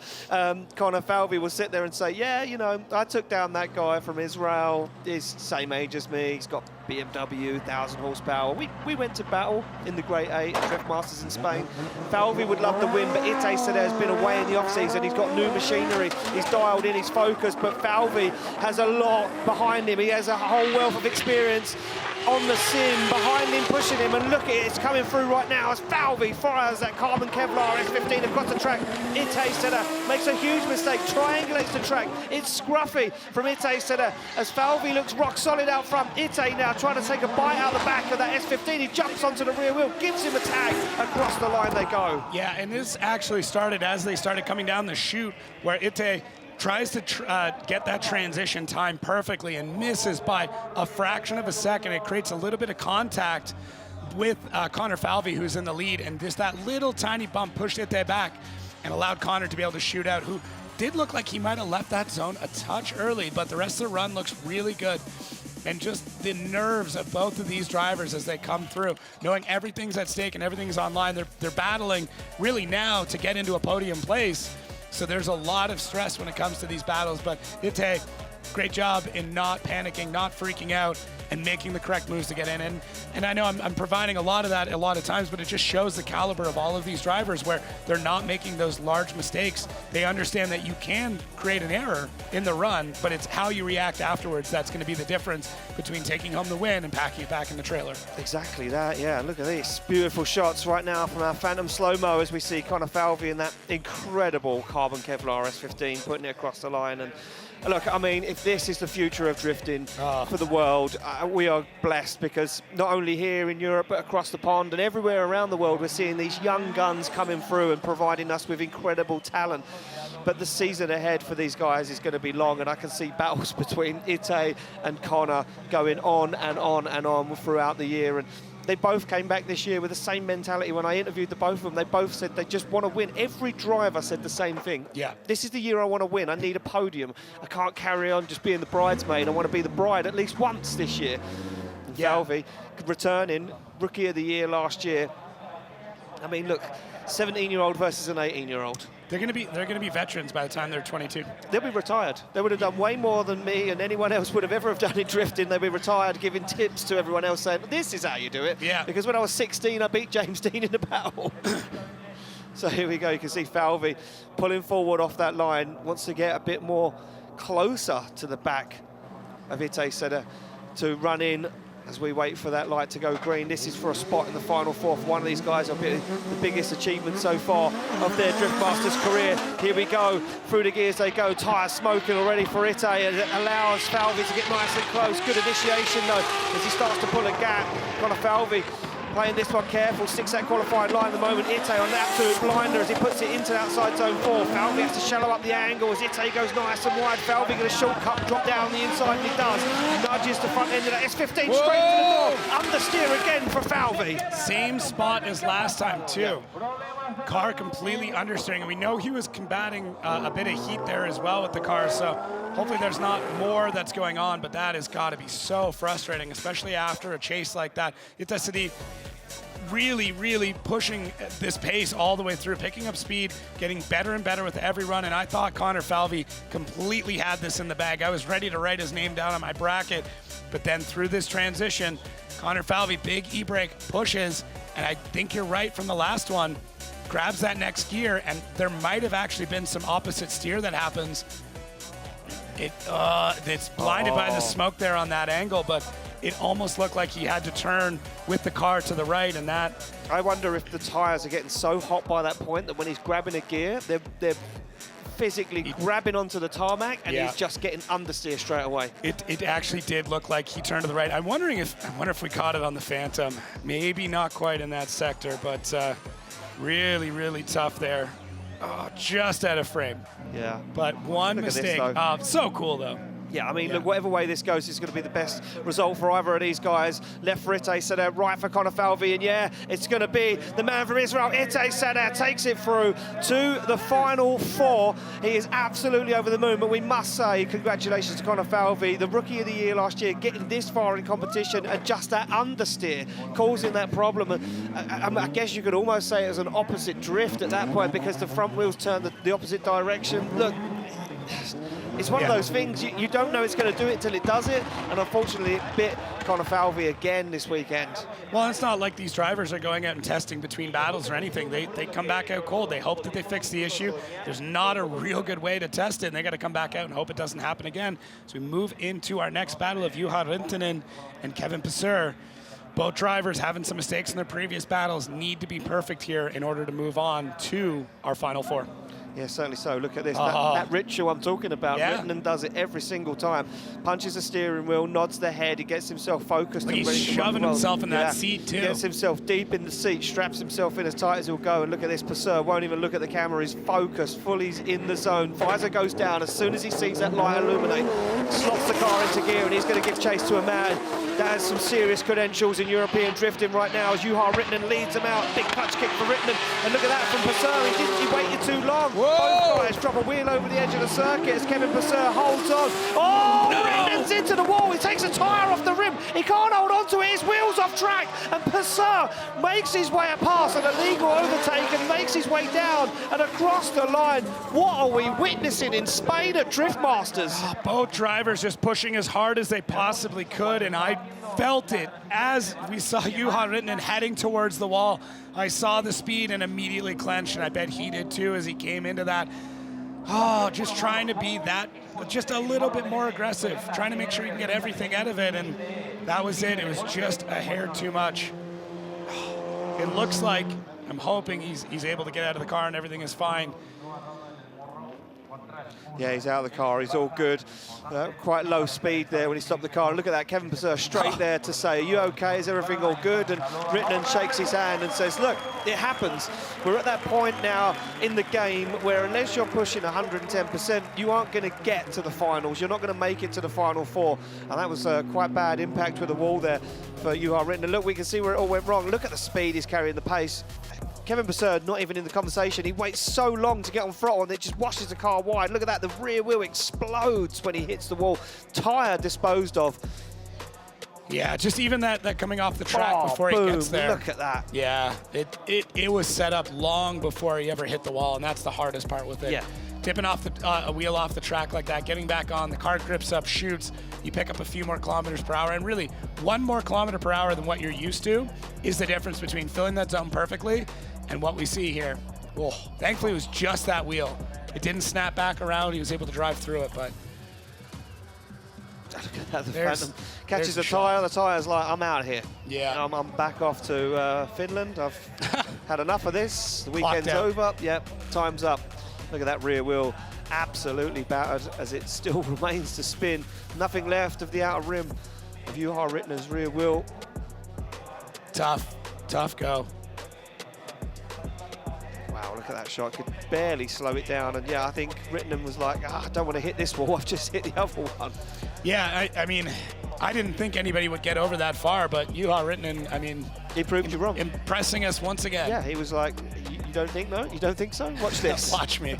Connor Falvey will sit there and say, yeah, you know, I took down that guy from Israel. He's same age as me. He's got BMW, 1,000 horsepower. We went to battle in the Great 8 at Drift Masters in Spain. Falvey would love the win, but Itay Sadeh has been away in the off-season. He's got new machinery. He's dialed in, he's focused, but Falvey has a lot behind him. He has a whole wealth of experience on the sim, behind him, pushing him, and look at it, it's coming through right now as Falvey fires that carbon Kevlar S15 across the track. Itay Sadeh makes a huge mistake, triangulates the track. It's scruffy from Itay Sadeh as Falvey looks rock solid out front. Itay now trying to take a bite out the back of that S15. He jumps onto the rear wheel, gives him a tag, across the line they go. Yeah, and this actually started as they started coming down the chute, where Itay tries to get that transition time perfectly and misses by a fraction of a second. It creates a little bit of contact with Connor Falvey, who's in the lead, and just that little tiny bump pushed Itay back and allowed Connor to be able to shoot out, who did look like he might have left that zone a touch early, but the rest of the run looks really good. And just the nerves of both of these drivers as they come through, knowing everything's at stake and everything's online. They're battling really now to get into a podium place. So there's a lot of stress when it comes to these battles, but Itay, great job in not panicking, not freaking out, and making the correct moves to get in. And I know I'm providing a lot of that a lot of times, but it just shows the caliber of all of these drivers, where they're not making those large mistakes. They understand that you can create an error in the run, but it's how you react afterwards that's going to be the difference between taking home the win and packing it back in the trailer. Exactly that, yeah. Look at these beautiful shots right now from our Phantom slow-mo as we see Connor Falvey in that incredible carbon Kevlar S15 putting it across the line. And look, I mean, if this is the future of drifting for the world, we are blessed, because not only here in Europe, but across the pond and everywhere around the world, we're seeing these young guns coming through and providing us with incredible talent. But the season ahead for these guys is going to be long, and I can see battles between Itay and Connor going on and on and on throughout the year. And they both came back this year with the same mentality. When I interviewed the both of them, they both said they just want to win. Every driver said the same thing. Yeah. This is the year I want to win. I need a podium. I can't carry on just being the bridesmaid. I want to be the bride at least once this year. And Falvey returning Rookie of the Year last year. I mean, look, 17-year-old versus an 18-year-old. They're going to be veterans by the time they're 22. They'll be retired. They would have done way more than me and anyone else would have ever have done in drifting. They'll be retired, giving tips to everyone else, saying, this is how you do it. Yeah. Because when I was 16, I beat James Dean in the battle. So here we go. You can see Falvey pulling forward off that line, wants to get a bit more closer to the back of Itay Sadeh to run in as we wait for that light to go green. This is for a spot in the final four for one of these guys. It'll be the biggest achievement so far of their Drift Masters career. Here we go, through the gears they go. Tyres smoking already for Itay, and it allows Falvey to get nice and close. Good initiation though, as he starts to pull a gap. Kind of Falvey playing this one careful, sticks that qualifying line at the moment. Itay on an absolute blinder as he puts it into outside zone 4. Falvey has to shallow up the angle as Itay goes nice and wide. Falvey get a shortcut, drop down the inside, and he does. Nudges the front end of that S15 straight to the door. Understeer again for Falvey. Same spot as last time too. Car completely understeering, and we know he was combating a bit of heat there as well with the car, so hopefully there's not more that's going on, but that has got to be so frustrating, especially after a chase like that. Itay Sadeh really pushing this pace all the way through, picking up speed, getting better and better with every run, and I thought Connor Falvey completely had this in the bag. I was ready to write his name down on my bracket, but then through this transition, Connor Falvey, big e-brake, pushes, and I think you're right from the last one, grabs that next gear, and there might have actually been some opposite steer that happens. It's blinded by the smoke there on that angle, but it almost looked like he had to turn with the car to the right, and that... I wonder if the tyres are getting so hot by that point that when he's grabbing a gear, they're physically grabbing onto the tarmac, and he's just getting understeer straight away. It actually did look like he turned to the right. I wonder if we caught it on the Phantom. Maybe not quite in that sector, but really tough there. Oh, just out of frame. Yeah. But one mistake. So cool, though. Yeah, I mean, look, whatever way this goes, it's going to be the best result for either of these guys. Left for Itay Sadeh, right for Connor Falvey, and yeah, it's going to be the man from Israel. Itay Sadeh takes it through to the final four. He is absolutely over the moon, but we must say congratulations to Connor Falvey, the Rookie of the Year last year, getting this far in competition, and just that understeer causing that problem. And I guess you could almost say it was an opposite drift at that point because the front wheels turned the opposite direction. Look, it's one of those things, you don't know it's going to do it till it does it, and unfortunately it bit Connor Falvey again this weekend. Well, it's not like these drivers are going out and testing between battles or anything. They come back out cold. They hope that they fix the issue. There's not a real good way to test it, and they got to come back out and hope it doesn't happen again. So we move into our next battle of Juha Rintanen and Kevin Pesur. Both drivers having some mistakes in their previous battles need to be perfect here in order to move on to our final four. Yeah, certainly so. Look at this, that ritual I'm talking about. Rintanen does it every single time. Punches the steering wheel, nods the head, he gets himself focused. But he's shoving himself in that seat too. Gets himself deep in the seat, straps himself in as tight as he'll go, and look at this, Pesur won't even look at the camera, he's focused, fully in the zone. Visor goes down as soon as he sees that light illuminate, slots the car into gear, and he's going to give chase to a man that has some serious credentials in European drifting right now as Juha Rintanen leads him out. Big clutch kick for Rintanen, and look at that from Pesur, he waited too long. Both guys drop a wheel over the edge of the circuit as Kevin Pesur holds on. Oh, Rintanen's into the wall. He takes a tyre off the rim. He can't hold on to it. His wheel's off track. And Pesur makes his way past an illegal overtake and makes his way down and across the line. What are we witnessing in Spain at Drift Masters? Both drivers just pushing as hard as they possibly could, and I felt it as we saw Juha Rintanen heading towards the wall. I saw the speed and immediately clenched, and I bet he did too as he came into that. Oh, just trying to be that, just a little bit more aggressive, trying to make sure he can get everything out of it, and that was it. It was just a hair too much. It looks like, I'm hoping he's able to get out of the car and everything is fine. Yeah, he's out of the car, he's all good. Quite low speed there when he stopped the car. Look at that, Kevin Pesur straight there to say, are you okay, is everything all good? And Rintanen shakes his hand and says, look, it happens. We're at that point now in the game where unless you're pushing 110%, you aren't going to get to the finals. You're not going to make it to the final four. And that was quite bad impact with the wall there for Juha Rintanen. Look, we can see where it all went wrong. Look at the speed he's carrying, the pace. Kevin Pesur not even in the conversation. He waits so long to get on throttle and it just washes the car wide. Look at that, the rear wheel explodes when he hits the wall. Tyre disposed of. Yeah, just even that coming off the track before boom, he gets there. Look at that. Yeah, it was set up long before he ever hit the wall, and that's the hardest part with it. Yeah. Tipping off a wheel off the track like that, getting back on, the car grips up, shoots, you pick up a few more kilometers per hour, and really 1 more kilometer per hour than what you're used to is the difference between filling that zone perfectly and what we see here. Oh, thankfully it was just that wheel. It didn't snap back around, he was able to drive through it, but Look at that, the Phantom Catches the tyre. The tyre's like, I'm out of here. Yeah. I'm back off to Finland. I've had enough of this. The weekend's over. Yep, time's up. Look at that rear wheel. Absolutely battered as it still remains to spin. Nothing left of the outer rim of Juha Rittenen's rear wheel. Tough go. Wow, look at that shot. Could barely slow it down. And yeah, I think Rintanen was like, I don't want to hit this wall. I've just hit the other one. Yeah, I mean, I didn't think anybody would get over that far, but Juha Rintanen, I mean, he proved you wrong. Impressing us once again. Yeah, he was like, you don't think no? You don't think so? Watch this. Watch me.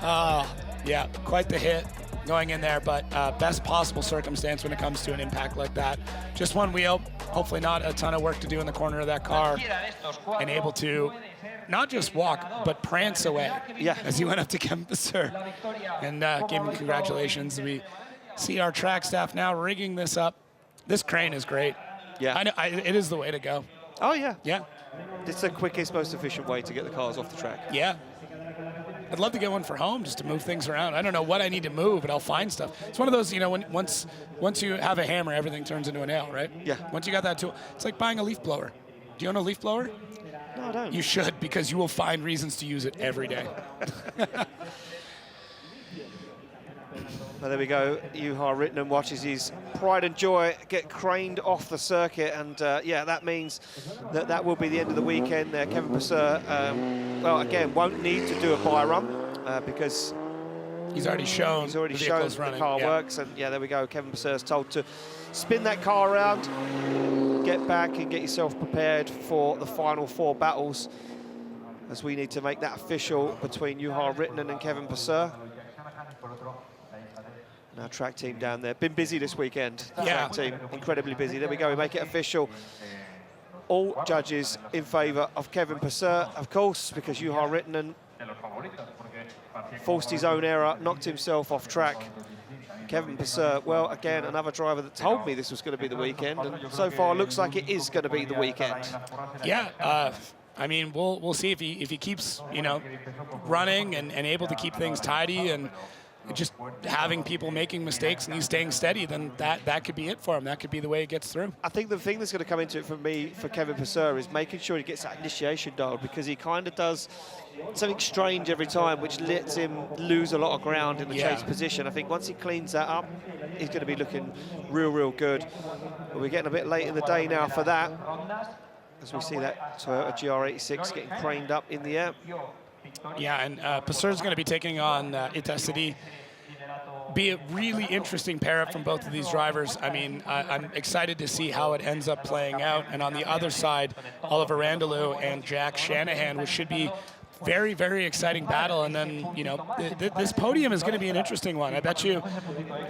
Yeah, quite the hit going in there, but best possible circumstance when it comes to an impact like that. Just one wheel, hopefully not a ton of work to do in the corner of that car, and able to not just walk, but prance away as he went up to Kevin Pesur and gave him congratulations. We see our track staff now rigging this up. This crane is great. Yeah. It is the way to go. Oh, yeah. Yeah. It's the quickest, most efficient way to get the cars off the track. Yeah. I'd love to get one for home just to move things around. I don't know what I need to move, but I'll find stuff. It's one of those, once you have a hammer, everything turns into a nail, right? Yeah. Once you got that tool, it's like buying a leaf blower. Do you own a leaf blower? No, I don't. You should, because you will find reasons to use it every day. Well, there we go. Juha Rintanen watches his pride and joy get craned off the circuit, and yeah, that means that will be the end of the weekend there. Kevin Pesur, well, again, won't need to do a bye run because he's already shown the car works, and yeah, there we go. Kevin Pesur's told to spin that car around, get back, and get yourself prepared for the final 4 battles, as we need to make that official between Juha Rintanen and Kevin Pesur. Our track team down there. Been busy this weekend. Track team, incredibly busy. There we go, we make it official. All judges in favour of Kevin Pesur, of course, because Juha Rintanen forced his own error, knocked himself off track. Kevin Pesur, well, again, another driver that told me this was going to be the weekend, and so far looks like it is going to be the weekend. Yeah, I mean, we'll see if he keeps, running and able to keep things tidy and just having people making mistakes and he's staying steady, then that could be it for him. That could be the way it gets through. I think the thing that's going to come into it for me, for Kevin Pesur, is making sure he gets that initiation dialed, because he kind of does something strange every time, which lets him lose a lot of ground in the chase position. I think once he cleans that up, he's going to be looking real good. But we're getting a bit late in the day now for that, as we see that Toyota GR86 getting craned up in the air. Yeah, and Pesur's going to be taking on Itay Sadeh. Be a really interesting pair-up from both of these drivers. I mean, I'm excited to see how it ends up playing out. And on the other side, Oliver Randalu and Jack Shanahan, which should be very, very exciting battle. And then, this podium is going to be an interesting one. I bet you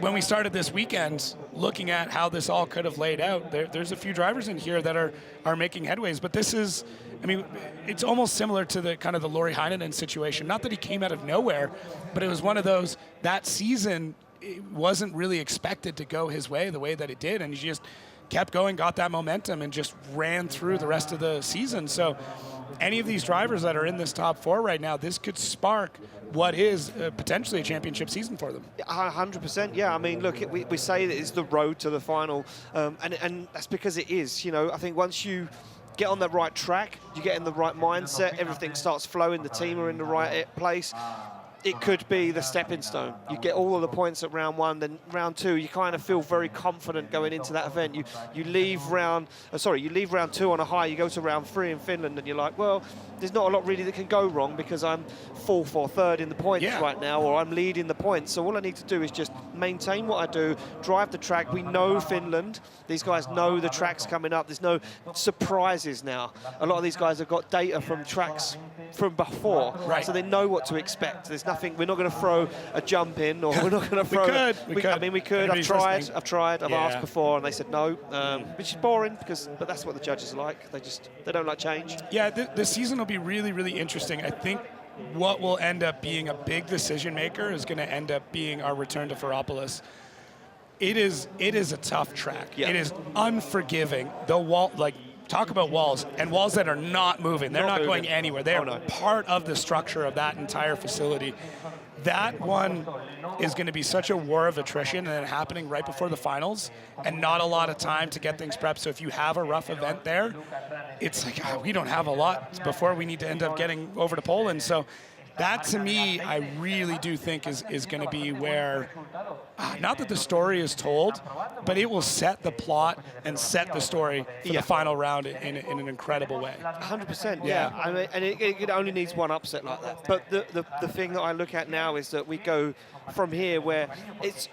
when we started this weekend, looking at how this all could have laid out, there's a few drivers in here that are making headways. But this is, I mean, it's almost similar to the kind of the Lauri Heinonen situation. Not that he came out of nowhere, but it was one of those, that season it wasn't really expected to go his way the way that it did. And he just kept going, got that momentum, and just ran through the rest of the season. So any of these drivers that are in this top 4 right now, this could spark what is potentially a championship season for them. 100%, yeah. I mean, look, we say that it's the road to the final, and that's because it is. I think once you get on the right track, you get in the right mindset, everything starts flowing, the team are in the right place. It could be the stepping stone. You get all of the points at round 1, then round 2, you kind of feel very confident going into that event. You leave round 2 on a high, you go to round 3 in Finland, and you're like, well, there's not a lot really that can go wrong because I'm 4th or 3rd in the points right now, or I'm leading the points. So all I need to do is just maintain what I do, drive the track. We know Finland. These guys know the track's coming up. There's no surprises now. A lot of these guys have got data from tracks from before, so they know what to expect. There's nothing. We're not going to throw a jump in, or we're not going to throw. We could. I mean, we could. I've tried. I've asked before, and they said no, which is boring but that's what the judges are like. They don't like change. Yeah, the season will be really, really interesting. I think what will end up being a big decision maker is going to end up being our return to Pfytfflaakso. It is a tough track. Yeah. It is unforgiving. The wall, like, talk about walls, and walls that are not moving. They're not going moving. anywhere. They are part of the structure of that entire facility. That one is going to be such a war of attrition, and it happening right before the finals, and not a lot of time to get things prepped. So if you have a rough event there, it's like, we don't have a lot before we need to end up getting over to Poland. So that, to me, I really do think is going to be where, not that the story is told, but it will set the plot and set the story for the final round in an incredible way. 100%, yeah. I mean, and it only needs one upset like that. But the thing that I look at now is that we go from here where it's,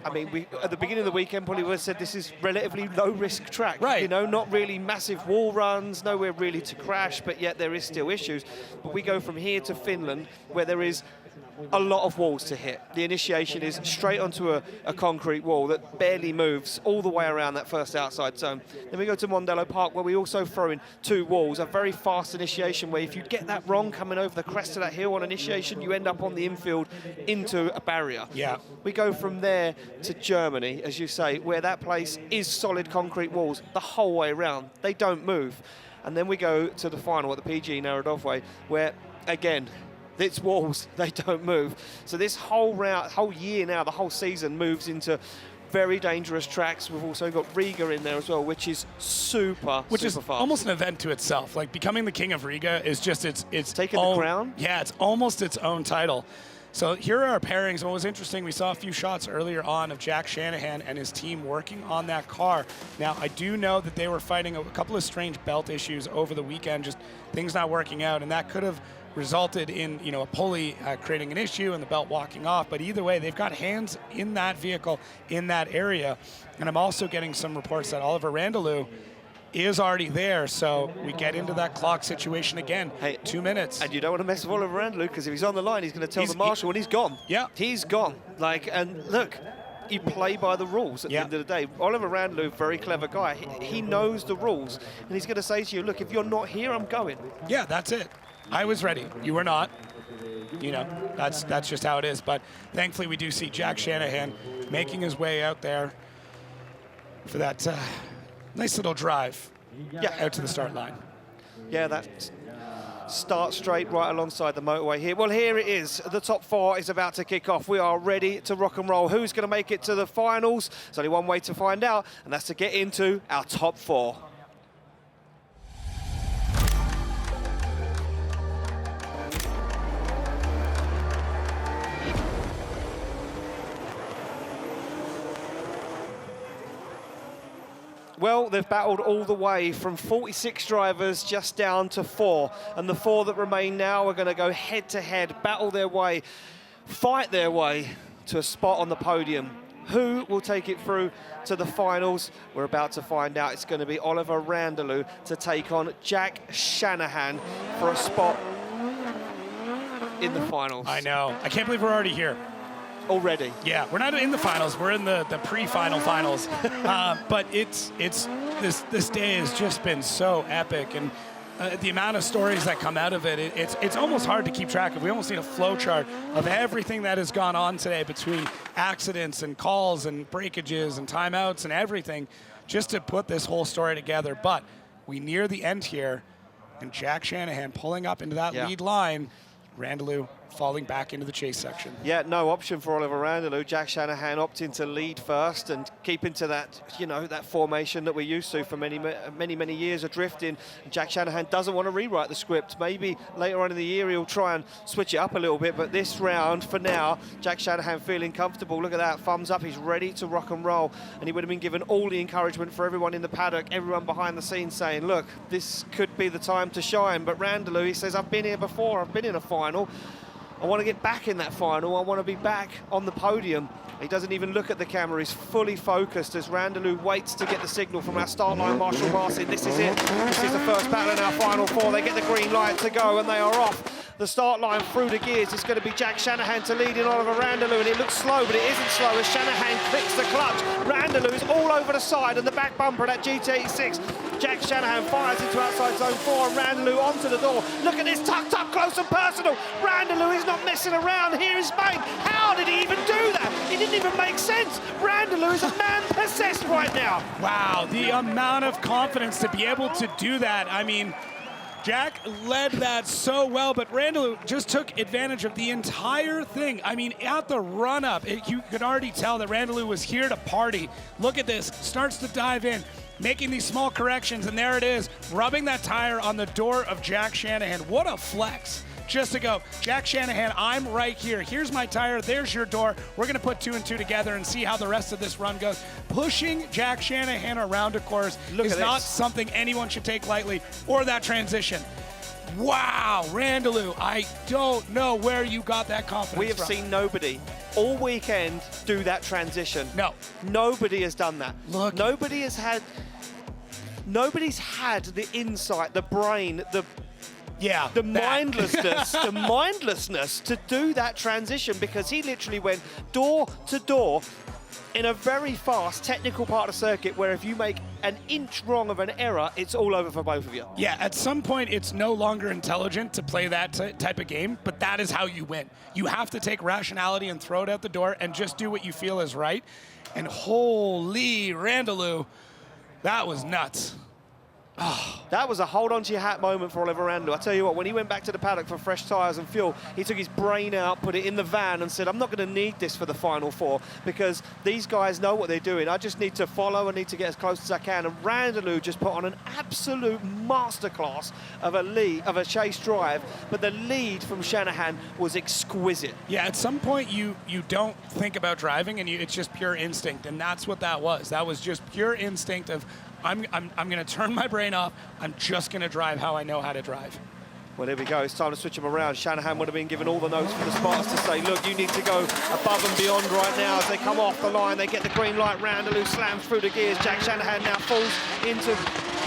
I mean, we at the beginning of the weekend probably would have said this is relatively low-risk track. Right. You know, not really massive wall runs, nowhere really to crash, but yet there is still issues. But we go from here to Finland, where there is a lot of walls to hit. The initiation is straight onto a concrete wall that barely moves all the way around that first outside zone. Then we go to Mondello Park, where we also throw in 2 walls, a very fast initiation where if you get that wrong coming over the crest of that hill on initiation, you end up on the infield into a barrier. Yeah. We go from there to Germany, as you say, where that place is solid concrete walls the whole way around. They don't move. And then we go to the final at the PG Narodoway, where, again, it's walls, they don't move. So this whole year now, the whole season moves into very dangerous tracks. We've also got Riga in there as well, which is super fast. Almost an event to itself. Like, becoming the king of Riga is just it's taking the crown. Yeah, it's almost its own title. So here are our pairings. What was interesting, we saw a few shots earlier on of Jack Shanahan and his team working on that car. Now, I do know that they were fighting a couple of strange belt issues over the weekend, just things not working out, and that could have resulted in, you know, a pulley creating an issue and the belt walking off. But either way, they've got hands in that vehicle in that area. And I'm also getting some reports that Oliver Randalu is already there, so we get into that clock situation again. Hey, 2 minutes. And you don't want to mess with Oliver Randalu, because if he's on the line, he's going to tell the marshal, and he's gone. Yeah. He's gone. Like, and look, you play by the rules at the end of the day. Oliver Randalu, very clever guy. He knows the rules, and he's going to say to you, look, if you're not here, I'm going. Yeah, that's it. I was ready. You were not. You know, that's just how it is. But thankfully, we do see Jack Shanahan making his way out there for that nice little drive out to the start line. Yeah, that start straight right alongside the motorway here. Well, here it is. The top 4 is about to kick off. We are ready to rock and roll. Who's going to make it to the finals? There's only one way to find out, and that's to get into our top 4. Well, they've battled all the way from 46 drivers just down to 4. And the 4 that remain now are going to go head-to-head, battle their way, fight their way to a spot on the podium. Who will take it through to the finals? We're about to find out. It's going to be Oliver Randalu to take on Jack Shanahan for a spot in the finals. I know. I can't believe we're already here. Already. Yeah, we're not in the finals. We're in the pre-final finals. But it's this day has just been so epic, and the amount of stories that come out of it, it's almost hard to keep track of. We almost need a flow chart of everything that has gone on today, between accidents and calls and breakages and timeouts and everything, just to put this whole story together. But we near the end here, and Jack Shanahan pulling up into that lead line. Randalu falling back into the chase section. Yeah, no option for Oliver Randalu. Jack Shanahan opting to lead first and keep into that, you know, that formation that we're used to for many years of drifting. Jack Shanahan doesn't want to rewrite the script. Maybe later on in the year he'll try and switch it up a little bit, but this round, for now, Jack Shanahan feeling comfortable. Look at that, thumbs up, he's ready to rock and roll. And he would have been given all the encouragement for everyone in the paddock, everyone behind the scenes saying, look, this could be the time to shine. But Randalu, he says, I've been here before, I've been in a final. I want to get back in that final. I want to be back on the podium. He doesn't even look at the camera. He's fully focused as Randalu waits to get the signal from our start line Marshall Martin. This is it. This is the first battle in our final 4. They get the green light to go, and they are off the start line through the gears. It's going to be Jack Shanahan to lead in Oliver Randalu, and it looks slow, but it isn't slow as Shanahan clicks the clutch. Randalu is all over the side and the back bumper of that GT86. Jack Shanahan fires into outside zone 4 and Randalu onto the door. Look at this, tucked up close and personal. Randalu is not messing around here in Spain. How did he even do that? It didn't even make sense. Randalu is a man possessed right now. Wow, the amount of confidence to be able to do that. I mean, Jack led that so well, but Randalu just took advantage of the entire thing. I mean, at the run-up, you could already tell that Randalu was here to party. Look at this, starts to dive in, making these small corrections, and there it is, rubbing that tire on the door of Jack Shanahan. What a flex. Just to go, Jack Shanahan, I'm right here. Here's my tire, there's your door. We're gonna put 2 and 2 together and see how the rest of this run goes. Pushing Jack Shanahan around a course is not something anyone should take lightly, or that transition. Wow, Randalu, I don't know where you got that confidence We have from. seen nobody all weekend do that transition. No. Nobody has done that. Look. Nobody's had the insight, the brain, the mindlessness to do that transition, because he literally went door to door in a very fast technical part of the circuit where if you make an inch wrong of an error, it's all over for both of you. Yeah, at some point, it's no longer intelligent to play that type of game, but that is how you win. You have to take rationality and throw it out the door and just do what you feel is right. And holy Randalu, that was nuts. Oh. That was a hold on to your hat moment for Oliver Randalu. I tell you what, when he went back to the paddock for fresh tyres and fuel, he took his brain out, put it in the van and said, I'm not going to need this for the final 4 because these guys know what they're doing. I just need to follow, I need to get as close as I can. And Randalu just put on an absolute masterclass of a chase drive, but the lead from Shanahan was exquisite. Yeah, at some point you don't think about driving and it's just pure instinct, and that's what that was. That was just pure instinct of, I'm going to turn my brain off. I'm just going to drive how I know how to drive. Well, there we go. It's time to switch him around. Shanahan would have been given all the notes from the spotters to say, look, you need to go above and beyond right now. As they come off the line, they get the green light. Randalu slams through the gears. Jack Shanahan now falls into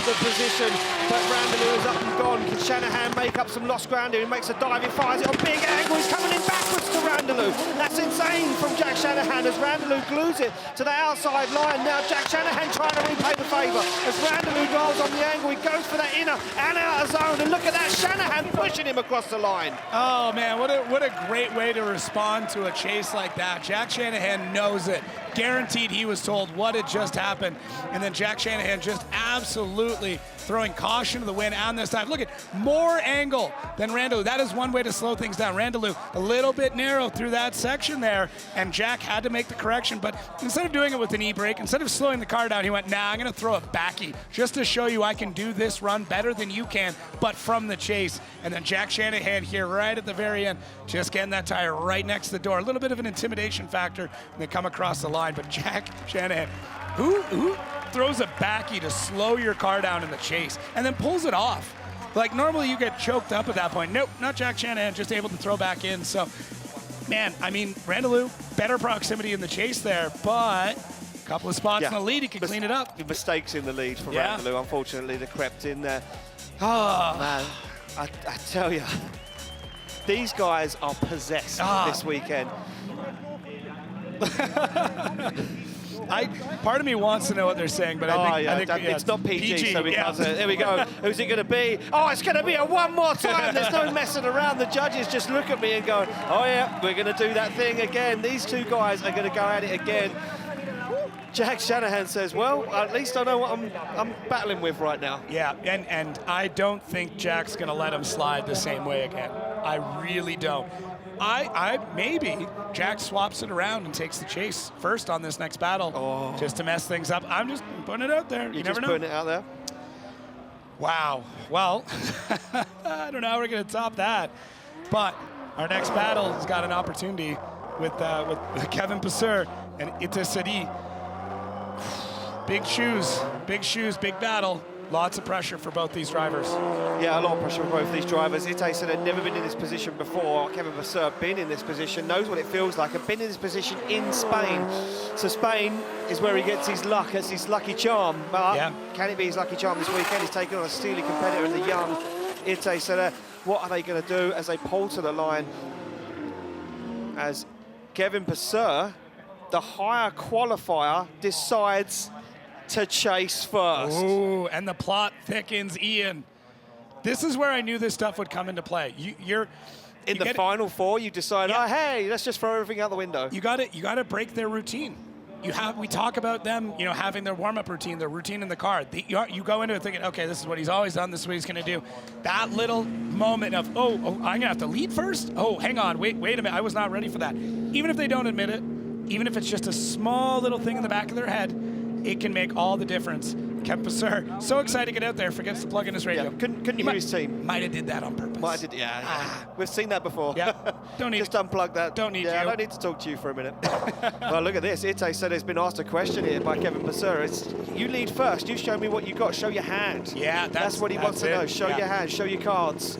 the position, but Randalu is up and gone. Can Shanahan make up some lost ground here? He makes a dive, he fires it on big angle. He's coming in backwards to Randalu. That's insane from Jack Shanahan as Randalu glues it to the outside line. Now Jack Shanahan trying to repay the favour. As Randalu drives on the angle, he goes for that inner and outer zone. And look at that, Shanahan pushing him across the line. Oh man, what a great way to respond to a chase like that. Jack Shanahan knows it. Guaranteed he was told what had just happened. And then Jack Shanahan just absolutely throwing caution to the wind on this time. Look at more angle than Randalu. That is one way to slow things down. Randalu a little bit narrow through that section there, and Jack had to make the correction. But instead of doing it with an e-brake, instead of slowing the car down, he went, nah, I'm going to throw a backy just to show you I can do this run better than you can, but from the chase. And then Jack Shanahan here right at the very end, just getting that tire right next to the door. A little bit of an intimidation factor when they come across the line, but Jack Shanahan, who throws a backy to slow your car down in the chase and then pulls it off? Like normally you get choked up at that point. Nope, not Jack Shanahan, just able to throw back in. So, man, I mean, Randalu, better proximity in the chase there, but a couple of spots in the lead, he could clean it up. Mistakes in the lead for Randalu, unfortunately, they crept in there. Oh, man, I tell you, these guys are possessed this weekend. Part of me wants to know what they're saying, but I think it's not PG, so we can't say it. There we go. Who's it going to be? Oh, it's going to be a one more time. There's no messing around. The judges just look at me and go, oh yeah, we're going to do that thing again. These two guys are going to go at it again. Jack Shanahan says, well, at least I know what I'm battling with right now. Yeah, and I don't think Jack's going to let him slide the same way again. I really don't. Maybe Jack swaps it around and takes the chase first on this next battle just to mess things up. I'm just putting it out there. You never know. Putting it out there? Wow. Well, I don't know how we're going to top that. But our next battle has got an opportunity with Kevin Pesur and Itay Sadeh. Big shoes, big battle. Lots of pressure for both these drivers. Yeah, a lot of pressure for both these drivers. Itay Sadeh had never been in this position before. Kevin Pesur been in this position, knows what it feels like, and been in this position in Spain. So Spain is where he gets his luck. It's his lucky charm. But can it be his lucky charm this weekend? He's taking on a steely competitor in the young Itay Sadeh. What are they going to do as they pull to the line? As Kevin Pesur, the higher qualifier, decides to chase first. Ooh, and the plot thickens, Ian. This is where I knew this stuff would come into play. You're in the final four, you decide, oh, hey, let's just throw everything out the window. You got to break their routine. We talk about them, having their warm-up routine, their routine in the car. You go into it thinking, okay, this is what he's always done, this is what he's going to do. That little moment of, oh, I'm going to have to lead first? Oh, hang on, wait a minute, I was not ready for that. Even if they don't admit it, even if it's just a small little thing in the back of their head, it can make all the difference. Kevin Pesur, so excited to get out there, forgets to plug in his radio. Yeah, couldn't hear his team. Might have did that on purpose. We've seen that before. Yeah, don't need just unplug that. Don't need you. I don't need to talk to you for a minute. Well, look at this. Itay Sadeh has been asked a question here by Kevin Pesur. You lead first. You show me what you got. Show your hand. Yeah, that's what he wants to know. Show your hand. Show your cards.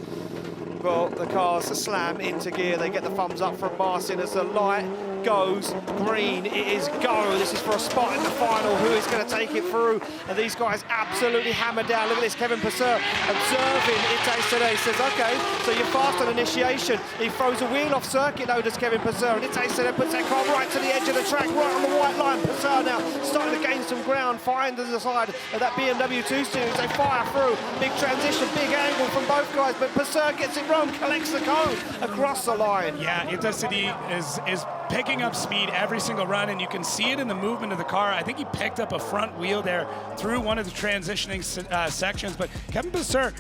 Well, the cars slam into gear. They get the thumbs up from Marcin as the light goes green. It is go. This is for a spot in the final. Who is going to take it through? And these guys absolutely hammered down. Look at this. Kevin Pesur observing Itay Sadeh. Says, okay, so you're fast on initiation. He throws a wheel off circuit though, does Kevin Pesur. And Itay Sadeh puts that car right to the edge of the track, right on the white line. Pesur now starting to gain some ground. Finds the side of that BMW 2 Series. They fire through. Big transition, big angle from both guys. But Pesur gets it wrong, collects the cone across the line. Yeah, Itay Sadeh is picking up speed every single run, and you can see it in the movement of the car. I think he picked up a front wheel there through one of the transitioning sections, but Kevin Pesur,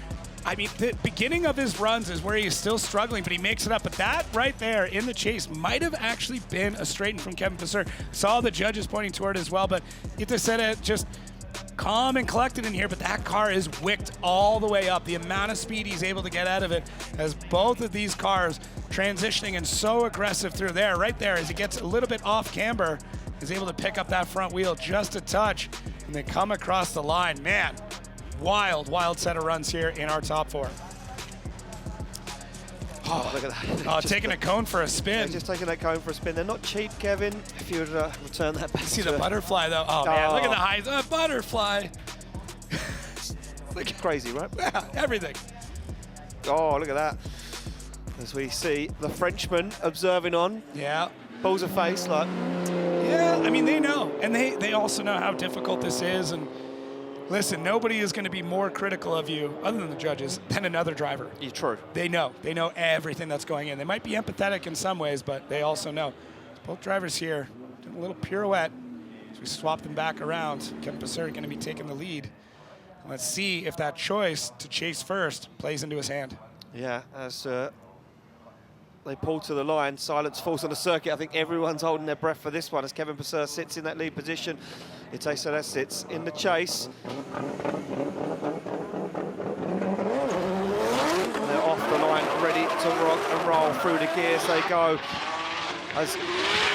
I mean, the beginning of his runs is where he's still struggling, but he makes it up. But that right there in the chase might have actually been a straighten from Kevin Pesur. Saw the judges pointing toward it as well, but Itay Sadeh just calm and collected in here, but that car is wicked all the way up. The amount of speed he's able to get out of it as both of these cars transitioning and so aggressive through there, right there, as he gets a little bit off camber, is able to pick up that front wheel just a touch, and they come across the line. Man, wild set of runs here in our top four. Oh, look at that. Taking a cone for a spin. Yeah, just taking that cone for a spin. They're not cheap, Kevin, if you would return that back. See the butterfly, though. Oh, man, look at the highs. Butterfly. Look crazy, right? Yeah, everything. Oh, look at that. As we see the Frenchman observing on. Yeah. Pulls a face like. Yeah, I mean, they know. And they also know how difficult this is. And listen, nobody is going to be more critical of you, other than the judges, than another driver. Yeah, true. They know. They know everything that's going in. They might be empathetic in some ways, but they also know. Both drivers here doing a little pirouette as we swap them back around. Kevin Pesur going to be taking the lead. Let's see if that choice to chase first plays into his hand. Yeah, as they pull to the line, silence falls on the circuit. I think everyone's holding their breath for this one as Kevin Pesur sits in that lead position. Itay Sadeh sits in the chase. And they're off the line, ready to rock and roll through the gears they go. As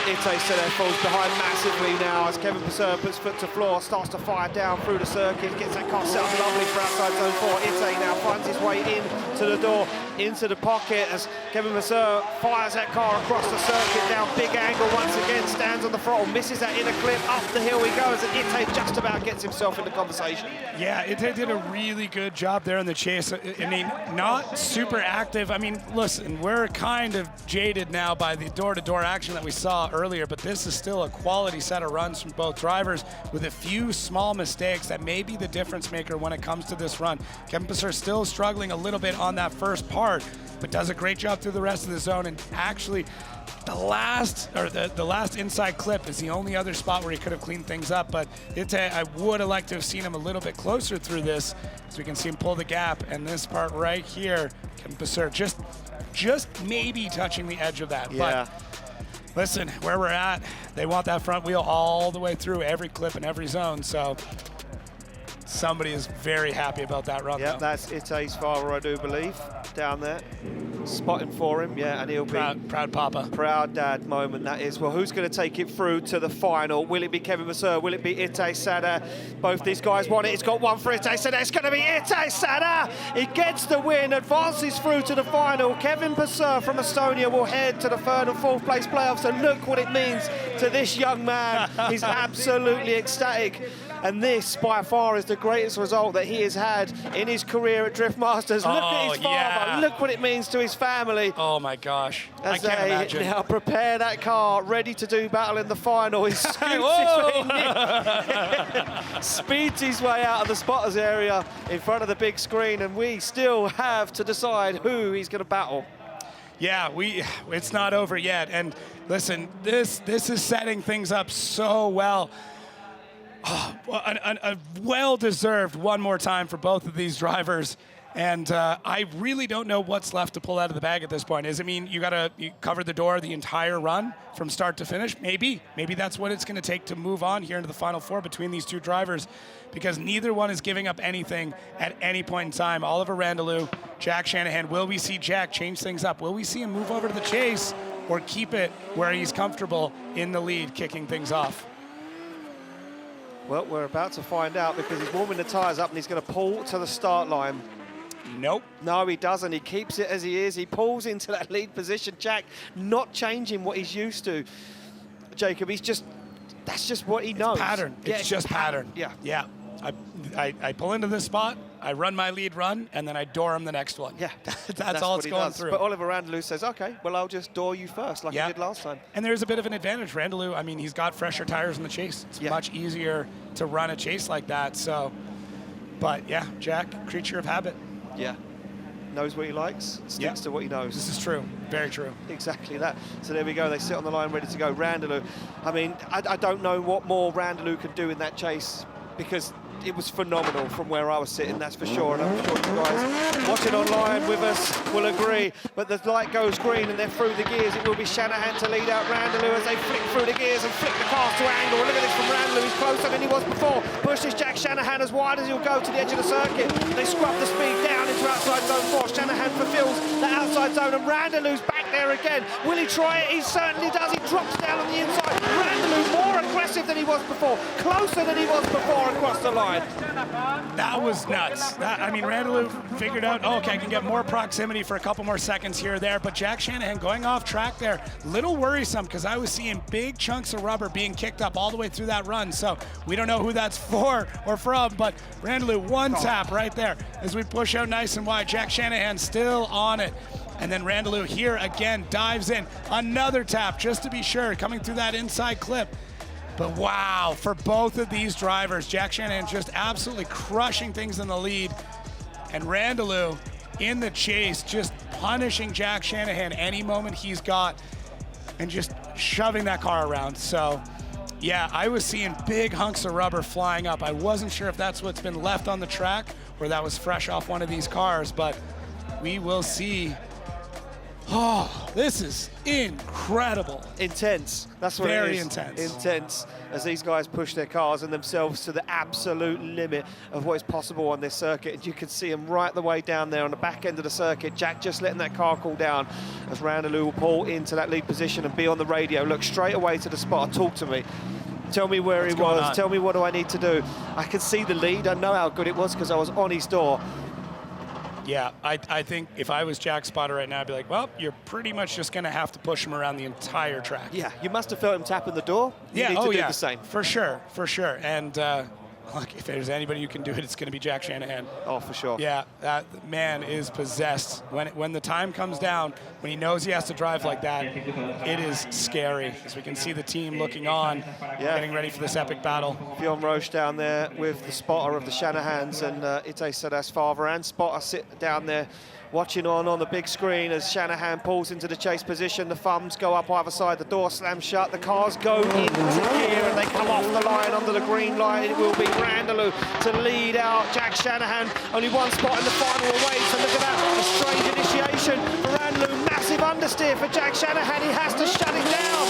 Itay Sadeh falls behind massively now as Kevin Pesur puts foot to floor, starts to fire down through the circuit, gets that car set up lovely for outside zone 4. Itay now finds his way in to the door, into the pocket as Kevin Pesur fires that car across the circuit down, big angle once again, stands on the throttle, misses that inner clip, up the hill he goes, and Itay just about gets himself in the conversation. Yeah, Itay did a really good job there in the chase. I mean, not super active. I mean, listen, we're kind of jaded now by the door-to-door action that we saw earlier, but this is still a quality set of runs from both drivers with a few small mistakes that may be the difference maker when it comes to this run. Kevin Pesur still struggling a little bit on that first part, but does a great job through the rest of the zone. And actually, the last inside clip is the only other spot where he could have cleaned things up. But I would have liked to have seen him a little bit closer through this, so we can see him pull the gap. And this part right here, Kevin Pesur just maybe touching the edge of that. Yeah. But listen, where we're at, they want that front wheel all the way through every clip and every zone. So somebody is very happy about that run. Yeah, that's Itay's father, I do believe, down there. Spotting for him, yeah, and he'll be proud papa. Proud dad moment, that is. Well, who's going to take it through to the final? Will it be Kevin Pesur? Will it be Itay Sadeh? Both these guys want it. It's got one for Itay Sadeh. It's going to be Itay Sadeh. He gets the win, advances through to the final. Kevin Pesur from Estonia will head to the third and fourth place playoffs, and look what it means to this young man. He's absolutely ecstatic. And this, by far, is the greatest result that he has had in his career at Drift Masters. Look at his father. Yeah. Look what it means to his family. Oh, my gosh. I As can't they imagine. now prepare that car, ready to do battle in the final. He scoots speeds his way out of the spotters area in front of the big screen, and we still have to decide who he's going to battle. Yeah, it's not over yet. And listen, this is setting things up so well. Oh, a well-deserved one more time for both of these drivers. And I really don't know what's left to pull out of the bag at this point. Does it mean you cover the door the entire run from start to finish? Maybe that's what it's going to take to move on here into the Final Four between these two drivers, because neither one is giving up anything at any point in time. Oliver Randalu, Jack Shanahan. Will we see Jack change things up? Will we see him move over to the chase or keep it where he's comfortable in the lead, kicking things off? Well, we're about to find out, because he's warming the tyres up and he's going to pull to the start line. Nope. No, he doesn't. He keeps it as he is. He pulls into that lead position. Jack not changing what he's used to. Jacob, that's just what he knows. It's pattern. Yeah, it's just pattern. Yeah. I pull into this spot, I run my lead run, and then I door him the next one. Yeah, that's all it's going through. But Oliver Randalu says, okay, well, I'll just door you first, like he did last time. And there's a bit of an advantage. Randalu, I mean, he's got fresher tires in the chase. It's much easier to run a chase like that. So, but yeah, Jack, creature of habit. Yeah. Knows what he likes, sticks to what he knows. This is true. Very true. Exactly that. So there we go. They sit on the line ready to go. Randalu. I mean, I don't know what more Randalu could do in that chase, because it was phenomenal from where I was sitting, that's for sure. And I'm sure you guys watching online with us will agree. But the light goes green and they're through the gears. It will be Shanahan to lead out Randalu as they flick through the gears and flick the cars to angle. Look at this from Randalu. He's closer than he was before. Pushes Jack Shanahan as wide as he'll go to the edge of the circuit. They scrub the speed down into outside zone 4. Shanahan fulfills the outside zone, and Randalu's back there again. Will he try it? He certainly does. He drops down on the inside. Randalu more aggressive than he was before, closer than he was before across the line. That was nuts. I mean, Randalu figured out, okay, I can get more proximity for a couple more seconds here or there, but Jack Shanahan going off track there, little worrisome, because I was seeing big chunks of rubber being kicked up all the way through that run, so we don't know who that's for or from, but Randalu one tap right there as we push out nice and wide. Jack Shanahan still on it. And then Randalu here again dives in. Another tap just to be sure, coming through that inside clip. But wow, for both of these drivers, Jack Shanahan just absolutely crushing things in the lead. And Randalu in the chase, just punishing Jack Shanahan any moment he's got and just shoving that car around. So yeah, I was seeing big hunks of rubber flying up. I wasn't sure if that's what's been left on the track or that was fresh off one of these cars, but we will see. Oh, this is incredible. Intense. That's what Very it is. intense. Intense as these guys push their cars and themselves to the absolute limit of what is possible on this circuit. And you can see them right the way down there on the back end of the circuit. Jack just letting that car cool down as Randalu will pull into that lead position and be on the radio. Look straight away to the spot. Talk to me. Tell me where he was. Tell me what do I need to do. I can see the lead. I know how good it was because I was on his door. Yeah, I think if I was Jack Spotter right now, I'd be like, well, you're pretty much just going to have to push him around the entire track. Yeah, you must have felt him tapping the door. You need to do the same. For sure. And look, if there's anybody who can do it, it's going to be Jack Shanahan. Oh, for sure. Yeah, that man is possessed. When the time comes down, when he knows he has to drive like that, it is scary. As we can see the team looking on, getting ready for this epic battle. Bjorn Roche down there with the spotter of the Shanahans, and Itay Sadeh's father and spotter sit down there watching on the big screen as Shanahan pulls into the chase position. The thumbs go up either side, the door slams shut, the cars go into gear and they come off the line under the green light. It will be Randalu to lead out Jack Shanahan. Only one spot in the final away, so look at that, a strange initiation for Randalu. Massive understeer for Jack Shanahan, he has to shut it down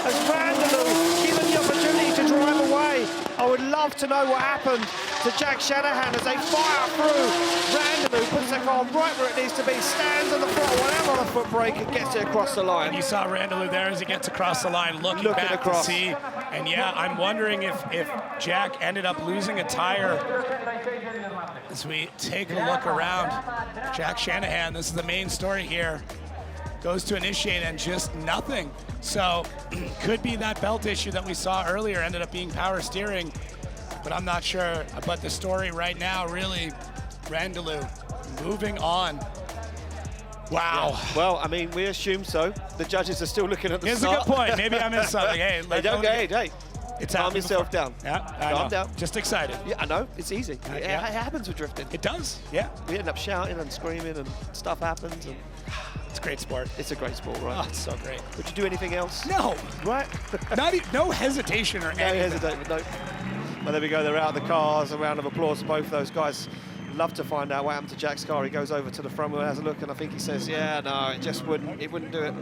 as Randalu given the opportunity to drive away. I would love to know what happened to Jack Shanahan as they fire through. Randalu puts the car right where it needs to be, stands on the throttle, whatever on the foot brake, and gets it across the line. And you saw Randalu there as he gets across the line, looking back across to see. And yeah, I'm wondering if Jack ended up losing a tire. As we take a look around, Jack Shanahan, this is the main story here, goes to initiate and just nothing. So could be that belt issue that we saw earlier ended up being power steering. but I'm not sure. But the story right now, really, Randalu moving on. Wow. Yeah. Well, I mean, we assume so. The judges are still looking at the Here's start. a good point. Maybe I missed something. Hey, Hey, don't go ahead. Hey, it's calm yourself down. Yeah, I Calm know. down. Just excited. Yeah, I know. It's easy. yeah. It happens with drifting. It does. Yeah. We end up shouting and screaming and stuff happens. And It's a great sport. it's a great sport, right? Oh, it's so great. Would you do anything else? No. Right? No hesitation or No anything. hesitate. No. Well, there we go. They're out of the cars. A round of applause for both those guys. Love to find out what happened to Jack's car. He goes over to the front wheel, has a look, and I think he says, "Yeah, no, it just wouldn't do it."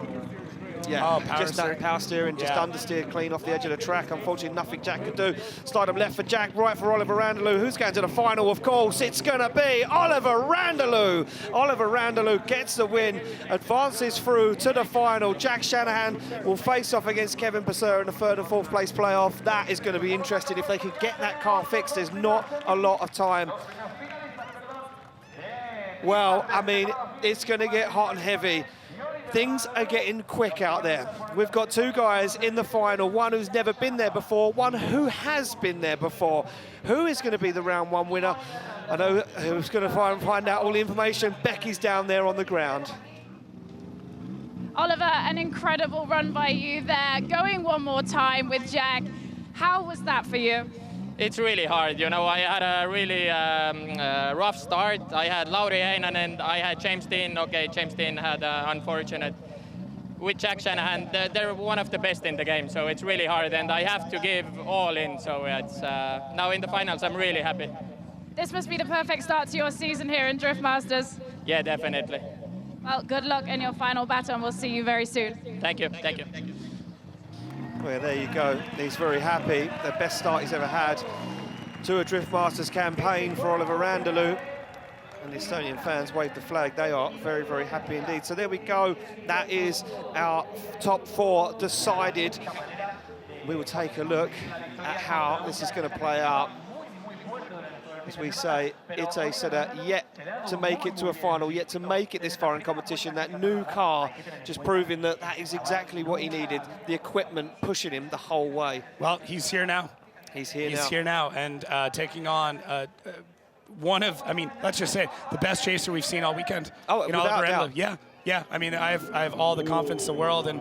Yeah, Oh, power just that steering. power steering, just Yeah. understeer clean off the edge of the track. Unfortunately, nothing Jack could do. Slide him left for Jack, right for Oliver Randalu. Who's going to the final? Of course, it's going to be Oliver Randalu. Oliver Randalu gets the win, advances through to the final. Jack Shanahan will face off against Kevin Pesur in the 3rd and 4th place playoff. That is going to be interesting if they can get that car fixed. There's not a lot of time. Well, I mean, it's going to get hot and heavy. Things are getting quick out there. We've got two guys in the final, one who's never been there before, one who has been there before. Who is going to be the round one winner? I know who's going to find out all the information. Becky's down there on the ground. Oliver, an incredible run by you there. Going one more time with Jack. How was that for you? It's really hard, you know. I had a really rough start. I had Lauri Heinonen, I had James Dean. Okay, James Dean had unfortunate. With Jack Shanahan, they're one of the best in the game, so it's really hard, and I have to give all in. So it's now in the finals, I'm really happy. This must be the perfect start to your season here in Drift Masters. Yeah, definitely. Well, good luck in your final battle, and we'll see you very soon. Thank you. Thank you. Well, there you go. He's very happy. The best start he's ever had to a Drift Masters campaign for Oliver Randalu. And the Estonian fans wave the flag. They are very, very happy indeed. So there we go. That is our top 4 decided. We will take a look at how this is going to play out. As we say, Itay Sadeh yet to make it to a final, yet to make it this far in competition. That new car just proving that that is exactly what he needed. The equipment pushing him the whole way. Well, he's here now. He's here now. He's here now and taking on one of, I mean, let's just say, the best chaser we've seen all weekend. Oh, without doubt. Yeah. I mean, I have all the confidence in the world, and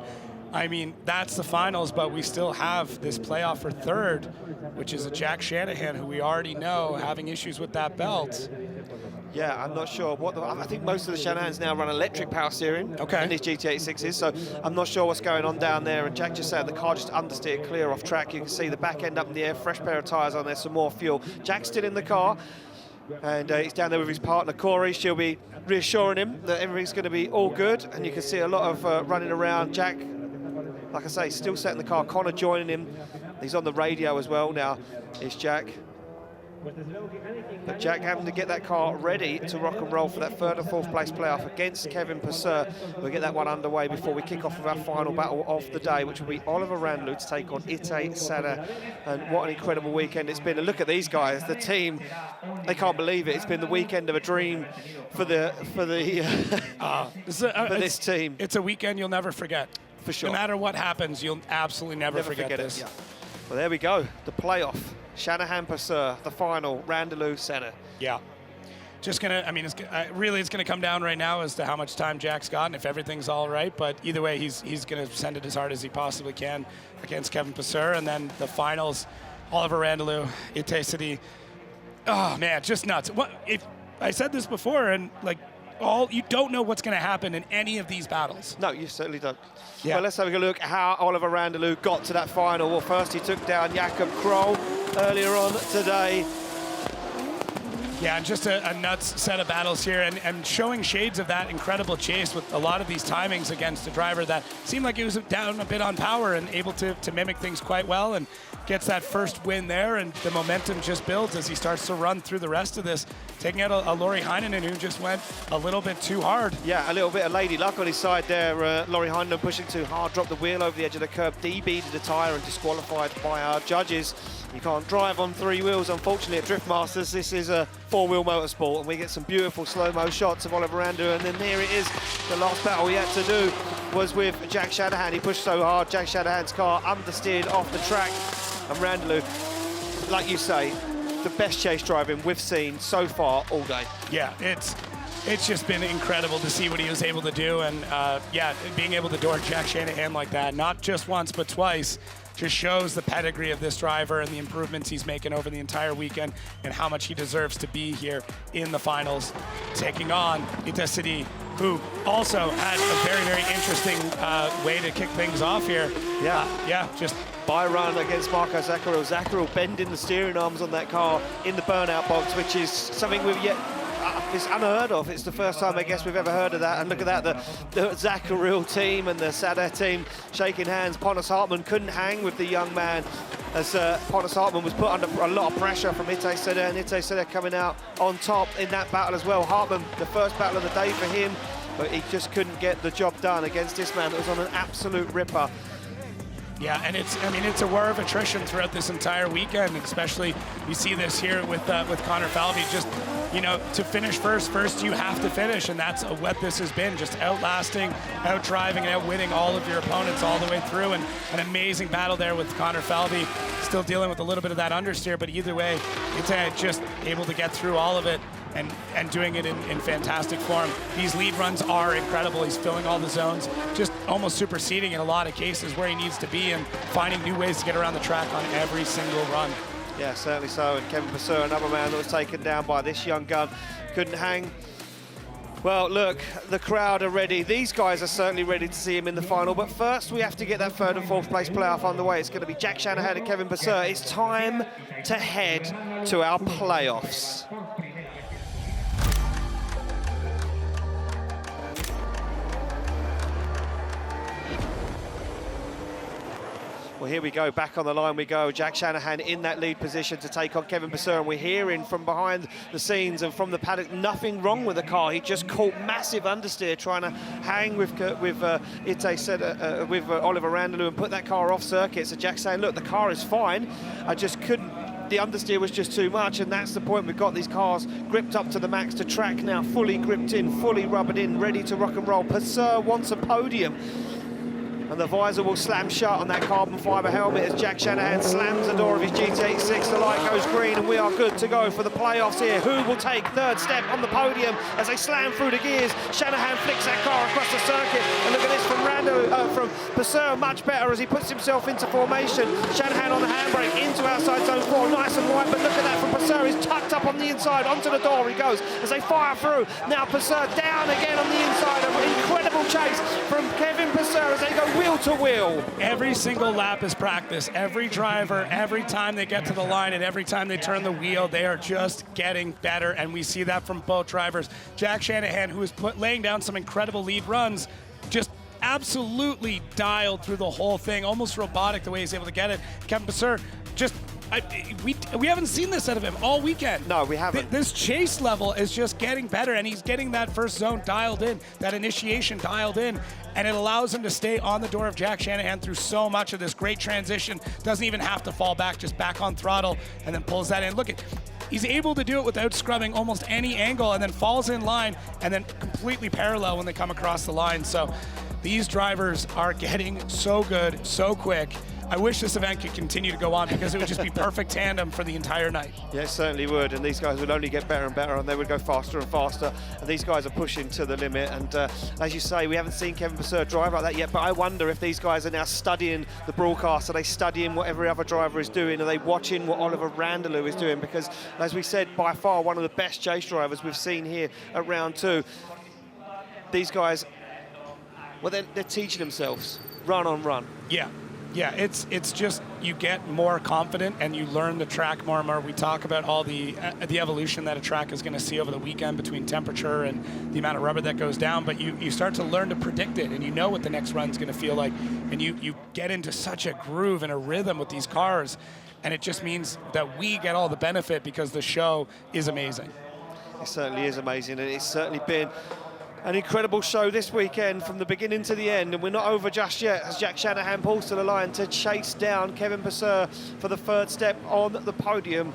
I mean, that's the finals, but we still have this playoff for 3rd, which is a Jack Shanahan, who we already know having issues with that belt. Yeah, I'm not sure. I think most of the Shanahans now run electric power steering in these GT86s, so I'm not sure what's going on down there. And Jack just said the car just understeered clear off track. You can see the back end up in the air, fresh pair of tyres on there, some more fuel. Jack's still in the car, and he's down there with his partner, Corey. She'll be reassuring him that everything's going to be all good, and you can see a lot of running around. Jack, like I say, still set in the car. Connor joining him. He's on the radio as well now, is Jack. But Jack having to get that car ready to rock and roll for that 3rd and 4th place playoff against Kevin Pesur. We'll get that one underway before we kick off with our final battle of the day, which will be Oliver Randalu to take on Itay Sadeh. And what an incredible weekend it's been. And look at these guys, the team, they can't believe it. It's been the weekend of a dream for this team. It's a weekend you'll never forget. For sure. No matter what happens, you'll absolutely never forget this. it. Yeah. Well, there we go. The playoff. Shanahan Pesur, the final. Randalu Sadeh. Yeah. Just gonna, I mean, it's gonna come down right now as to how much time Jack's got and if everything's all right. But either way, he's gonna send it as hard as he possibly can against Kevin Pesur. And then the finals, Oliver Randalu, Itay Sadeh. Oh man, just nuts. What if I said this before? And like, you don't know what's gonna happen in any of these battles. No, you certainly don't. Yeah. Well, let's have a look at how Oliver Randalu got to that final. Well, first he took down Jakob Kroll earlier on today. Yeah, and just a nuts set of battles here, and showing shades of that incredible chase with a lot of these timings against a driver that seemed like he was down a bit on power and able to mimic things quite well, and gets that first win there, and the momentum just builds as he starts to run through the rest of this, taking out a Lauri Heinonen who just went a little bit too hard. Yeah, a little bit of lady luck on his side there. Lauri Heinonen pushing too hard, dropped the wheel over the edge of the curb, DB'd the tyre and disqualified by our judges. You can't drive on 3 wheels, unfortunately, at Drift Masters. This is a 4-wheel motorsport, and we get some beautiful slow-mo shots of Oliver Randalu, and then there it is. The last battle he had to do was with Jack Shanahan. He pushed so hard, Jack Shanahan's car understeered off the track, and Randalu, like you say, the best chase driving we've seen so far all day. Yeah, it's just been incredible to see what he was able to do, and yeah, being able to door Jack Shanahan like that, not just once but twice, just shows the pedigree of this driver and the improvements he's making over the entire weekend and how much he deserves to be here in the finals, taking on Itay Sadeh, who also had a very, very interesting way to kick things off here. Yeah, just by run against Marco Zaccaril. Zaccaril bending the steering arms on that car in the burnout box, which is something we've yet it's unheard of. It's the first time I guess we've ever heard of that. And look at that, the Zaccaril team and the Sadeh team shaking hands. Pontus Hartman couldn't hang with the young man as Pontus Hartman was put under a lot of pressure from Itay Sadeh, and Itay Sadeh coming out on top in that battle as well. Hartman, the first battle of the day for him, but he just couldn't get the job done against this man that was on an absolute ripper. Yeah, and it's a war of attrition throughout this entire weekend, especially you see this here with Connor Falvey. Just, you know, to finish first you have to finish, and that's what this has been, just outlasting, out-driving, and out-winning all of your opponents all the way through, and an amazing battle there with Connor Falvey, still dealing with a little bit of that understeer, but either way, it's just able to get through all of it and doing it in fantastic form. These lead runs are incredible. He's filling all the zones, just almost superseding in a lot of cases where he needs to be and finding new ways to get around the track on every single run. Yeah, certainly so. And Kevin Pesur, another man that was taken down by this young gun, couldn't hang. Well, look, the crowd are ready. These guys are certainly ready to see him in the final. But first, we have to get that third and fourth place playoff underway. It's going to be Jack Shanahan and Kevin Pesur. It's time to head to our playoffs. Well, here we go, back on the line we go. Jack Shanahan in that lead position to take on Kevin Pesur, and we're hearing from behind the scenes and from the paddock, nothing wrong with the car. He just caught massive understeer trying to hang with Itay Sadeh, with Oliver Randalu and put that car off circuit. So Jack's saying, look, the car is fine. I just couldn't, the understeer was just too much, and that's the point. We've got these cars gripped up to the max, to track now, fully gripped in, fully rubbered in, ready to rock and roll. Pesur wants a podium. And the visor will slam shut on that carbon fibre helmet as Jack Shanahan slams the door of his GT86. The light goes green and we are good to go for the playoffs here. Who will take third step on the podium as they slam through the gears? Shanahan flicks that car across the circuit. And look at this from from Pesur, much better as he puts himself into formation. Shanahan on the handbrake into outside zone 4, nice and wide, but look at that from Pesur. He's tucked up on the inside, onto the door he goes as they fire through. Now Pesur down again on the inside. An incredible chase from Kevin Pesur as they go wheel to wheel. Every single lap is practice. Every driver, every time they get to the line and every time they turn the wheel, they are just getting better, and we see that from both drivers. Jack Shanahan, who is laying down some incredible lead runs, just absolutely dialed through the whole thing, almost robotic the way he's able to get it. Kevin Pesur, just we haven't seen this out of him all weekend. No, we haven't. This chase level is just getting better, and he's getting that first zone dialed in, that initiation dialed in, and it allows him to stay on the door of Jack Shanahan through so much of this great transition. Doesn't even have to fall back, just back on throttle, and then pulls that in. Look at, he's able to do it without scrubbing almost any angle, and then falls in line, and then completely parallel when they come across the line. So these drivers are getting so good, so quick. I wish this event could continue to go on because it would just be perfect tandem for the entire night. Yeah, it certainly would, and these guys would only get better and better, and they would go faster and faster, and these guys are pushing to the limit. And as you say, we haven't seen Kevin Pesur drive like that yet, but I wonder if these guys are now studying the broadcast. Are they studying what every other driver is doing? Are they watching what Oliver Randalu is doing? Because, as we said, by far one of the best chase drivers we've seen here at round 2. These guys, well, they're teaching themselves run on run. Yeah, it's just you get more confident and you learn the track more and more. We talk about all the evolution that a track is going to see over the weekend between temperature and the amount of rubber that goes down, but you start to learn to predict it, and you know what the next run's going to feel like, and you get into such a groove and a rhythm with these cars, and it just means that we get all the benefit because the show is amazing. It certainly is amazing, and it's certainly been an incredible show this weekend from the beginning to the end, and we're not over just yet as Jack Shanahan pulls to the line to chase down Kevin Pesur for the third step on the podium.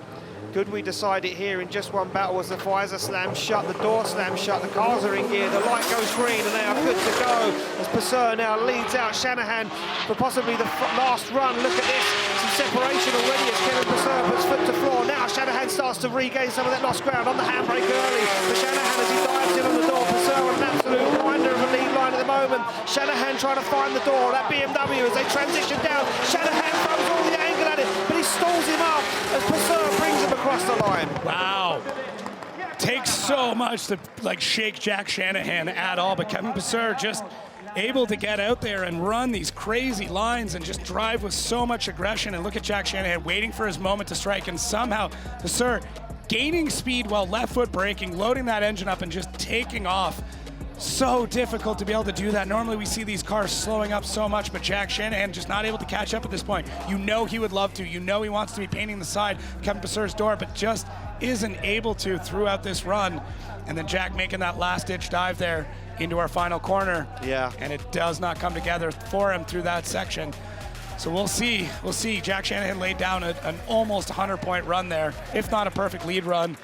Could we decide it here in just one battle as the visor slams shut, the door slams shut, the cars are in gear, the light goes green, and they are good to go as Pesur now leads out Shanahan for possibly the last run. Look at this, some separation already as Kevin Pesur puts foot to floor. Now Shanahan starts to regain some of that lost ground on the handbrake early for Shanahan as he dives in on the door. Pesur on an absolute reminder of a lead line at the moment. Shanahan trying to find the door, that BMW as they transition down. Shanahan throws all the angle at it, but he stalls him up as Pesur brings him across the line. Wow. Takes so much to shake Jack Shanahan at all, but Kevin Pesur just able to get out there and run these crazy lines and just drive with so much aggression. And look at Jack Shanahan waiting for his moment to strike, and somehow Pesur gaining speed while left foot braking, loading that engine up and just taking off. So difficult to be able to do that. Normally we see these cars slowing up so much, but Jack Shanahan just not able to catch up at this point. You know he would love to. You know he wants to be painting the side of Kevin Pesur's door, but just isn't able to throughout this run. And then Jack making that last-ditch dive there into our final corner. Yeah. And it does not come together for him through that section. So we'll see. We'll see. Jack Shanahan laid down an almost 100-point run there, if not a perfect lead run.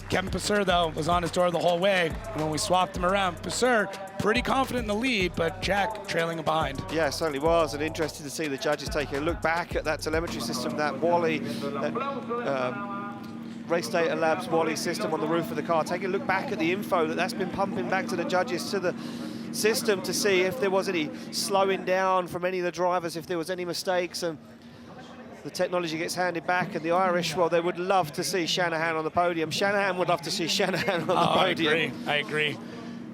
Kevin Pesur, though, was on his door the whole way. And when we swapped him around, Pesur pretty confident in the lead, but Jack trailing behind. Yeah, it certainly was, and interesting to see the judges taking a look back at that telemetry system, that Wally, that Race Data Labs Wally system on the roof of the car. Take a look back at the info that's been pumping back to the judges, to the system, to see if there was any slowing down from any of the drivers, if there was any mistakes, and the technology gets handed back, and the Irish, well, they would love to see Shanahan on the podium. Shanahan would love to see Shanahan on the podium. I agree.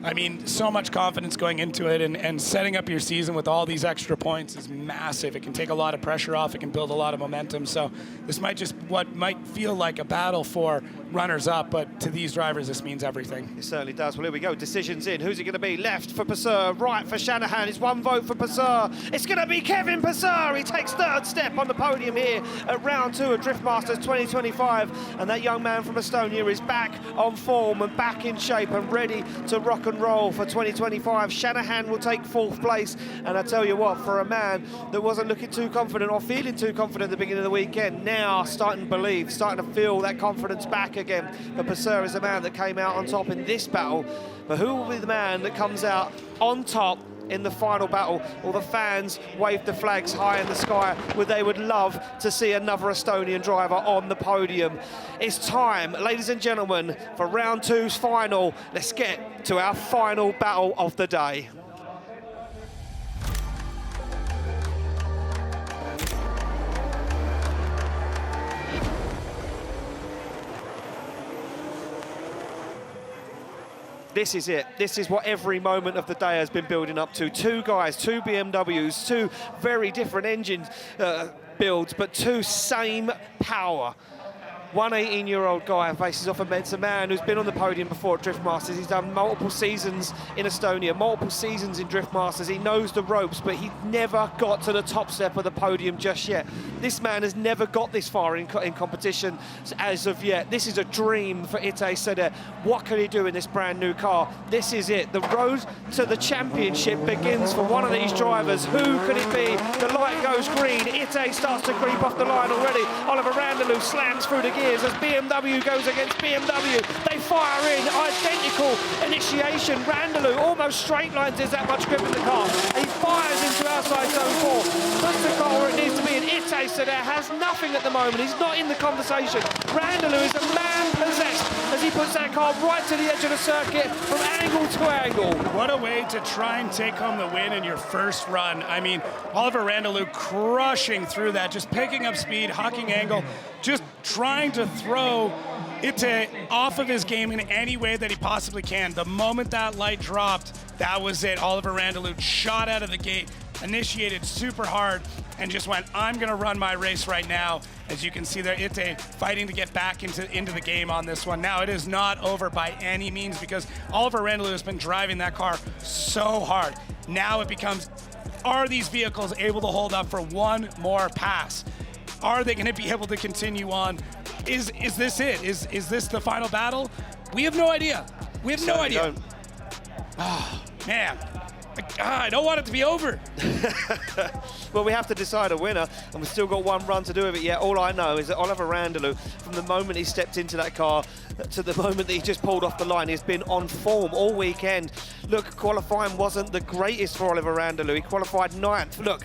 I mean, so much confidence going into it, and setting up your season with all these extra points is massive. It can take a lot of pressure off. It can build a lot of momentum. So this might just what might feel like a battle for runners-up, but to these drivers, this means everything. It certainly does. Well, here we go. Decisions in. Who's it going to be? Left for Pesur, right for Shanahan. It's one vote for Pesur. It's going to be Kevin Pesur. He takes third step on the podium here at round 2 of Drift Masters 2025. And that young man from Estonia is back on form and back in shape and ready to rock and roll for 2025. Shanahan will take 4th place. And I tell you what, for a man that wasn't looking too confident or feeling too confident at the beginning of the weekend, now starting to believe, starting to feel that confidence back again. But Pesur is the man that came out on top in this battle. But who will be the man that comes out on top in the final battle? All the fans wave the flags high in the sky, where they would love to see another Estonian driver on the podium. It's time, ladies and gentlemen, for round 2's final. Let's get to our final battle of the day. This is it. This is what every moment of the day has been building up to. 2 guys, 2 BMWs, 2 very different engine builds, but 2 same power. One 18-year-old guy faces off against a man who's been on the podium before at Drift Masters. He's done multiple seasons in Estonia, multiple seasons in Drift Masters. He knows the ropes, but he never got to the top step of the podium just yet. This man has never got this far in competition as of yet. This is a dream for Itay Sadeh. What can he do in this brand new car? This is it. The road to the championship begins for one of these drivers. Who could it be? The light goes green. Itay starts to creep off the line already. Oliver Randalu slams through the gears as BMW goes against BMW. They fire in, identical initiation. Randalu almost straight lines, there's that much grip in the car. And he fires into outside zone 4. Puts the car where it needs to be, and Itay Sadeh has nothing at the moment. He's not in the conversation. Randalu is a man possessed as he puts that car right to the edge of the circuit from angle to angle. What a way to try and take home the win in your first run. I mean, Oliver Randalu crushing through that, just picking up speed, hucking angle, just trying to throw Itay off of his game in any way that he possibly can. The moment that light dropped, that was it. Oliver Randalu shot out of the gate, initiated super hard, and just went, I'm gonna run my race right now. As you can see there, Itay fighting to get back into the game on this one. Now, it is not over by any means, because Oliver Randalu has been driving that car so hard. Now it becomes, are these vehicles able to hold up for one more pass? Are they gonna be able to continue on? Is this it? Is this the final battle? We have no idea. We have no idea. Oh, man. I don't want it to be over. Well, we have to decide a winner, and we've still got one run to do with it yet. All I know is that Oliver Randalu, from the moment he stepped into that car to the moment that he just pulled off the line, he's been on form all weekend. Look, qualifying wasn't the greatest for Oliver Randalu. He qualified 9th. Look,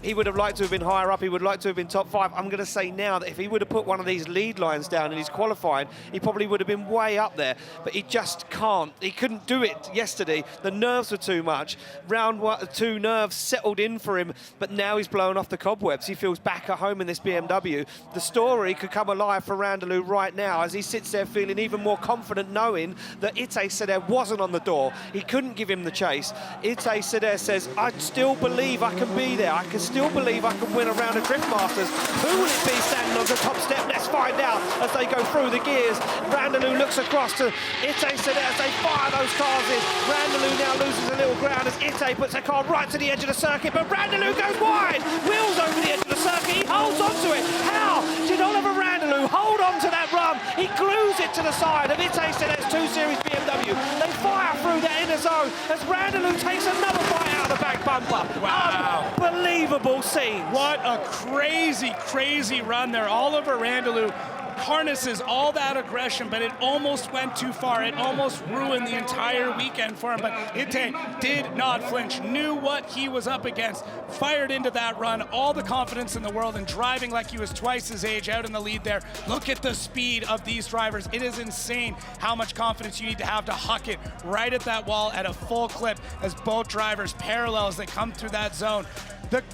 he would have liked to have been higher up. He would like to have been top 5. I'm going to say now that if he would have put one of these lead lines down in his qualifying, he probably would have been way up there. But he just can't. He couldn't do it yesterday. The nerves were too much. Round 2 nerves settled in for him, but now he's blown off the cobwebs. He feels back at home in this BMW. The story could come alive for Randalu right now as he sits there feeling even more confident, knowing that Itay Sadeh wasn't on the door. He couldn't give him the chase. Itay Sadeh says, I still believe I can be there. I can still believe I can win a round of Drift Masters. Who will it be standing on the top step? Let's find out as they go through the gears. Randalu looks across to Itay Sadeh as they fire those cars in. Randalu now loses a little ground as Itay puts a car right to the edge of the circuit, but Randalu goes wide. Wheels over the edge of the circuit. He holds on to it. How did Oliver Randalu hold on to that run? He glues it to the side of Itay Sadeh's 2 Series BMW. They fire through the inner zone as Randalu takes another bite out of the back bumper. Wow. Unbelievable scene. What a crazy, crazy run there. Oliver Randalu harnesses all that aggression, but it almost went too far. It almost ruined the entire weekend for him, but Itay did not flinch, knew what he was up against, fired into that run, all the confidence in the world, and driving like he was twice his age out in the lead there. Look at the speed of these drivers. It is insane how much confidence you need to have huck it right at that wall at a full clip as both drivers parallel as they come through that zone.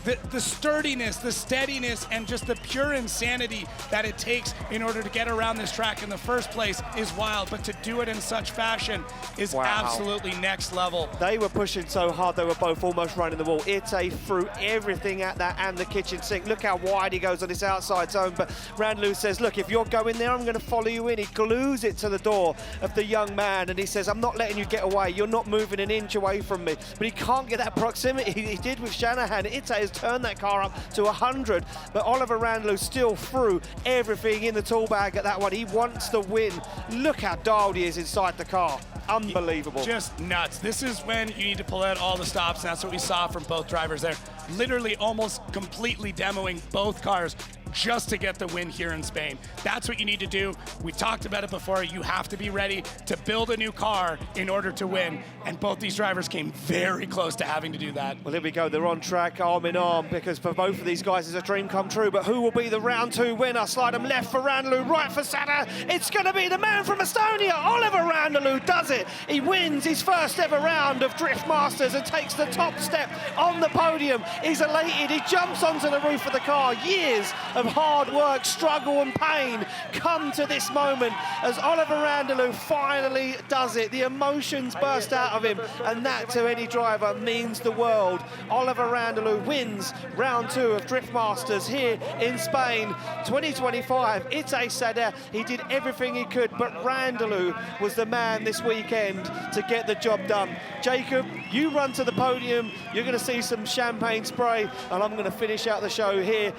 The sturdiness, the steadiness, and just the pure insanity that it takes in order to get around this track in the first place is wild, but to do it in such fashion is absolutely next level. They were pushing so hard, they were both almost running the wall. Itay threw everything at that and the kitchen sink. Look how wide he goes on this outside zone, but Randalu says, look, if you're going there, I'm going to follow you in. He glues it to the door of the young man, and he says, I'm not letting you get away. You're not moving an inch away from me. But he can't get that proximity he did with Shanahan. Itay has turned that car up to 100, but Oliver Randalu still threw everything in the tool bag at that one. He wants the win. Look how dialed he is inside the car. Unbelievable. Just nuts. This is when you need to pull out all the stops. That's what we saw from both drivers there. Literally almost completely demoing both cars just to get the win here in Spain. That's what you need to do. We talked about it before. You have to be ready to build a new car in order to win. And both these drivers came very close to having to do that. Well, here we go. They're on track, arm in arm, because for both of these guys, it's a dream come true. But who will be the round 2 winner? Slide them left for Randalu, right for Sadeh. It's going to be the man from Estonia. Oliver Randalu does it. He wins his first ever round of Drift Masters and takes the top step on the podium. He's elated. He jumps onto the roof of the car. Years of hard work, struggle and pain come to this moment as Oliver Randalu finally does it. The emotions burst out of him, and that to any driver means the world. Oliver Randalu wins round 2 of Drift Masters here in Spain 2025. Itay Sadeh, he did everything he could, but Randalu was the man this weekend to get the job done. Jacob, you run to the podium, you're going to see some champagne spray, and I'm going to finish out the show here.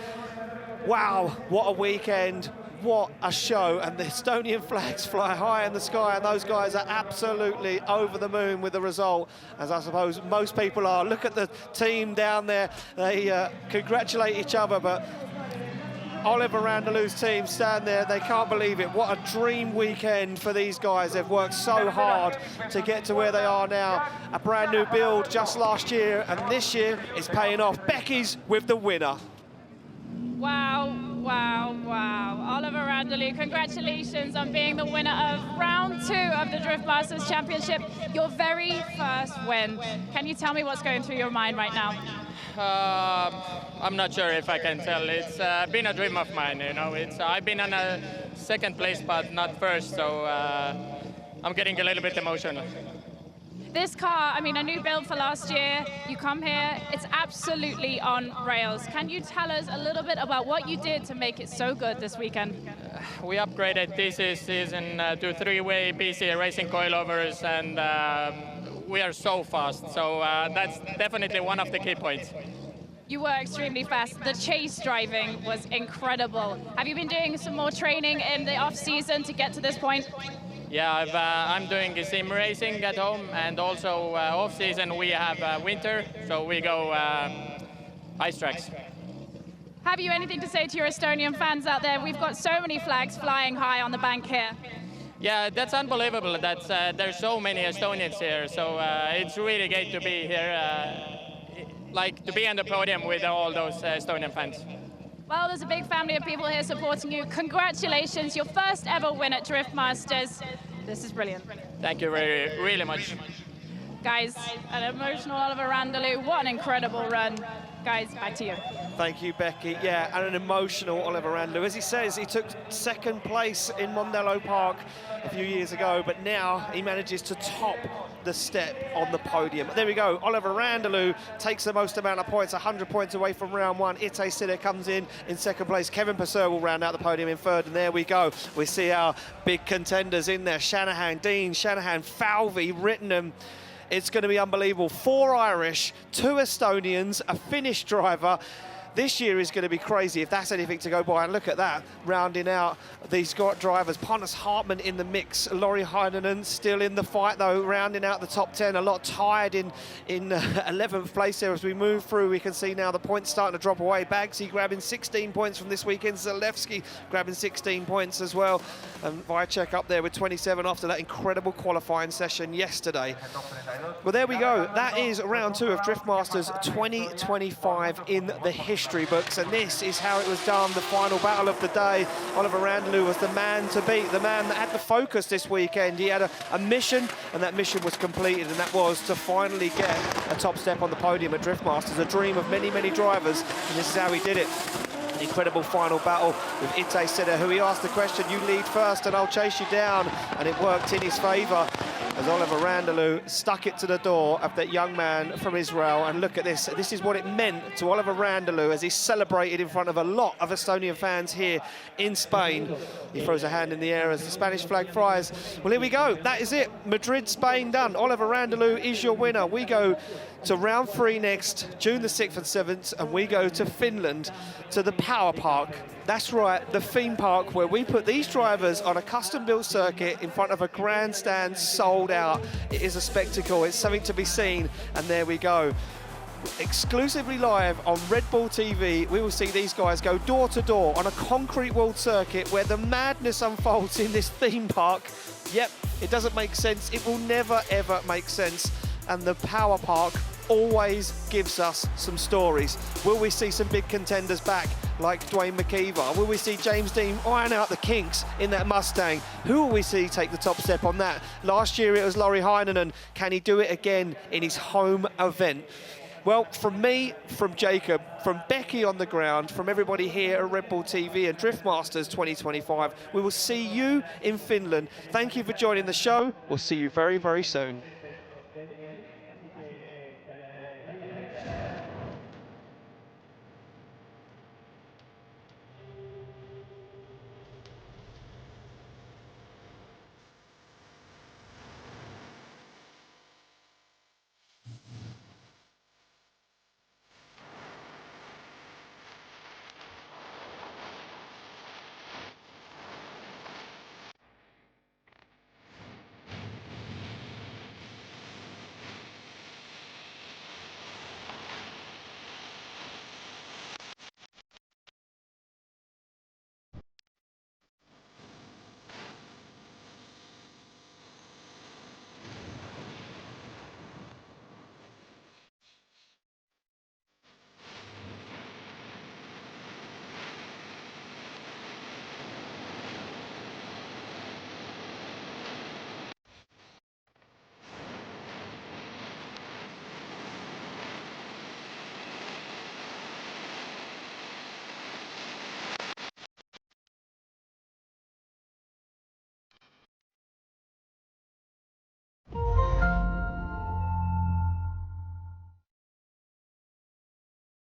Wow, what a weekend, what a show, and the Estonian flags fly high in the sky, and those guys are absolutely over the moon with the result, as I suppose most people are. Look at the team down there, they congratulate each other, but Oliver Randalu's team stand there, they can't believe it. What a dream weekend for these guys. They've worked so hard to get to where they are now. A brand new build just last year, and this year is paying off. Becky's with the winner. Wow, wow, wow. Oliver Randalu, congratulations on being the winner of round 2 of the Drift Masters Championship. Your very first win. Can you tell me what's going through your mind right now? I'm not sure if I can tell. It's been a dream of mine, you know. I've been on a second place, but not first, so I'm getting a little bit emotional. This car, I mean, a new build for last year. You come here, it's absolutely on rails. Can you tell us a little bit about what you did to make it so good this weekend? We upgraded this season to 3-way BC racing coilovers, and we are so fast. So that's definitely one of the key points. You were extremely fast. The chase driving was incredible. Have you been doing some more training in the off season to get to this point? Yeah, I'm doing sim racing at home, and also off season we have winter, so we go ice tracks. Have you anything to say to your Estonian fans out there? We've got so many flags flying high on the bank here. Yeah, that's unbelievable. There's so many Estonians here, so it's really great to be here, like to be on the podium with all those Estonian fans. Well, there's a big family of people here supporting you. Congratulations, your first ever win at Drift Masters. This is brilliant. Thank you really much. Guys, an emotional Oliver Randalu. What an incredible run. Guys, back to you. Thank you, Becky. Yeah, and an emotional Oliver Randalu. As he says, he took second place in Mondello Park a few years ago, but now he manages to top the step on the podium. There we go. Oliver Randalu takes the most amount of points, 100 points away from round one. Itay Sadeh comes in second place. Kevin Pesur will round out the podium in third, and there we go. We see our big contenders in there. Shanahan, Dean, Shanahan, Falvey, Rintanen. It's going to be unbelievable. 4 Irish, 2 Estonians, a Finnish driver. This year is going to be crazy if that's anything to go by. And look at that, rounding out these drivers. Pontus Hartman in the mix. Lauri Heinonen still in the fight though, rounding out the top 10. A lot tired in 11th place there. As we move through, we can see now the points starting to drop away. Bagsy grabbing 16 points from this weekend. Zalewski grabbing 16 points as well. And Wycheck up there with 27 after that incredible qualifying session yesterday. Well, there we go. That is round 2 of Drift Masters 2025 in the history books, and this is how it was done. The final battle of the day. Oliver Randalu was the man to beat, the man that had the focus this weekend. He had a mission, and that mission was completed, and that was to finally get a top step on the podium at Drift Masters, a dream of many, many drivers, and this is how he did it. An incredible final battle with Itay Sadeh, who he asked the question, you lead first and I'll chase you down, and it worked in his favour as Oliver Randalu stuck it to the door of that young man from Israel. And look at this. This is what it meant to Oliver Randalu as he celebrated in front of a lot of Estonian fans here in Spain. He throws a hand in the air as the Spanish flag flies. Well, here we go. That is it. Madrid, Spain done. Oliver Randalu is your winner. We go to round 3 next, June the 6th and 7th, and we go to Finland, to the Power Park. That's right, the theme park where we put these drivers on a custom-built circuit in front of a grandstand sold out. It is a spectacle, it's something to be seen, and there we go. Exclusively live on Red Bull TV, we will see these guys go door to door on a concrete walled circuit where the madness unfolds in this theme park. Yep, it doesn't make sense. It will never, ever make sense. And the Power Park always gives us some stories. Will we see some big contenders back like Dwayne McKeever? Will we see James Dean iron out the kinks in that Mustang? Who will we see take the top step on that? Last year it was Lauri Heinonen. Can he do it again in his home event? Well, from me, from Jacob, from Becky on the ground, from everybody here at Red Bull TV and Drift Masters 2025, we will see you in Finland. Thank you for joining the show. We'll see you very, very soon.